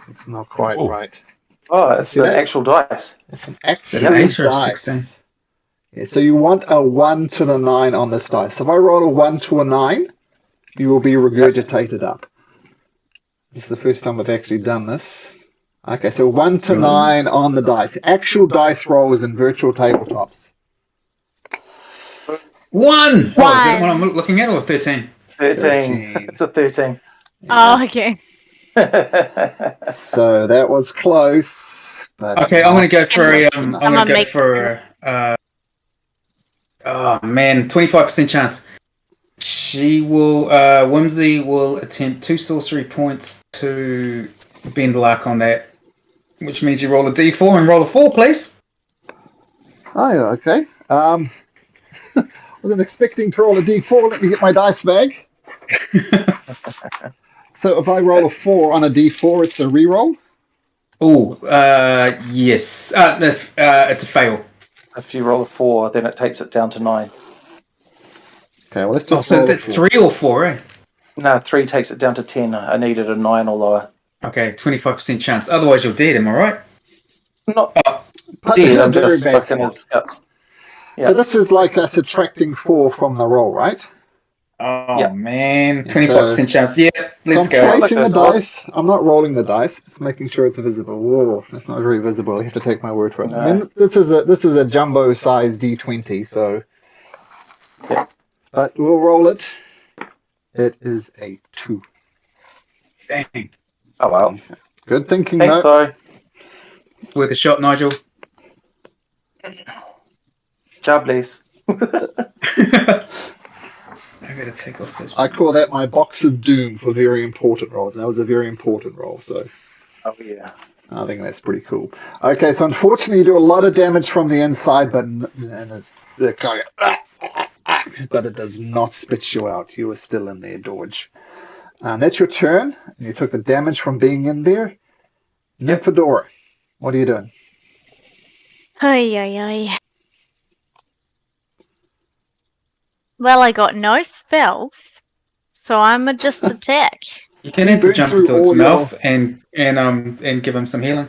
it's not quite right. Oh, it's an actual dice. It's an actual dice. 16. Yeah, so you want a 1 to the 9 on this dice. So if I roll a 1 to a 9, you will be regurgitated up. This is the first time I've actually done this. Okay, so 1 to 9 on the dice. Actual dice rolls in virtual tabletops. 1! Oh, is that what I'm looking at, or 13? 13. It's a 13. Yeah. Oh, okay. So that was close. But okay, I'm gonna go for oh man, 25% chance. She will Whimsy will attempt 2 sorcery points to bend luck on that. Which means you roll a d4 and roll a 4, please. Oh yeah, okay. Wasn't expecting to roll a d4. Let me get my dice bag. So if I roll a 4 on a d4, it's a reroll? Oh, yes. It's a fail. If you roll a 4, then it takes it down to 9. Okay, well let's just so that's 3 or 4, eh? No, 3 takes it down to 10. I needed a 9 or lower. Okay, 25% chance. Otherwise you're dead, am I right? Not dead, I'm just stuck in his guts. Yeah. So this is like subtracting 4 from the roll, right? Oh man, 25% chance. Yeah, let's go. I'm placing the dice. I'm not rolling the dice. Just making sure it's visible. Whoa, that's not very visible. You have to take my word for it. No. I mean, this is a jumbo size D20, so. Yeah. But we'll roll it. It is a 2. Dang. Oh well. Good thinking, thanks, though. Worth a shot, Nigel. Jobless. I gotta take off this. I call that my box of doom for very important rolls. And that was a very important roll, so. Oh yeah. I think that's pretty cool. Okay, so unfortunately you do a lot of damage from the inside, but it does not spit you out. You are still in there, Dorge. And that's your turn. You took the damage from being in there. Nymphadora, what are you doing? Ay. Well, I got no spells, so I'm just attack. You can have to jump into its mouth and give him some healing.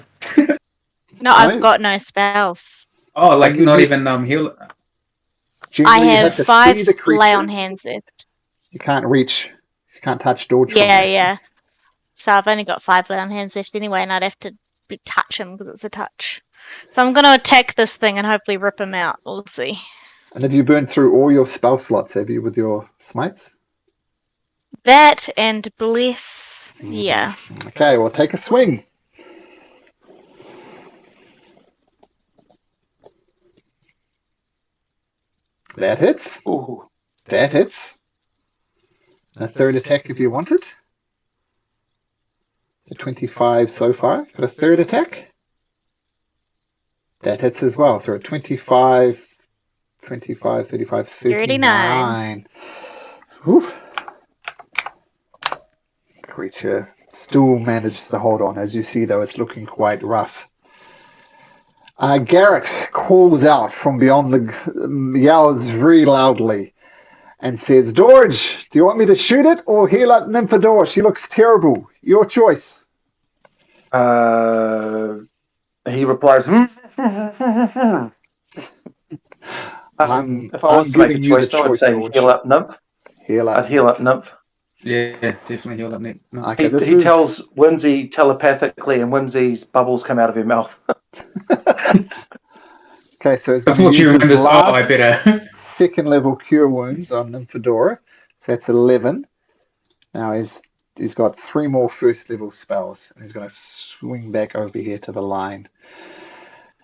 No, I've got no spells. Oh, like not even heal. I have 5 lay on hands left. You can't reach. You can't touch Dorge. Yeah. So I've only got 5 lay on hands left anyway, and I'd have to touch him because it's a touch. So I'm going to attack this thing and hopefully rip him out. We'll see. And have you burned through all your spell slots, have you, with your smites? That and bless, yeah. Okay, well, take a swing. That hits. Ooh. That hits. A third attack if you want it. 25 so far. Got a third attack. That hits as well. So a 25, 35, 39. Whew. Creature still manages to hold on. As you see, though, it's looking quite rough. Garrett calls out from beyond yells very loudly and says, George, do you want me to shoot it or heal up Nymphadora? She looks terrible. Your choice. He replies, if I was to make a choice, I would say George. heal up Nymph. I'd heal up Nymph. Yeah, definitely heal up Nymph. Okay, he tells Whimsy telepathically, and Whimsy's bubbles come out of her mouth. Okay, so he's going to use his last second level cure wounds on Nymphadora. So that's 11. Now he's got 3 more first level spells, and he's going to swing back over here to the line.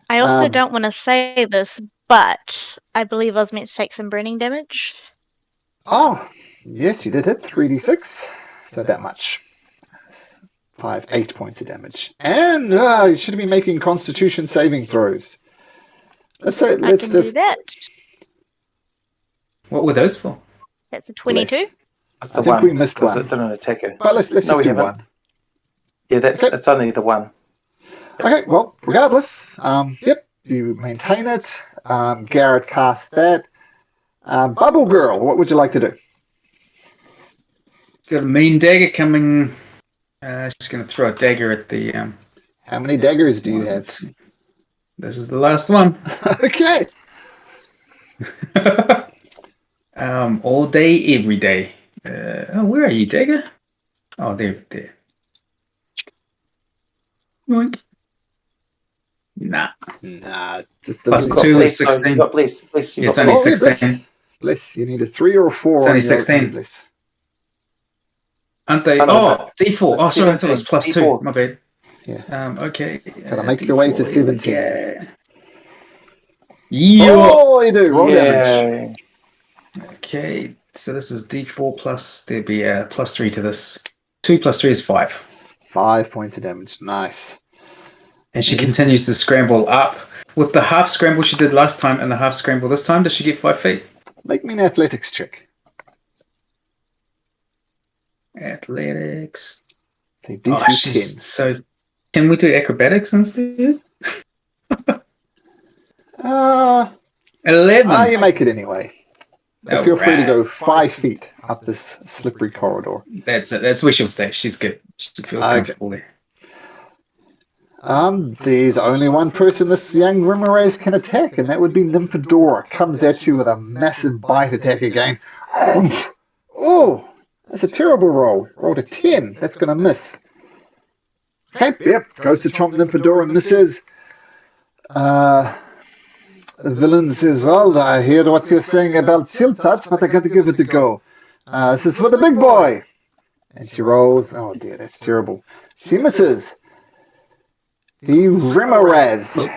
I also don't want to say this, but I believe I was meant to take some burning damage. Oh, yes, you did hit 3d6. So that much. 8 points of damage. And you should be making Constitution saving throws. Let's do that. What were those for? That's a 22. That's I think we missed one. It didn't attack her. But let's just do one. Yeah, it's only the one. Okay, well, regardless, yep, you maintain it. Garrett casts that. Bubble Girl, what would you like to do? Got a mean dagger coming. She's going to throw a dagger at the... How many daggers do you have? This is the last one. Okay. All day, every day. Where are you, dagger? Oh, there. Yoink. Nah. Just plus 2 is 16. You got bless. Yeah, it's only 16. Bless. You need a 3 or a 4. It's only 16. Bless. Aren't they? Oh, D4. Oh, sorry, I thought it was plus 2. My bad. Yeah. Okay. Gotta make your way to 17. Yeah. Oh, you do. Roll damage. Okay, so this is D4 plus, there'd be a plus 3 to this. 2 plus 3 is 5. 5 points of damage. Nice. And she continues to scramble up. With the half scramble she did last time and the half scramble this time, does she get 5 feet? Make me an athletics check. Athletics. Say DC 10. So, can we do acrobatics instead? 11. You make it anyway. So feel free to go 5 feet up this slippery corridor. That's it. That's where she'll stay. She's good. She feels comfortable there. There's only one person this young Rimmerase can attack, and that would be Nymphadora. Comes at you with a massive bite attack again. Oh, that's a terrible roll. Rolled a 10. That's going to miss. Okay, yep. Goes to chomp Nymphadora and misses. The villain says, well, I hear what you're saying about chill touch, but I got to give it a go. This is for the big boy. And she rolls. Oh dear, that's terrible. She misses. The Rimmerase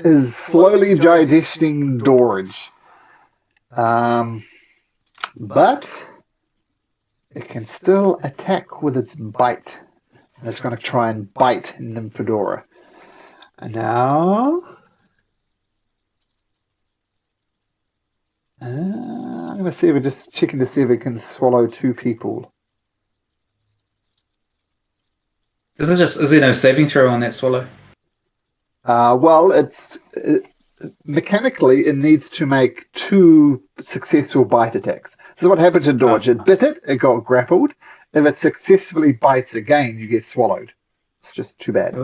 is slowly digesting Dorage. But it can still attack with its bite. And it's going to try and bite Nymphadora. And now... I'm going to see if it just checking to see if it can swallow 2 people. Is there no saving throw on that swallow? Well, mechanically it needs to make 2 successful bite attacks. This is what happened to Dodge. It bit it got grappled. If it successfully bites again, you get swallowed. It's just too bad.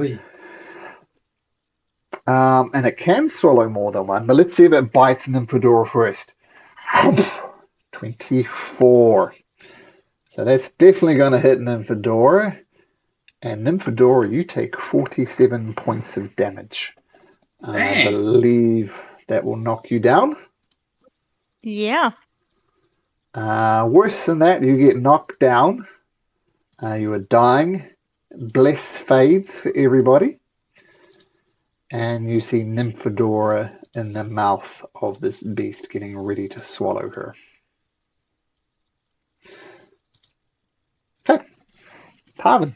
And it can swallow more than one, but let's see if it bites Nymphadora first. 24. So that's definitely going to hit Nymphadora. And Nymphadora, you take 47 points of damage. I believe that will knock you down. Yeah. Worse than that, you get knocked down. You are dying. Bless fades for everybody. And you see Nymphadora in the mouth of this beast getting ready to swallow her. Okay. Tarvin.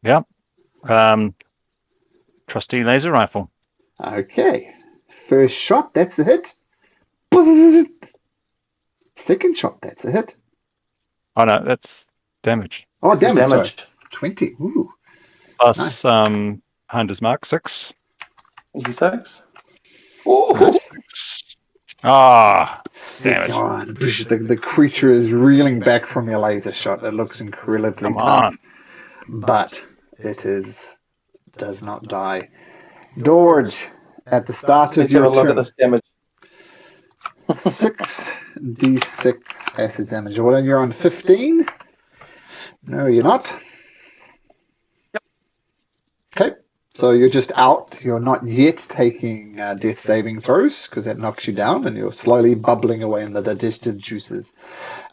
Yep. Trusty laser rifle. Okay. First shot, that's a hit. Second shot, that's a hit. Oh no, that's damage. Oh, This is damage, sorry. damage. 20. Ooh. Plus Hunter's Mark 6. 86. Ooh. Nice. Ah, Sick. damage. Oh, the creature is reeling back from your laser shot. It looks incredibly Come tough. on. But does not die. Dorge, at the start of Let's have your a look at turn, this damage. 6d6 acid damage. What are you on? 15? No, you're not. Yep. Okay, so you're just out. You're not yet taking death saving throws because that knocks you down, and you're slowly bubbling away in the digestive juices.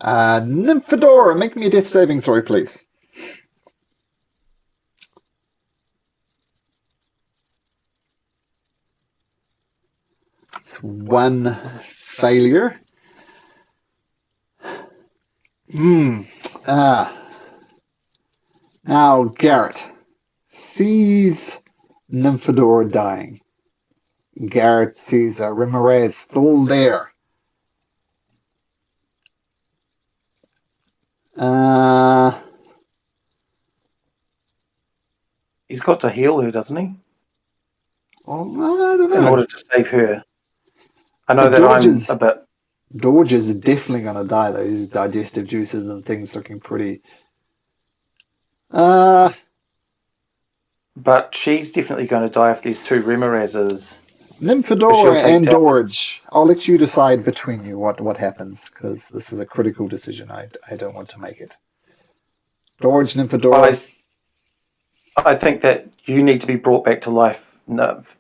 Nymphadora, make me a death saving throw, please. It's one failure. Now Garrett sees Nymphadora dying. Garrett sees Remoraid still there. He's got to heal her, doesn't he? Well, I don't know. In order to save her. I know But that I'm a bit... Dorge is definitely going to die, though. His digestive juices and things looking pretty... But she's definitely going to die if there's two Remorazes. Nymphadora and Dorge, I'll let you decide between you what happens, because this is a critical decision. I don't want to make it. Dorge, Nymphadora... I think that you need to be brought back to life,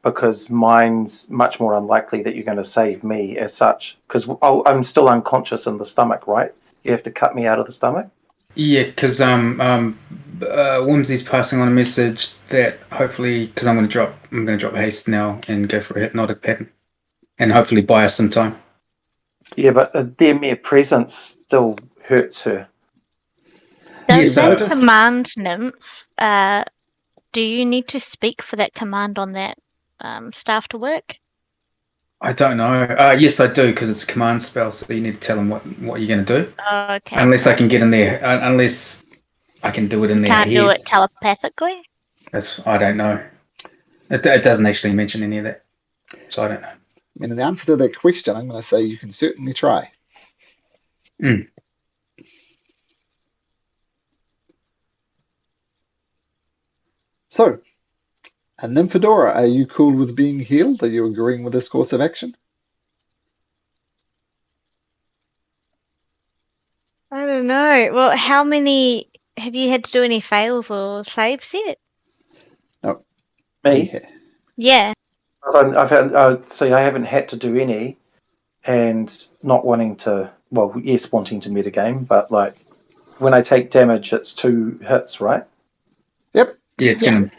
because mine's much more unlikely that you're going to save me as such. Because I'm still unconscious in the stomach, right? You have to cut me out of the stomach. Yeah, because Whimsy's passing on a message that hopefully, because I'm going to drop haste now and go for a hypnotic pattern, and hopefully buy us some time. Yeah, but their mere presence still hurts her. Does that command nymph? Do you need to speak for that command on that staff to work? I don't know. Yes, I do, because it's a command spell, so you need to tell them what you're going to do. Okay. Unless I can get in there, unless I can do it in there. Can't do it telepathically? I don't know. It doesn't actually mention any of that, so I don't know. I mean, in the answer to that question, I'm going to say you can certainly try. So, Nymphadora, are you cool with being healed? Are you agreeing with this course of action? I don't know. Well, how many... Have you had to do any fails or saves yet? No. Me? Yeah. I've had, see, I haven't had to do any, and not wanting to... Well, yes, wanting to metagame, but like, when I take damage, it's 2 hits, right? Yep. Yeah, it's going to...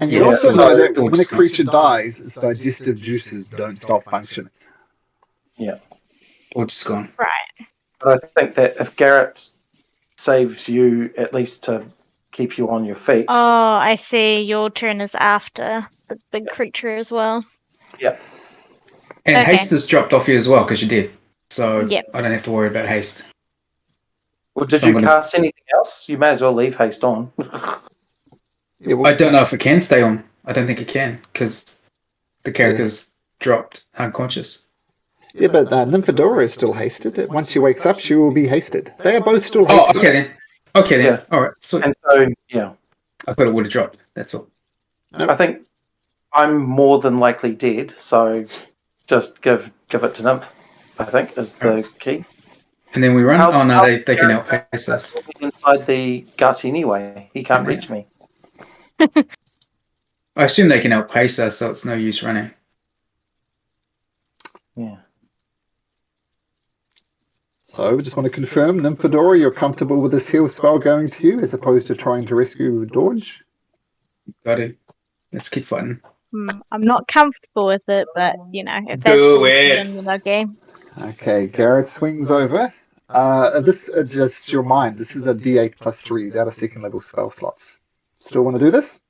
And you also know that when a creature dies, its digestive juices don't stop functioning. Yeah. Or just gone. Right. But I think that if Garrett saves you, at least to keep you on your feet... Oh, I see. Your turn is after the big creature as well. Yeah. And haste has dropped off you as well, because you did. So I don't have to worry about haste. Well, did you cast anything else? You may as well leave haste on. I don't know if it can stay on. I don't think it can, because the character's dropped unconscious. Yeah, but Nymphadora is still hasted. Once she wakes up, she will be hasted. They are both still hasted. Oh, okay then. Okay then. Yeah. All right. So, and so, yeah. I thought it would have dropped. That's all. Nope. I think I'm more than likely dead, so just give it to Nymph, I think, is the key. And then we run? They can outpace us. Inside the gut anyway. He can't reach me. I assume they can outpace us, so it's no use running. Yeah. So, we just want to confirm, Nymphadora, you're comfortable with this heal spell going to you, as opposed to trying to rescue Dorge? Got it. Let's keep fighting. I'm not comfortable with it, but, you know, if that's do it. then okay. Okay, Garrett swings over. This adjusts your mind. This is a D8 plus 3s out of second level spell slots. Still want to do this?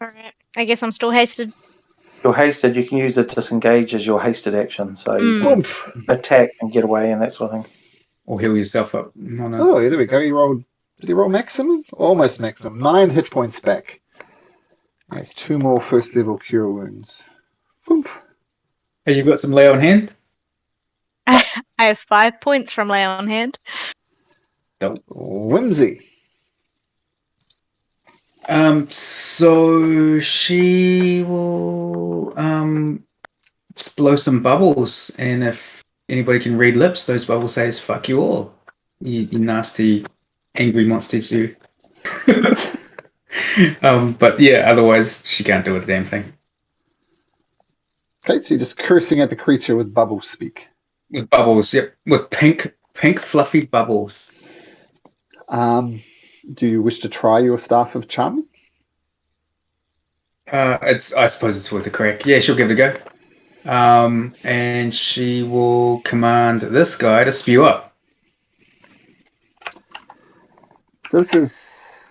Alright. I guess I'm still hasted. You're hasted, you can use the disengage as your hasted action, so you can Oomph. attack and get away and that sort of thing. Or heal yourself up. Oh, there we go. He rolled. Did he roll maximum? Almost maximum. 9 hit points back. That's 2 more first level cure wounds. Oomph. Hey, you got some lay on hand? I have 5 points from lay on hand. Whimsy. So she will blow some bubbles, and if anybody can read lips, those bubbles say "fuck you all," you nasty, angry monsters, you. But yeah, otherwise she can't do a damn thing. Okay, so you're just cursing at the creature with bubble speak. With bubbles, yep, with pink fluffy bubbles. Do you wish to try your Staff of Charming? I suppose it's worth a crack. Yeah, she'll give it a go. And she will command this guy to spew up. So this is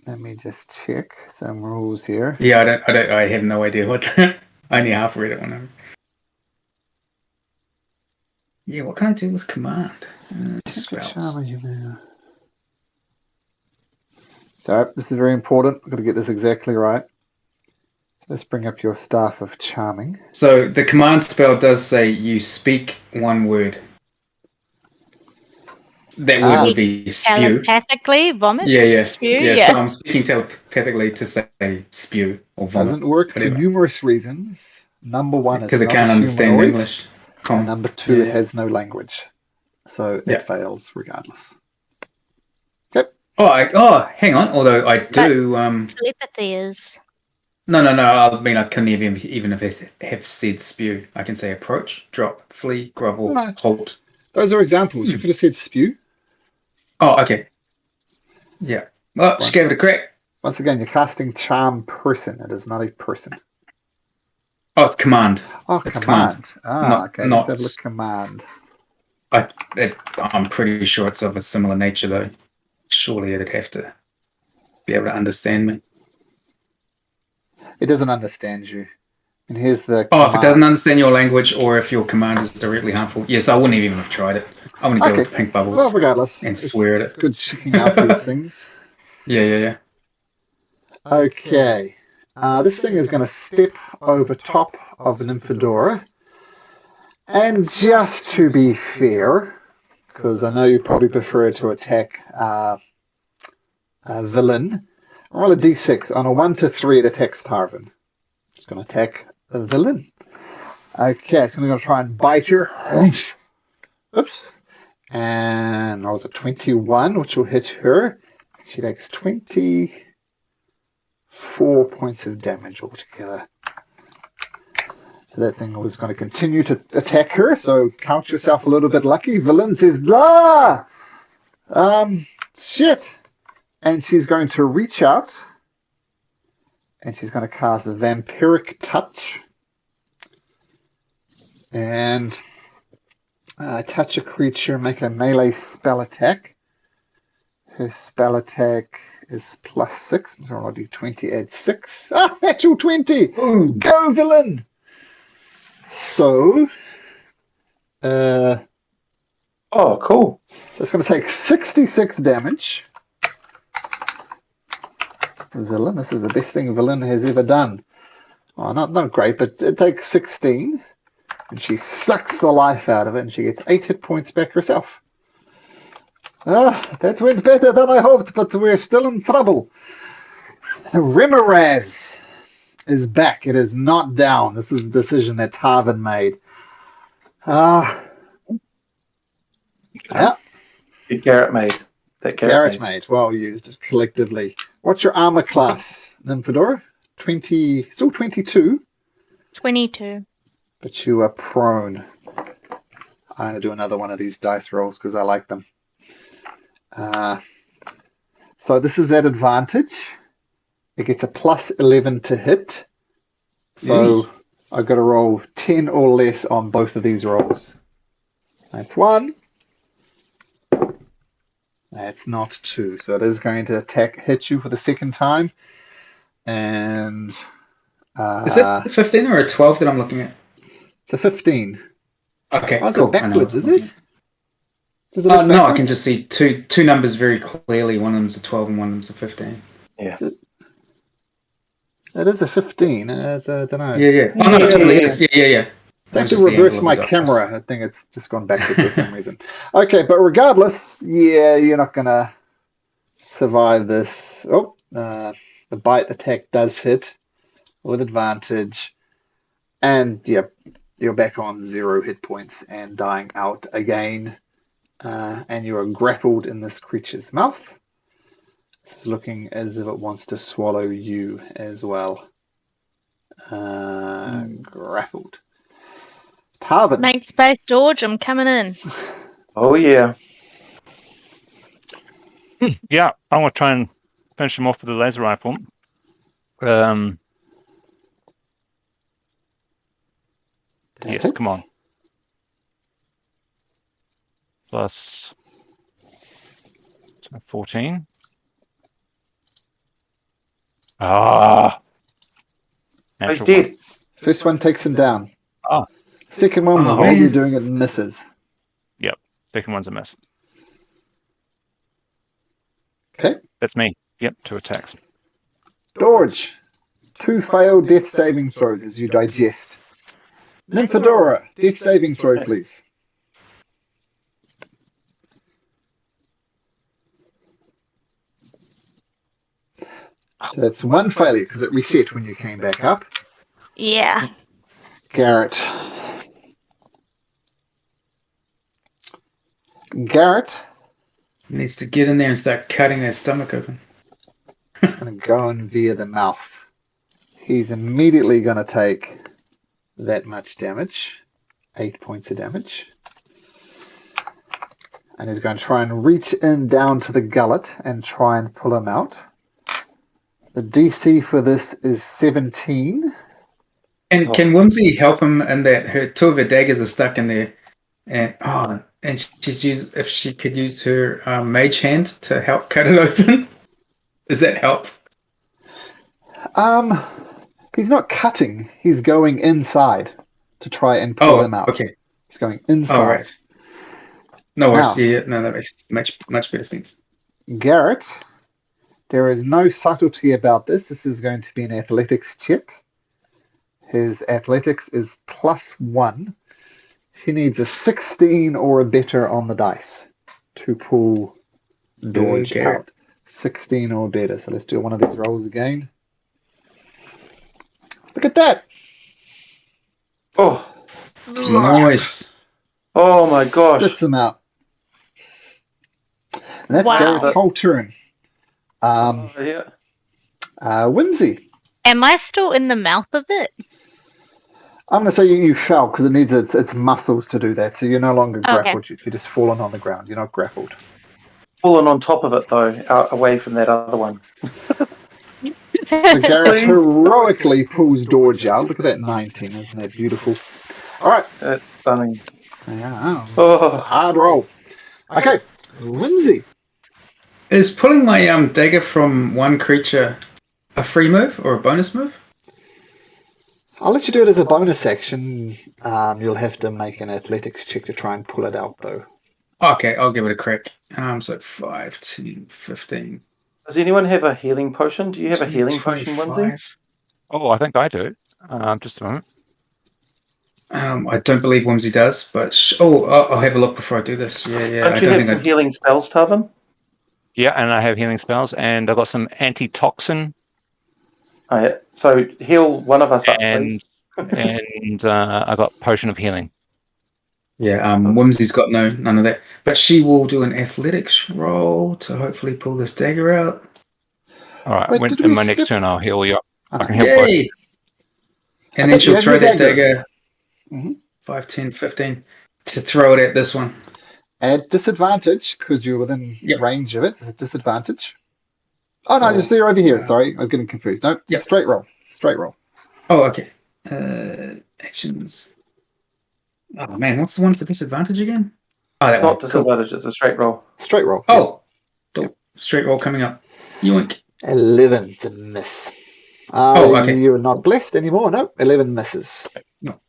let me just check some rules here. Yeah, I have no idea what. I only half read it when I'm. Yeah, what can I do with command? So this is very important. I've got to get this exactly right. Let's bring up your Staff of Charming. So the command spell does say you speak one word. That word would be spew. Telepathically vomit? Yeah. Spew? Yeah, so I'm speaking telepathically to say spew or vomit. Doesn't work for numerous reasons. Number one is because it can't understand English. And number two, it has no language. So it fails regardless. Okay. Oh, hang on. Although I do... telepathy is... No. I mean, I couldn't even have said spew. I can say approach, drop, flee, grovel, halt. Those are examples. You could have said spew. Oh, okay. Yeah. Well, she gave it a crack. Once again, you're casting charm person. It is not a person. Oh, it's command. Oh, it's command. Okay. Let's have a look. Command. I'm pretty sure it's of a similar nature, though. Surely it'd have to be able to understand me. It doesn't understand you. And here's the command. If it doesn't understand your language or if your command is directly harmful. Yes, I wouldn't even have tried it. I want to go with pink bubbles. Well, regardless. And swear at it. It's good checking out these things. Yeah. Okay. This thing is going to step over top of Nymphadora. And just to be fair, because I know you probably prefer to attack a villain, roll a d6. On a 1 to 3, it attacks Tarvin. It's going to attack the villain. Okay, it's going to try and bite her. Oops. And rolls a 21, which will hit her. She takes 24 points of damage altogether. So that thing was going to continue to attack her, so count yourself a little bit lucky. Villain says, "La! Shit!" And she's going to reach out, and she's going to cast a Vampiric Touch. And touch a creature, make a melee spell attack. Her spell attack is +6. So I'll do 20, add 6. Natural 20! Ooh. Go, villain! So, cool. So it's going to take 66 damage. Villain, this is the best thing Villain has ever done. Oh, not great, but it takes 16. And she sucks the life out of it, and she gets 8 hit points back herself. That went better than I hoped, but we're still in trouble. The Remoraz is back. It is not down. This is a decision that Tarvin made. Yeah. Garrett made. Garrett made. Well, you just collectively. What's your armor class, Nymphadora? 20. Still 22. 22. But you are prone. I'm going to do another one of these dice rolls because I like them. So this is at advantage. It gets a plus 11 to hit. So I've got to roll 10 or less on both of these rolls. That's 1. That's not 2. So it is going to hit you for the second time. And is it a 15 or a 12 that I'm looking at? It's a 15. Okay, oh, is cool. it backwards, is it? Does it Oh, look no, backwards? I can just see two numbers very clearly. One of them's a 12 and one of them's a 15. Yeah. It is a 15. I don't know. Yeah. Oh, no, it totally is. Yeah. I have to reverse my camera. I think it's just gone backwards for some reason. Okay, but regardless, you're not going to survive this. Oh, the bite attack does hit with advantage. And, you're back on 0 hit points and dying out again. And you are grappled in this creature's mouth. This is looking as if it wants to swallow you as well. Grappled. Tarvin. Make space, George. I'm coming in. Oh, yeah. Yeah, I'm going to try and finish him off with the laser rifle. Yes, come on. Plus 14. He's dead. First one takes him down. Oh. Second one, while you're doing it, misses. Yep, second one's a miss. Okay. That's me. Yep, 2 attacks. George, 2 failed death saving throws as you digest. Nymphadora, death saving throw, please. So that's 1 failure because it reset when you came back up. Yeah. Garrett, He needs to get in there and start cutting that stomach open. It's going to go in via the mouth. He's immediately going to take that much damage. 8 points of damage. And he's going to try and reach in down to the gullet and try and pull him out. The DC for this is 17. And can Whimsy help him in that 2 of her daggers are stuck in there? And if she could use her mage hand to help cut it open. Does that help? He's not cutting. He's going inside to try and pull him out. Okay. He's going inside. All right. No worries. No, that makes much better sense. Garrett, there is no subtlety about this. This is going to be an athletics check. His athletics is +1. He needs a 16 or a better on the dice to pull George out. 16 or better. So let's do one of these rolls again. Look at that. Oh. Nice. Oh my gosh. Spits him out. And that's Garrett's whole turn. Whimsy. Am I still in the mouth of it? I'm going to say you fell because it needs its muscles to do that. So you're no longer grappled. You're just fallen on the ground. You're not grappled. Fallen on top of it, though, away from that other one. So Garrett heroically pulls George out. Look at that 19. Isn't that beautiful? All right. That's stunning. Yeah. It's a hard roll. Okay. Whimsy. Is pulling my dagger from one creature a free move or a bonus move? I'll let you do it as a bonus action. You'll have to make an athletics check to try and pull it out, though. Okay, I'll give it a crack. So 5, 10, 15. Does anyone have a healing potion? Do you have a healing potion, Whimsy? Oh, I think I do. Just a moment. I don't believe Whimsy does, but I'll have a look before I do this. Yeah. Don't you have some healing spells, Tarvin? Yeah, and I have healing spells, and I've got some antitoxin. So heal one of us up, please. And I got potion of healing. Yeah, Whimsy's got none of that, but she will do an athletics roll to hopefully pull this dagger out. All right, in my next turn, I'll heal you up. I can heal both. And then she'll throw that dagger 5, 10, 15 to throw it at this one. At disadvantage, because you're within range of it. It's a disadvantage. Oh no, just you're over here. Sorry, I was getting confused. No, Yep. straight roll. Straight roll. Oh, okay. Actions. Oh man, what's the one for disadvantage again? Oh, It's that not one. disadvantage, it's a straight roll. Straight roll. Cool. Oh, straight roll coming up. Yoink. 11 to miss. Okay. You're not blessed anymore. No, 11 misses. No.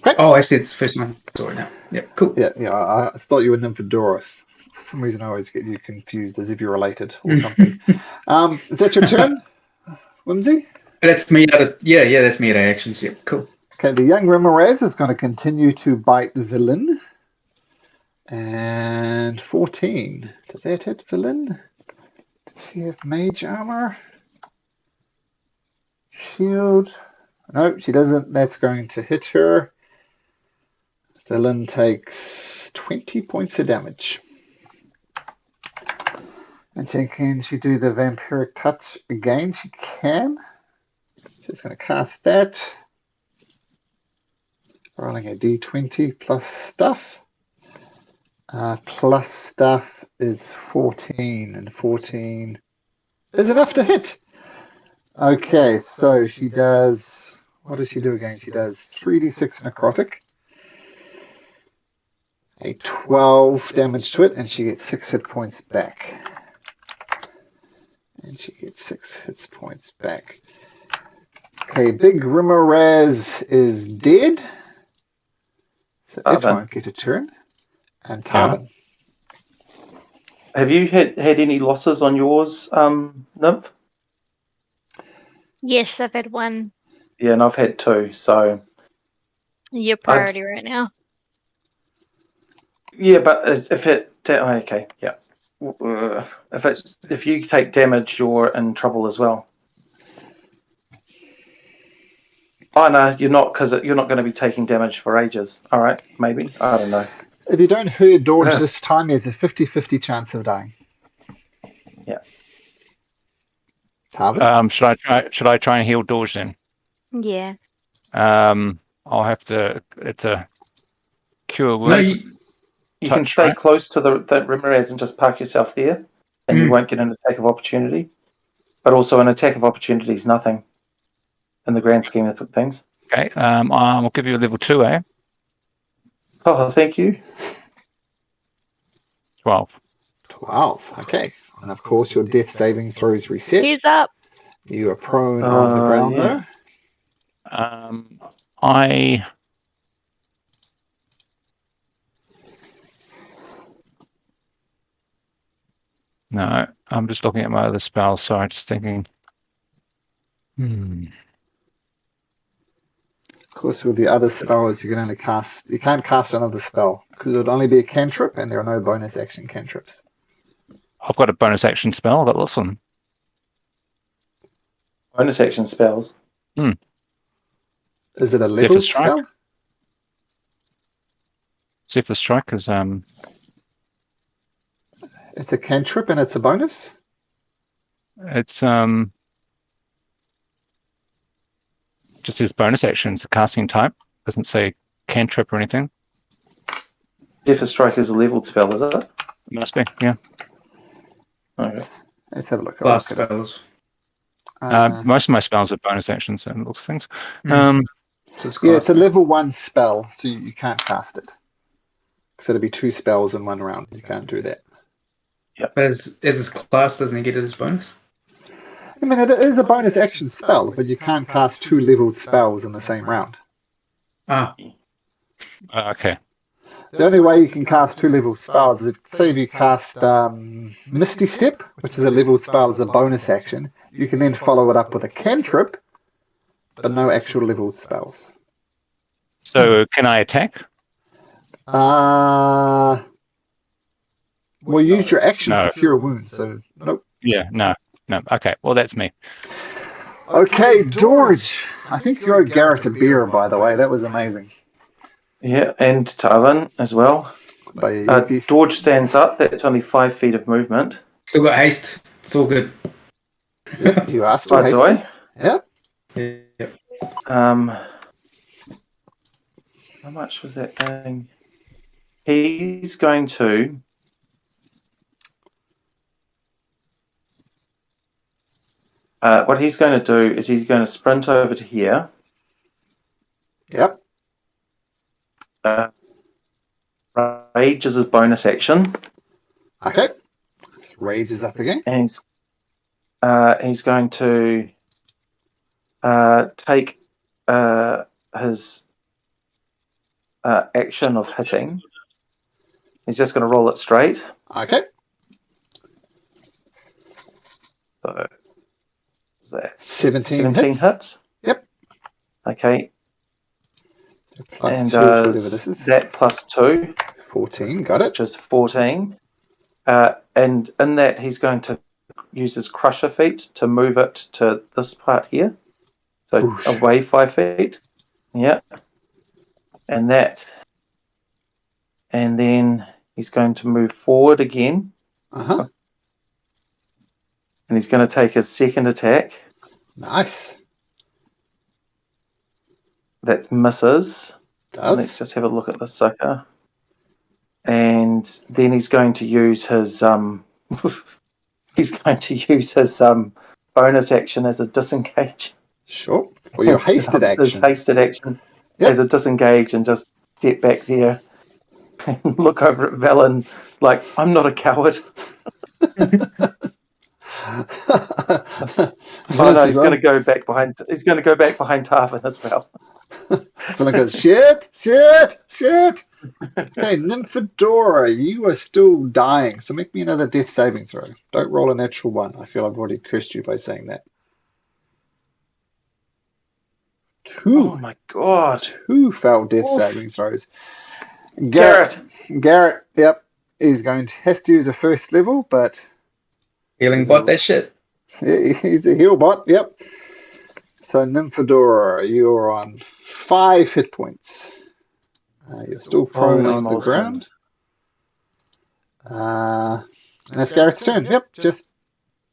Okay. Oh, I see. It's first one. Sorry now. Yep. Cool. Yeah. I thought you were Nymphodoros. For some reason, I always get you confused, as if you're related or something. Is that your turn, Whimsy? That's me out of that's me out of actions. Yep. Cool. Okay, the young Ramirez is going to continue to bite Villain. And 14. Does that hit Villain? Does she have mage armor? Shield? No, she doesn't. That's going to hit her. Villain takes 20 points of damage. And can she do the vampiric touch again? She can. She's going to cast that. Rolling a d20 plus stuff. Plus stuff is 14, and 14 is enough to hit. Okay, so she does... What does she do again? She does 3d6 necrotic. A 12 damage to it, and she gets 6 hit points back. And she gets 6 hit points back. Okay, Big Rimaraz is dead. So it won't get a turn. And Tarvin. Have you had any losses on yours, Nymph? Yes, I've had one. Yeah, and I've had 2, so... Your priority right now. Yeah, but if it... okay, yeah. If you take damage, you're in trouble as well. Oh, no, you're not, because you're not going to be taking damage for ages. All right, maybe. I don't know. If you don't hurt Dodge this time, there's a 50-50 chance of dying. Yeah. Tarvin? Should I try and heal Dodge then? Yeah. I'll have to... It's a cure wound. No, you can stay close to the Ramirez and just park yourself there, and you won't get an attack of opportunity. But also an attack of opportunity is nothing in the grand scheme of things. Okay, I'll give you a level 2, eh? Oh, thank you. 12. 12, okay. And of course your death saving throws reset. He's up. You are prone on the ground though. No, I'm just looking at my other spells, so I'm just thinking... Of course, with the other spells, you can't cast another spell, because it would only be a cantrip, and there are no bonus action cantrips. I've got a bonus action spell, but listen. Bonus action spells? Is it a leveled spell? Zephyr Strike is... It's a cantrip and it's a bonus? It's... just says bonus action. It's a casting type. Doesn't say cantrip or anything. Zephyr Strike is a leveled spell, is it? It must be, yeah. Okay. Let's have a look. Class spells. Most of my spells are bonus actions and lots of things. It's a level 1 spell, so you can't cast it. So it'll be 2 spells in 1 round. You can't do that. Yeah. But as his class, doesn't he get it as bonus? I mean, it is a bonus action spell, but you can't cast 2 leveled spells in the same round. Okay. The only way you can cast 2 leveled spells is if you cast Misty Step, which is a leveled spell as a bonus action. You can then follow it up with a cantrip, but no actual leveled spells. So can I attack? Well, use your action for Cure Wounds, so nope. Yeah, no. Okay, well, that's me. Okay, George. I think you owe Garrett a beer, by the way. That was amazing. Yeah, and Tarvin as well. George stands up. That's only 5 feet of movement. Still got haste. It's all good. Yep, you are still hasted. Yep. Yep. How much was that thing? He's going to... What he's going to do is he's going to sprint over to here. Yep. Rage is his bonus action. Okay. Rage is up again. And he's going to take his action of hitting. He's just going to roll it straight. Okay. So, was that 17 hits? Yep. Okay. Plus and 2, whatever this is. That plus 2. 14, got it. Which is 14. And in that, he's going to use his crusher feet to move it to this part here. So Whoosh. Away 5 feet. Yeah. And that. And then he's going to move forward again. Uh-huh. And he's going to take his second attack. Nice. That misses. Does. Let's just have a look at this sucker. And then he's going to use his bonus action as a disengage. Sure. Or your hasted action. His hasted action as a disengage and just step back there and look over at Velen like, I'm not a coward. No, he's going to go back behind. He's going to go back behind Tarvin as well. Velen goes, shit. Okay, Nymphadora, you are still dying, so make me another death saving throw. Don't roll a natural 1. I feel I've already cursed you by saying that. 2. Oh my god. 2 failed death saving throws. Garrett, yep. He's going to has to use a first level, but Healing bot that shit. He's a heal bot, yep. So Nymphadora, you're on 5 hit points. You're still prone on the ground. And that's Garrett's turn. Yep, just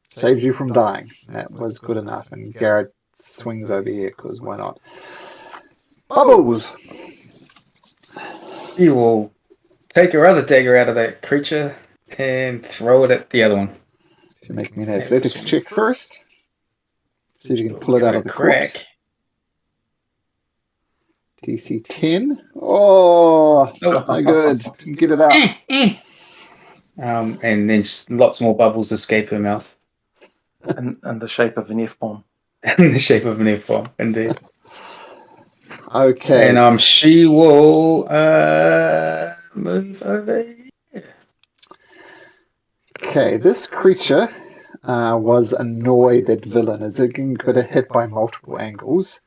saved you from dying. That was good enough. And Garrett swings over here, because why not? Bubbles! He will take your other dagger out of that creature and throw it at the other one. If you make me an athletics check first. See if you can pull it out of the corpse. DC 10. Oh, no good. Get it out. And then lots more bubbles escape her mouth. in the shape of an F-bomb. In the shape of an F-bomb, indeed. Okay. And she will move over here. Okay, this creature was annoyed that Villain is getting hit by multiple angles.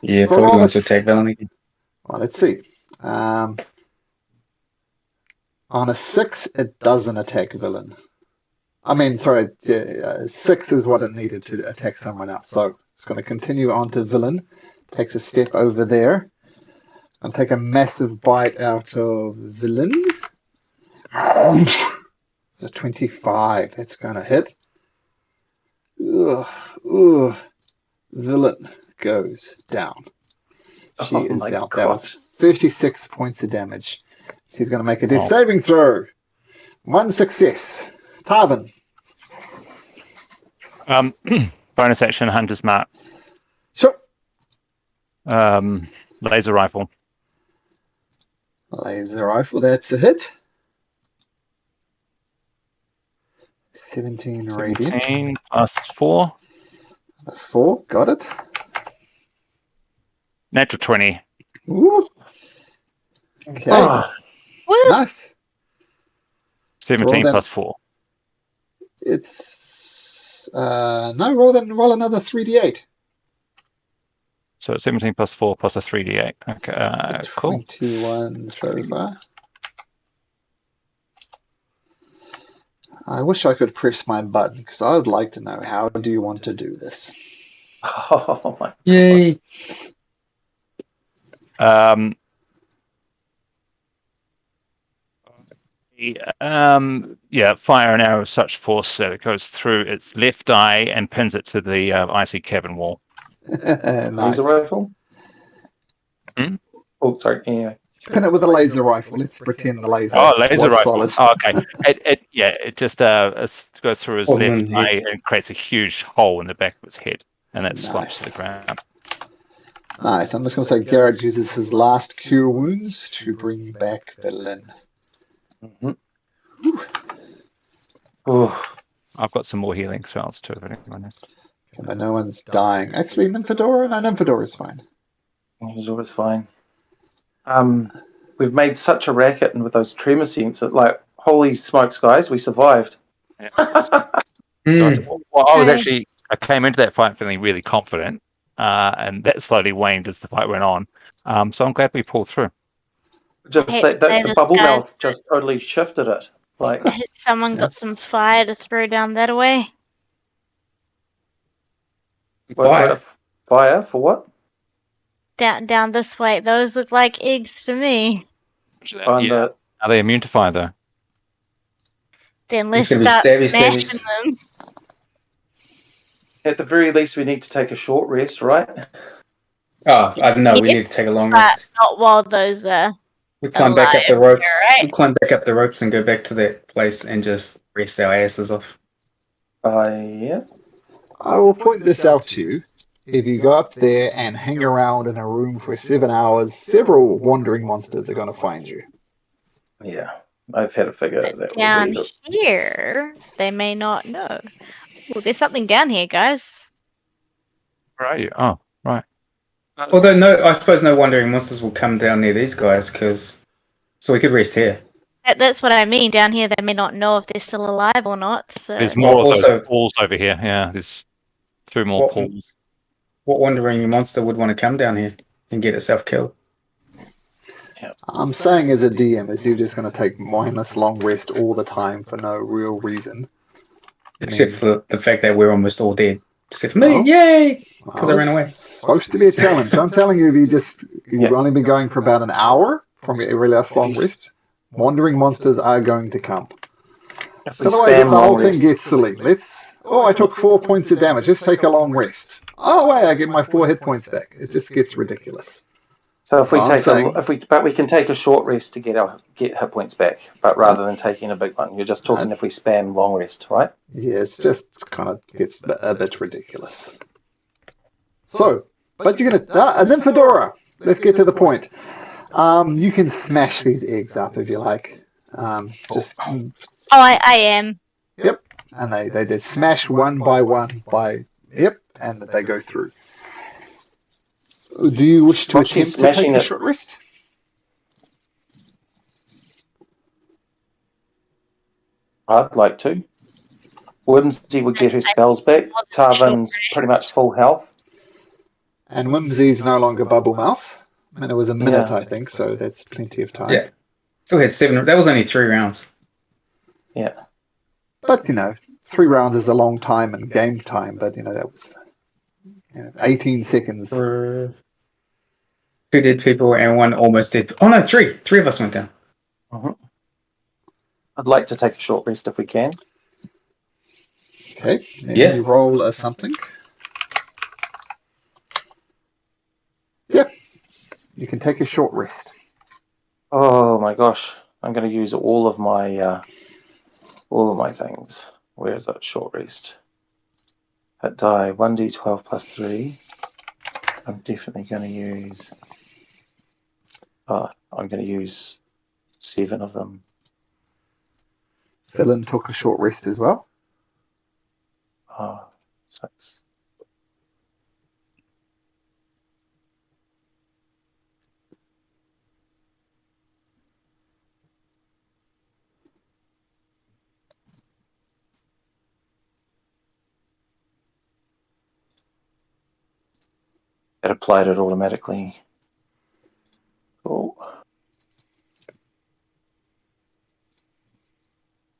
Yeah, probably wants to attack Villain again. Well, let's see. On a 6, it doesn't attack Villain. I mean, sorry, 6 is what it needed to attack someone else. So it's going to continue on to Villain. Takes a step over there. And take a massive bite out of Villain. It's a 25. That's going to hit. Ugh. Villain goes down. She is out. God. That was 36 points of damage. She's going to make a death saving throw. 1 success. Tarvin. Bonus action, Hunter's Mark. Sure. Laser rifle. Laser rifle, that's a hit. 17 radiant. 17 plus 4. 4, got it. Natural 20. Ooh. Okay. Nice. 17 plus 4. It's no, roll another 3d8. So 17 plus 4 plus a 3d8. Okay, cool. 21 so far. I wish I could press my button, because I would like to know, how do you want to do this? Oh my Yay. Yeah, fire an arrow of such force that it goes through its left eye and pins it to the icy cabin wall. Nice. Laser rifle? Hmm? Oh, sorry. Anyway. Pin it with a laser rifle. Let's pretend the laser laser was rifle. solid. Oh, okay. It just goes through his left eye and creates a huge hole in the back of his head, and it slumps to the ground. Nice. I'm just going to say Garrett uses his last cure wounds to bring back the Lin. I've got some more healing spells too. If anyone has. But no one's dying. Actually, Nymphadora? No, Nymphadora's fine. Nymphadora's fine. We've made such a racket, and with those tremor sensors, like, holy smokes, guys, we survived. Yeah. I came into that fight feeling really confident, and that slowly waned as the fight went on. So I'm glad we pulled through. Just the bubble mouth just totally shifted it. Like, has someone got some fire to throw down that way? Fire for what? Down this way. Those look like eggs to me. Are they immune to fire though? Then let's start smashing them. At the very least, we need to take a short rest, right? Oh, I don't know. We need to take a long rest. Not while those are. We climb back up the ropes. Right? We climb back up the ropes and go back to that place and just rest our asses off. Yeah. I will point this out to you. If you go up there and hang around in a room for 7 hours, several wandering monsters are going to find you. Yeah, I've had to figure out that. Down here, they may not know. Well, there's something down here, guys. Where are you? Oh, right. Although, I suppose no wandering monsters will come down near these guys, so we could rest here. That's what I mean. Down here, they may not know if they're still alive or not. So. There's more of those pools over here. Yeah, there's 2 more pools. What wandering monster would want to come down here and get itself killed? I'm saying as a DM, is you're just going to take mindless long rest all the time for no real reason. Except for the fact that we're almost all dead. Except for me, yay! Because I ran away. Supposed to be a challenge. So I'm telling you, if you've only been going for about an hour from your every last long rest, wandering monsters are going to come. So otherwise, if the whole thing gets silly, I took 4 points of damage. Let's take a long rest. Oh wait, I get my 4 hit points back. It just gets ridiculous. So if we can take a short rest to get hit points back, but rather than taking a big one, you're just talking if we spam long rest, right? Yeah, it's just kind of gets a bit ridiculous. So, but you're gonna and then Fedora. Let's get to the point. You can smash these eggs up if you like. I am. Yep, and they smash one by one and they go through. Do you wish to attempt to take a short rest? I'd like to. Whimsy would get her spells back. Tarvin's pretty much full health. And Whimsy's no longer bubble mouth. I mean, it was a minute, I think, so that's plenty of time. Yeah. Still had 7. That was only 3 rounds. Yeah. But, 3 rounds is a long time in game time, but, that was 18 seconds. 2 dead people and 1 almost dead. Oh, no, 3. 3 of us went down. I'd like to take a short rest if we can. Okay. You roll a something. Yep. You can take a short rest. Oh my gosh. I'm going to use all of my things. Where is that short rest? At die 1d12 plus 3. I'm definitely going to use... I'm going to use 7 of them. Philin took a short rest as well. 6. It applied it automatically. Cool.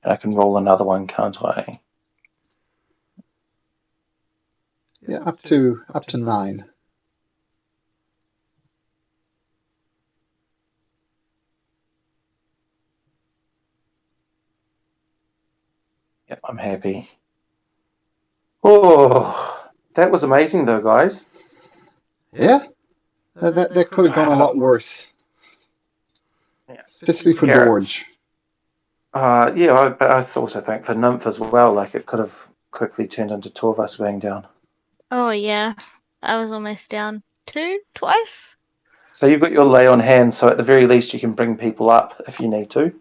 And I can roll another one, can't I? Yeah, up to 9. Yep, I'm happy. Oh, that was amazing though, guys. Yeah? That could have gone a lot worse. Especially for Garrett's. George. But I also think for Nymph as well, like it could have quickly turned into two of us going down. Oh yeah, I was almost down twice. So you've got your lay on hand, so at the very least you can bring people up if you need to.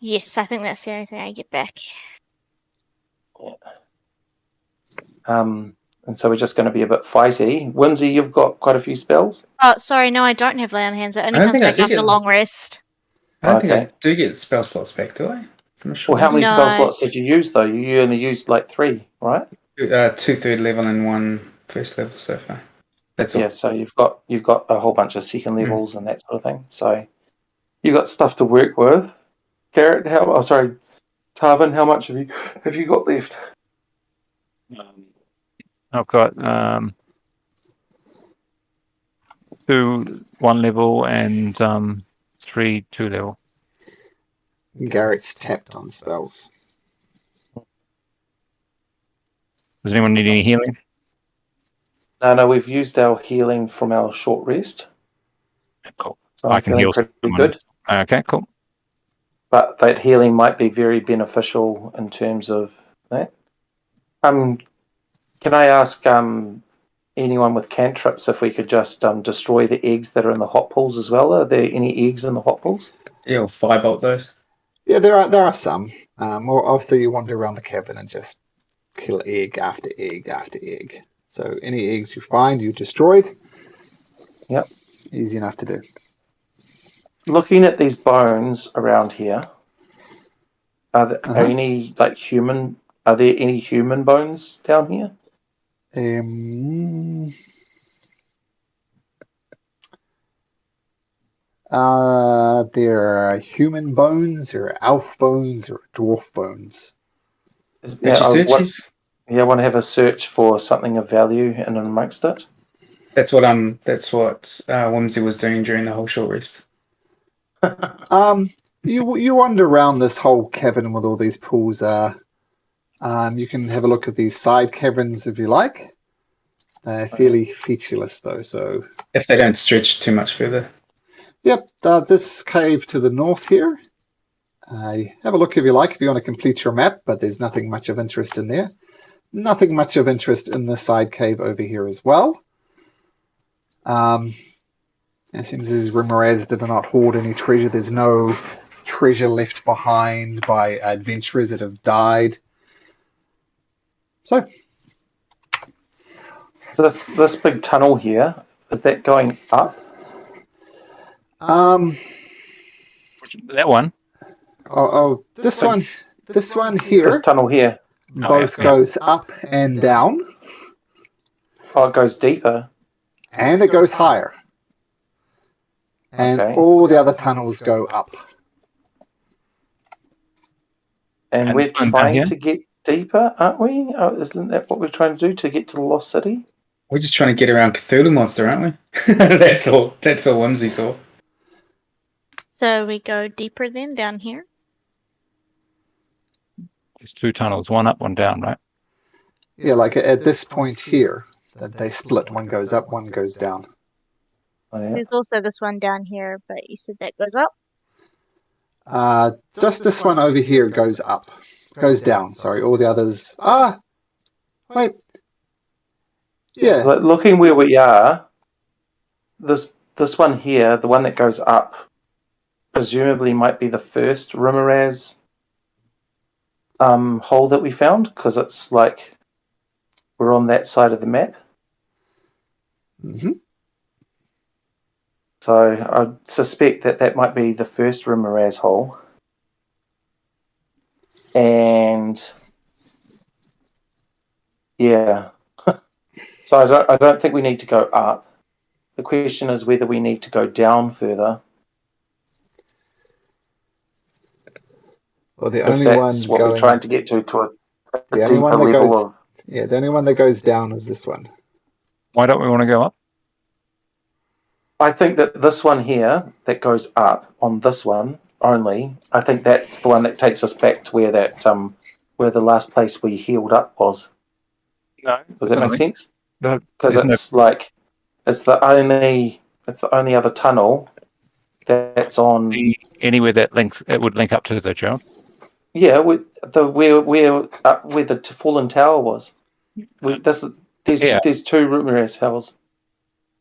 Yes, I think that's the only thing I get back. And so we're just going to be a bit fighty. Whimsy, you've got quite a few spells. Oh, sorry, no, I don't have lay on hands. It only I don't comes think I back do after get- long rest. I don't think Okay. I do get spell slots back, do I? From a short Well, how many spell No. slots did you use though? You only used like 3, right? 2 third level and 1 first level so far. That's all. Yeah, so you've got a whole bunch of second levels and that sort of thing. So you got stuff to work with. Garrett, Tarvin, how much have you got left? I've got 2 1 level and 3 2 level. Garrett's tapped on spells. Does anyone need any healing? No, we've used our healing from our short rest. Cool. So I'm feeling pretty good. Okay, cool. But that healing might be very beneficial in terms of that. Can I ask anyone with cantrips if we could just destroy the eggs that are in the hot pools as well? Are there any eggs in the hot pools? Yeah, or firebolt those. Yeah, there are some. Well, obviously you wander around the cabin and just kill egg after egg after egg. So any eggs you find, you destroyed. Yep. Easy enough to do. Looking at these bones around here, are there any human? Are there any human bones down here? There are human bones, or elf bones, or dwarf bones. I want to have a search for something of value in and amongst it. That's what Whimsy was doing during the whole short rest. You wander around this whole cavern with all these pools. You can have a look at these side caverns if you like. They're fairly featureless though, so if they don't stretch too much further. Yep, this cave to the north here. Have a look if you like, if you want to complete your map, but there's nothing much of interest in there. Nothing much of interest in the side cave over here as well. It seems as Rimaraz did not hoard any treasure. There's no treasure left behind by adventurers that have died. So this big tunnel here, is that going up? That one. This one here. This tunnel here. Both goes up and down. Oh, it goes deeper. And it goes higher. And all the other tunnels go up. And we're trying to get deeper, aren't we? Isn't that what we're trying to do, to get to the Lost City? We're just trying to get around Cthulhu Monster, aren't we? That's all Whimsy saw. So we go deeper then, down here? There's 2 tunnels, one up, one down, right? Yeah, like at this point here, that they split. One goes up, one goes down. Oh, yeah. There's also this one down here, but you said that goes up? Just this one over here goes up. Goes down, sorry. All the others... Wait. Yeah. Looking where we are, this one here, the one that goes up, presumably might be the first Rimaraz hole that we found, because it's like we're on that side of the map. Mm-hmm. So I suspect that might be the first Rimaraz hole. And yeah. So I don't think we need to go up. The question is whether we need to go down further. Well, the if only that's one what we're trying to get to a the only deeper one that level goes, of. Yeah, the only one that goes down is this one. Why don't we want to go up? I think that this one here that goes up on this one only, I think that's the one that takes us back to where that where the last place we healed up was. No. Does that make sense? No. Because it's the It's the only other tunnel that's on. Anywhere that links, it would link up to the Gerald. Yeah, where the fallen tower was. There's two Ramirez towers.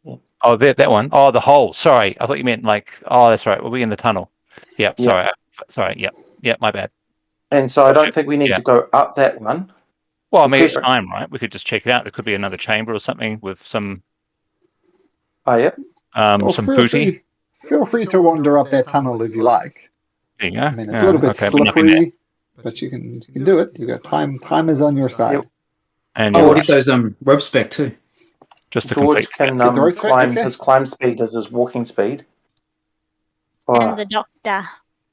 Yeah. Oh, that one. Oh, the hole. Sorry, I thought you meant like. Oh, that's right. We'll be in the tunnel. Yep. Sorry. Sorry. Yep. My bad. And so I don't think we need to go up that one. Well, I mean, it's time, right? We could just check it out. It could be another chamber or something with some. Oh, yeah. Some booty. Feel free to wander up that tunnel if you like. There you go. I mean, it's a little bit slippery, but you can do it. You got time. Time is on your side. Yep. And we'll get those ropes back too. Just to George can climb. His climb speed is his walking speed. And the doctor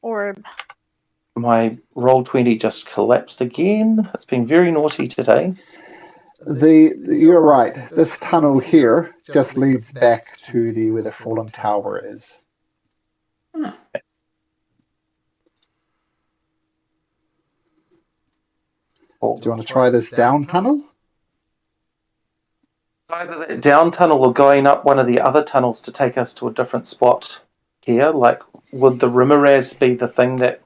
orb. My Roll20 just collapsed again. It's been very naughty today. You're right. This tunnel here just leads back to where the fallen tower is. Hmm. Do you want to try this down tunnel? Either that down tunnel or going up one of the other tunnels to take us to a different spot here. Like, would the Ramirez be the thing that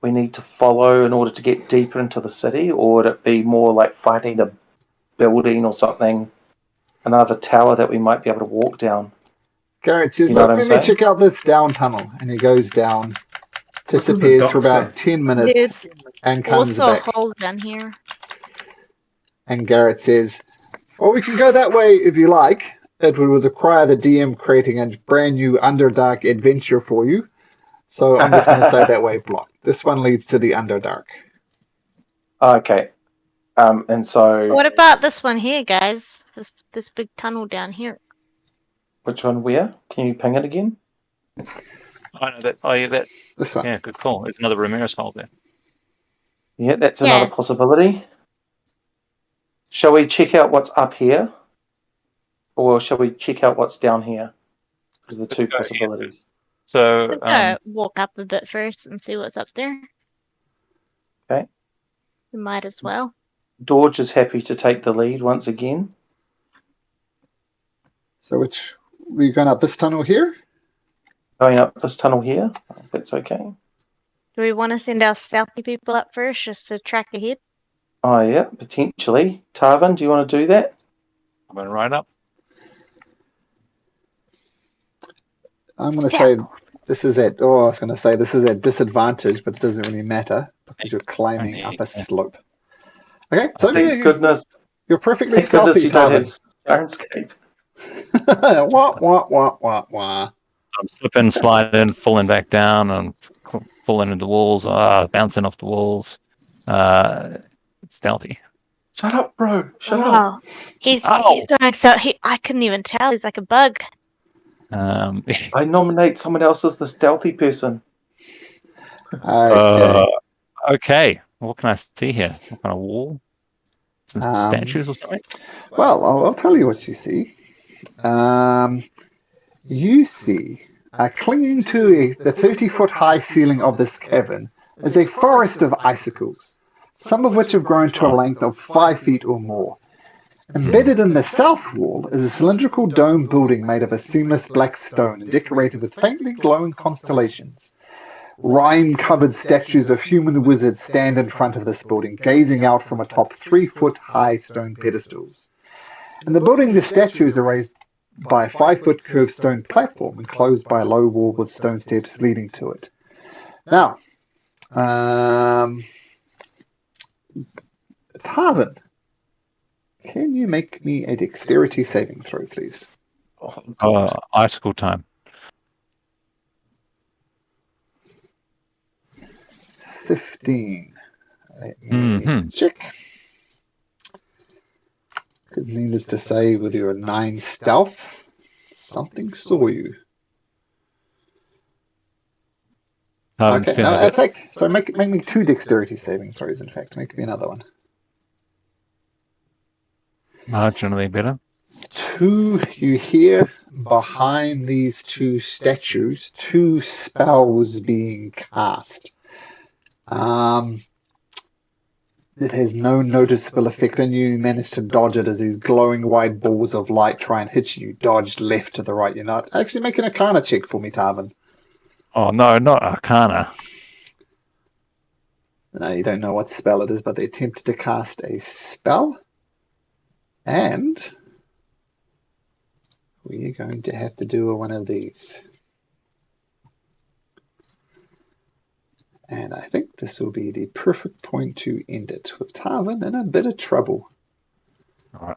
we need to follow in order to get deeper into the city, or would it be more like finding a building or something, another tower that we might be able to walk down? Garrett says, look, let me check out this down tunnel. And he goes down, disappears for about 10 minutes, and comes back. Also a hole down here. And Garrett says, well, we can go that way if you like. It would require the DM creating a brand new Underdark adventure for you. So I'm just going to say that way block. This one leads to the Underdark. Okay. And so... What about this one here, guys? This big tunnel down here. Which one where? Can you ping it again? I know that. Oh, yeah, that. This one. Yeah, good call. There's another Ramirez hole there. Yeah, that's another possibility. Shall we check out what's up here? Or shall we check out what's down here? There's the two possibilities. Here. So walk up a bit first and see what's up there. Okay. We might as well. Dorge is happy to take the lead once again. So were you going up this tunnel here? Going up this tunnel here. That's okay. Do we want to send our stealthy people up first just to track ahead? Oh, yeah, potentially. Tarvin, do you want to do that? I'm going right up. I'm going to say this is at. Oh, I was going to say this is at disadvantage, but it doesn't really matter because you're climbing up a slope. Okay, so thank goodness. You're perfectly stealthy, Tarvin. Sirenscape. Wah. I'm slipping, sliding, falling back down, and falling into walls, bouncing off the walls. It's stealthy. Shut up, bro. Shut up. He's doing so. I couldn't even tell. He's like a bug. I nominate someone else as the stealthy person. Okay. What can I see here? What kind of wall? Some statues or something? Well, I'll tell you what you see. You see, clinging to the 30-foot high ceiling of this cavern is a forest of icicles, some of which have grown to a length of 5 feet or more. Embedded in the south wall is a cylindrical dome building made of a seamless black stone and decorated with faintly glowing constellations. Rime-covered statues of human wizards stand in front of this building, gazing out from atop 3-foot high stone pedestals. In the building, the statues are raised by a 5-foot curved stone platform enclosed by a low wall with stone steps leading to it. Now, Tarvin, can you make me a dexterity saving throw, please? Icicle time. 15. Let me check. Because needless to say, with your 9 stealth, something saw you. Okay, no, in fact, so make me 2 dexterity saving throws, in fact. Make me another one. Marginally better. 2, you hear behind these 2 statues, 2 spells being cast. It has no noticeable effect on you. You manage to dodge it as these glowing white balls of light try and hit you. You dodge left to the right. You're not actually making a Arcana check for me, Tarvin. Oh, no, not Arcana. No, you don't know what spell it is, but they attempted to cast a spell. And we're going to have to do one of these. And I think this will be the perfect point to end it, with Tarvin in a bit of trouble. All right.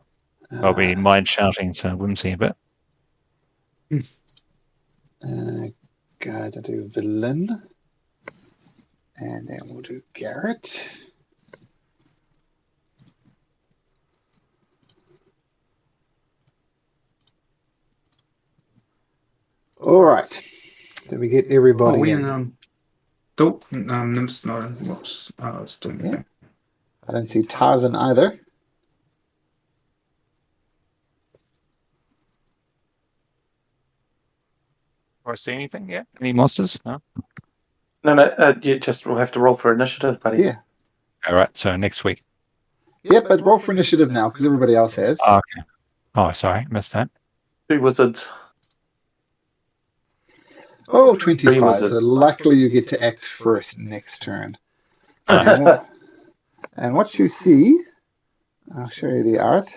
I'll be mind shouting to Whimsy a bit. Going to do Villain. And then we'll do Garrett. All right. Did we get everybody in? Nymph's not in. Whoops. I was doing the thing. I don't see Tarvin either. Do I see anything yet? Any monsters? No? No, you just will have to roll for initiative, buddy. Yeah. All right, so next week. Yep, but roll for initiative now, because everybody else has. Oh, okay. Oh, sorry, missed that. 2 wizards. Oh, 25. So luckily you get to act first next turn. And what you see, I'll show you the art.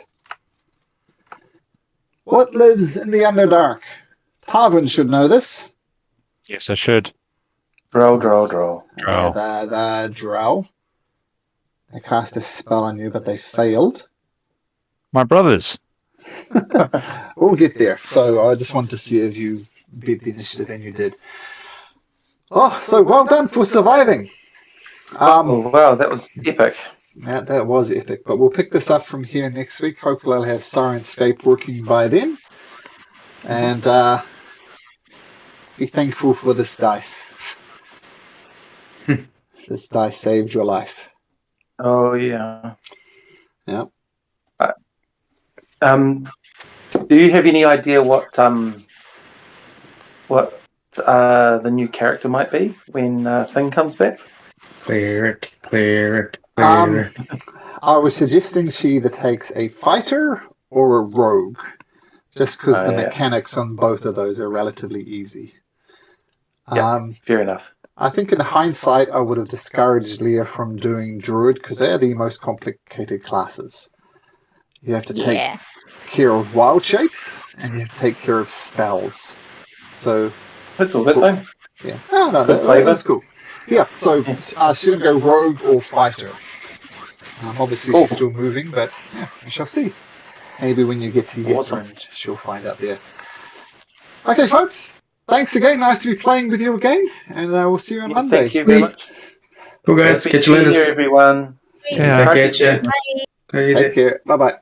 What lives in the Underdark? Tarvin should know this. Yes, I should. Drow. The Drow. They cast a spell on you, but they failed. My brothers. We'll get there. So I just wanted to see if you beat the initiative, and you did. Oh, so well done for surviving. Oh, wow, that was epic. That was epic. But we'll pick this up from here next week. Hopefully I'll have Sirenscape working by then. And be thankful for this dice. This dice saved your life. Oh, yeah. Yeah. Do you have any idea what the new character might be when Thing comes back? Cleric. I was suggesting she either takes a fighter or a rogue, just because the mechanics on both of those are relatively easy. Yeah, fair enough. I think in hindsight, I would have discouraged Leah from doing Druid, because they are the most complicated classes. You have to take care of wild shapes, and you have to take care of spells. So that's all good, though. Yeah. No, that's cool. Yeah, so she's going to go rogue or fighter. Obviously, she's still moving, but yeah, we shall see. Maybe when you get to Yethrand, she'll find out there. Okay, folks. Thanks again. Nice to be playing with you again. And we'll see you on Monday. Thank you very much. Cool, guys. Catch you later, everyone. Yeah. Catch you. Take care. Bye-bye.